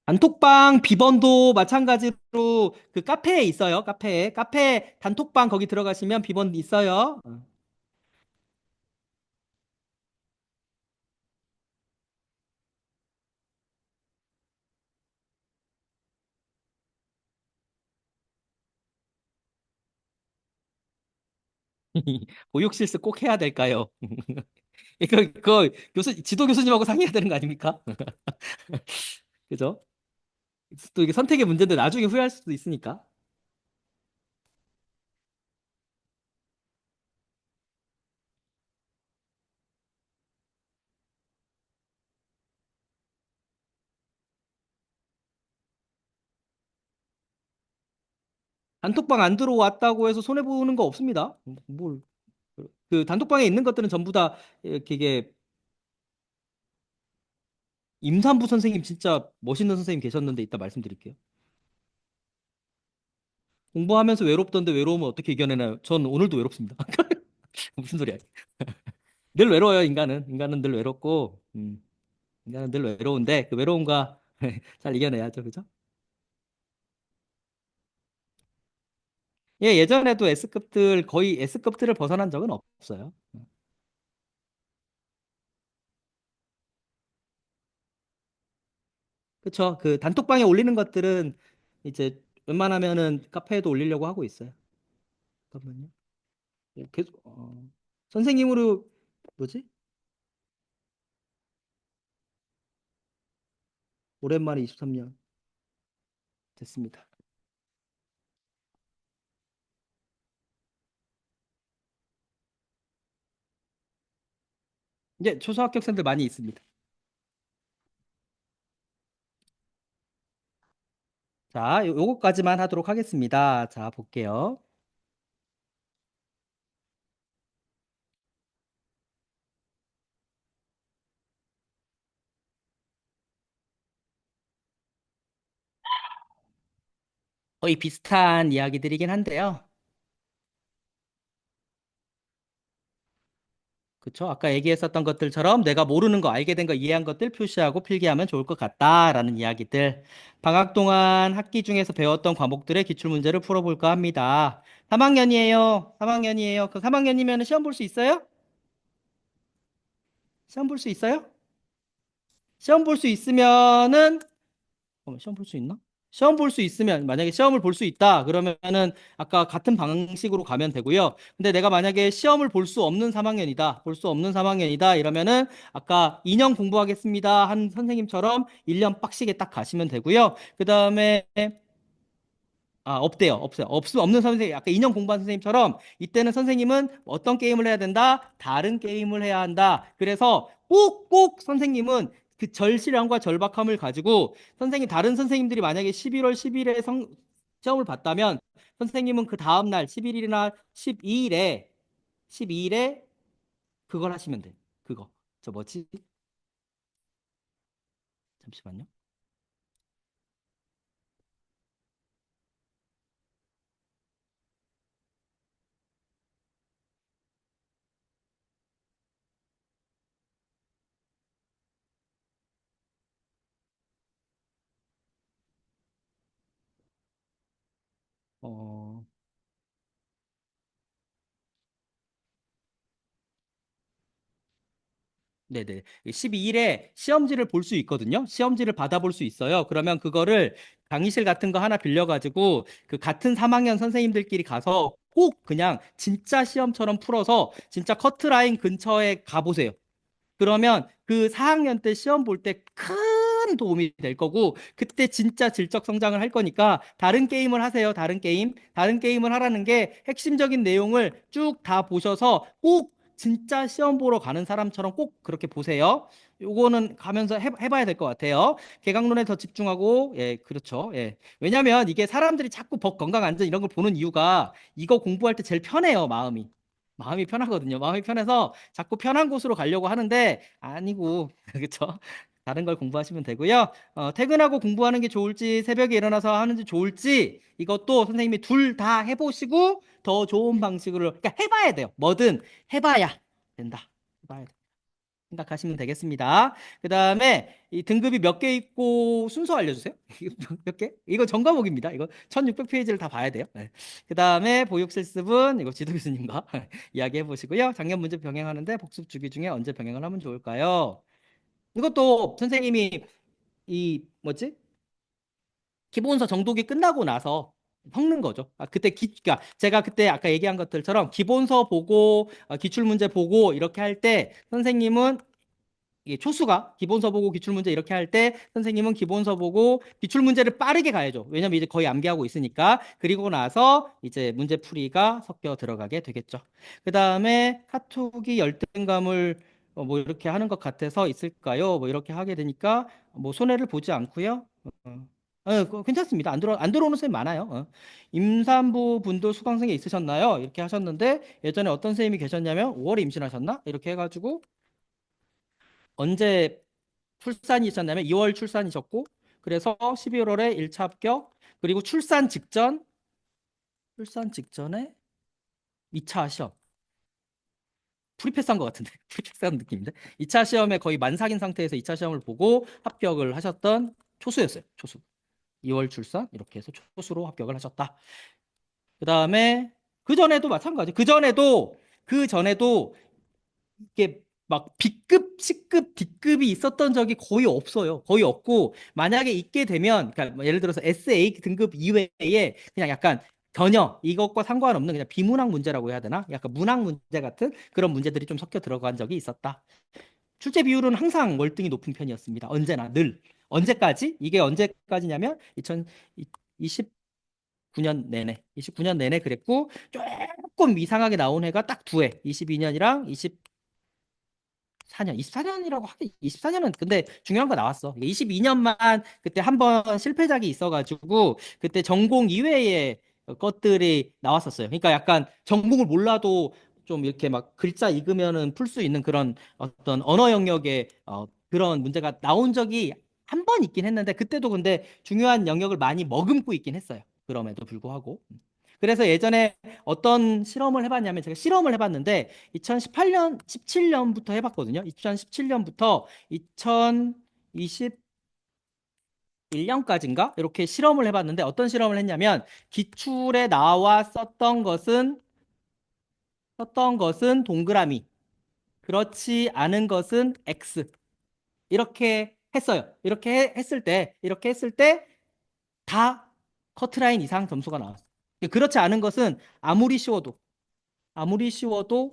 단톡방 비번도 마찬가지로 그 카페에 있어요. 카페 단톡방 거기 들어가시면 비번 있어요. 보육 실습 꼭 해야 될까요? 그 지도 교수님하고 상의해야 되는 거 아닙니까? 그죠? 또 이게 선택의 문제인데 나중에 후회할 수도 있으니까. 단톡방 안 들어왔다고 해서 손해 보는 거 없습니다. 뭘? 그 단톡방에 있는 것들은 전부 다 이게 임산부 선생님 진짜 멋있는 선생님 계셨는데 이따 말씀드릴게요. 공부하면서 외롭던데 외로움을 어떻게 이겨내나요? 전 오늘도 외롭습니다. 무슨 소리야? 늘 외로워요, 인간은. 인간은 늘 외롭고, 인간은 늘 외로운데, 그 외로움과 잘 이겨내야죠, 그죠? 예, 예전에도 S급들, 거의 S급들을 벗어난 적은 없어요. 그쵸? 그 단톡방에 올리는 것들은 이제 웬만하면은 카페에도 올리려고 하고 있어요. 잠깐만요. 계속, 선생님으로, 뭐지? 오랜만에 23년 됐습니다. 이제 초등학생들 많이 있습니다. 자, 요거까지만 하도록 하겠습니다. 자, 볼게요. 거의 비슷한 이야기들이긴 한데요. 그쵸? 아까 얘기했었던 것들처럼 내가 모르는 거, 알게 된 거, 이해한 것들 표시하고 필기하면 좋을 것 같다라는 이야기들. 방학 동안 학기 중에서 배웠던 과목들의 기출문제를 풀어볼까 합니다. 3학년이에요. 3학년이에요. 그 3학년이면 시험 볼 수 있어요? 시험 볼 수 있어요? 시험 볼 수 있으면은 시험 볼 수 있나? 시험 볼 수 있으면 만약에 시험을 볼 수 있다 그러면은 아까 같은 방식으로 가면 되고요. 근데 내가 만약에 시험을 볼 수 없는 3학년이다. 볼 수 없는 3학년이다 이러면은 아까 2년 공부하겠습니다 한 선생님처럼 1년 빡시게 딱 가시면 되고요. 그다음에 없대요. 없어요. 없는 선생님, 아까 2년 공부한 선생님처럼 이때는 선생님은 어떤 게임을 해야 된다? 다른 게임을 해야 한다. 그래서 꼭 선생님은 그 절실함과 절박함을 가지고 선생님, 다른 선생님들이 만약에 11월 10일에 시험을 봤다면 선생님은 그 다음날 11일이나 12일에 그걸 하시면 돼. 그거. 저 뭐지? 잠시만요. 어, 네네. 12일에 시험지를 볼 수 있거든요. 시험지를 받아볼 수 있어요. 그러면 그거를 강의실 같은 거 하나 빌려가지고 그 같은 3학년 선생님들끼리 가서 꼭 그냥 진짜 시험처럼 풀어서 진짜 커트라인 근처에 가보세요. 그러면 그 4학년 때 시험 볼 때 큰 도움이 될 거고 그때 진짜 질적 성장을 할 거니까 다른 게임을 하세요. 다른 게임. 다른 게임을 하라는 게 핵심적인 내용을 쭉 다 보셔서 꼭 진짜 시험 보러 가는 사람처럼 꼭 그렇게 보세요. 요거는 가면서 해봐야 될 것 같아요. 개강론에 더 집중하고, 예, 그렇죠. 예. 왜냐면 이게 사람들이 자꾸 법 건강 안전 이런 걸 보는 이유가 이거 공부할 때 제일 편해요, 마음이. 마음이 편하거든요. 마음이 편해서 자꾸 편한 곳으로 가려고 하는데 아니고 그렇죠? 다른 걸 공부하시면 되고요. 퇴근하고 공부하는 게 좋을지 새벽에 일어나서 하는지 좋을지 이것도 선생님이 둘 다 해보시고 더 좋은 방식으로 그러니까 해봐야 돼요. 뭐든 해봐야 된다. 해봐야 돼. 생각하시면 되겠습니다. 그 다음에 이 등급이 몇 개 있고 순서 알려주세요. 이거 몇 개? 이거 전과목입니다. 이거 1600페이지를 다 봐야 돼요. 네. 그 다음에 보육 실습은 이거 지도 교수님과 이야기해 보시고요. 작년 문제 병행하는데 복습 주기 중에 언제 병행을 하면 좋을까요? 이것도 선생님이 이 뭐지? 기본서 정독이 끝나고 나서 섞는 거죠. 그때 그러니까 제가 그때 아까 얘기한 것들처럼 기본서 보고 기출 문제 보고 이렇게 할 때 선생님은 이게 초수가 기본서 보고 기출문제 이렇게 할 때 선생님은 기본서 보고 기출문제를 빠르게 가야죠. 왜냐면 이제 거의 암기하고 있으니까. 그리고 나서 이제 문제 풀이가 섞여 들어가게 되겠죠. 그 다음에 카톡이 열등감을 뭐 이렇게 하는 것 같아서 있을까요? 뭐 이렇게 하게 되니까 뭐 손해를 보지 않고요. 괜찮습니다. 안 들어오는 선생님 많아요. 임산부 분도 수강생이 있으셨나요? 이렇게 하셨는데 예전에 어떤 선생님이 계셨냐면 5월에 임신하셨나? 이렇게 해가지고 언제 출산이 있었냐면 2월 출산이셨고 그래서 11월에 1차 합격 그리고 출산 직전 출산 직전에 2차 시험. 프리패스한 것 같은데. 프리패스한 느낌인데. 2차 시험에 거의 만삭인 상태에서 2차 시험을 보고 합격을 하셨던 초수였어요. 초수. 2월 출산 이렇게 해서 초수로 합격을 하셨다. 그다음에 그 전에도 마찬가지. 그 전에도 이게 막 B급, C급, D급이 있었던 적이 거의 없어요. 거의 없고 만약에 있게 되면 그러니까 뭐 예를 들어서 SA 등급 이외에 그냥 약간 전혀 이것과 상관없는 그냥 비문학 문제라고 해야 되나? 약간 문학 문제 같은 그런 문제들이 좀 섞여 들어간 적이 있었다. 출제 비율은 항상 월등히 높은 편이었습니다. 언제나 늘. 언제까지? 이게 언제까지냐면 2029년 내내. 29년 내내 그랬고 조금 이상하게 나온 해가 딱 두 해. 22년이랑 4년, 24년이라고 하기, 24년은 근데 중요한 거 나왔어. 22년만 그때 한 번 실패작이 있어가지고 그때 전공 이외의 것들이 나왔었어요. 그러니까 약간 전공을 몰라도 좀 이렇게 막 글자 읽으면은 풀 수 있는 그런 어떤 언어 영역의 그런 문제가 나온 적이 한 번 있긴 했는데 그때도 근데 중요한 영역을 많이 머금고 있긴 했어요. 그럼에도 불구하고. 그래서 예전에 어떤 실험을 해봤냐면 제가 실험을 해봤는데 2018년, 17년부터 해봤거든요. 2017년부터 2021년까지인가? 이렇게 실험을 해봤는데 어떤 실험을 했냐면 기출에 나와 썼던 것은 동그라미, 그렇지 않은 것은 X. 이렇게 했어요. 이렇게 했을 때 다 커트라인 이상 점수가 나왔어요. 그렇지 않은 것은 아무리 쉬워도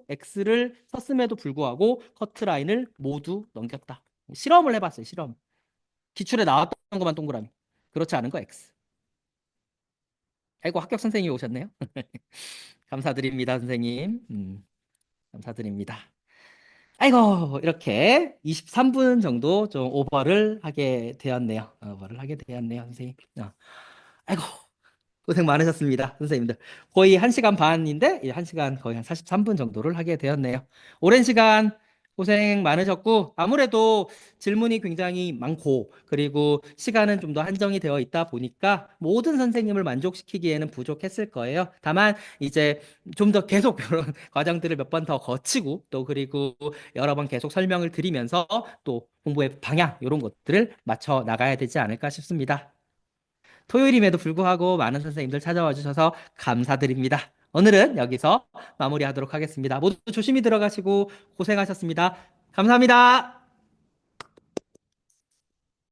X를 썼음에도 불구하고 커트라인을 모두 넘겼다. 실험을 해봤어요, 실험. 기출에 나왔던 것만 동그라미. 그렇지 않은 거 X. 아이고, 합격 선생님이 오셨네요. 감사드립니다, 선생님. 감사드립니다. 아이고, 이렇게 23분 정도 좀 오버를 하게 되었네요. 오버를 하게 되었네요, 선생님. 아이고, 고생 많으셨습니다, 선생님들. 거의 1시간 반인데, 1시간 거의 한 43분 정도를 하게 되었네요. 오랜 시간 고생 많으셨고, 아무래도 질문이 굉장히 많고, 그리고 시간은 좀 더 한정이 되어 있다 보니까 모든 선생님을 만족시키기에는 부족했을 거예요. 다만, 이제 좀 더 계속 이런 과정들을 몇 번 더 거치고, 또 그리고 여러 번 계속 설명을 드리면서 또 공부의 방향, 이런 것들을 맞춰 나가야 되지 않을까 싶습니다. 토요일임에도 불구하고 많은 선생님들 찾아와 주셔서 감사드립니다. 오늘은 여기서 마무리하도록 하겠습니다. 모두 조심히 들어가시고 고생하셨습니다. 감사합니다.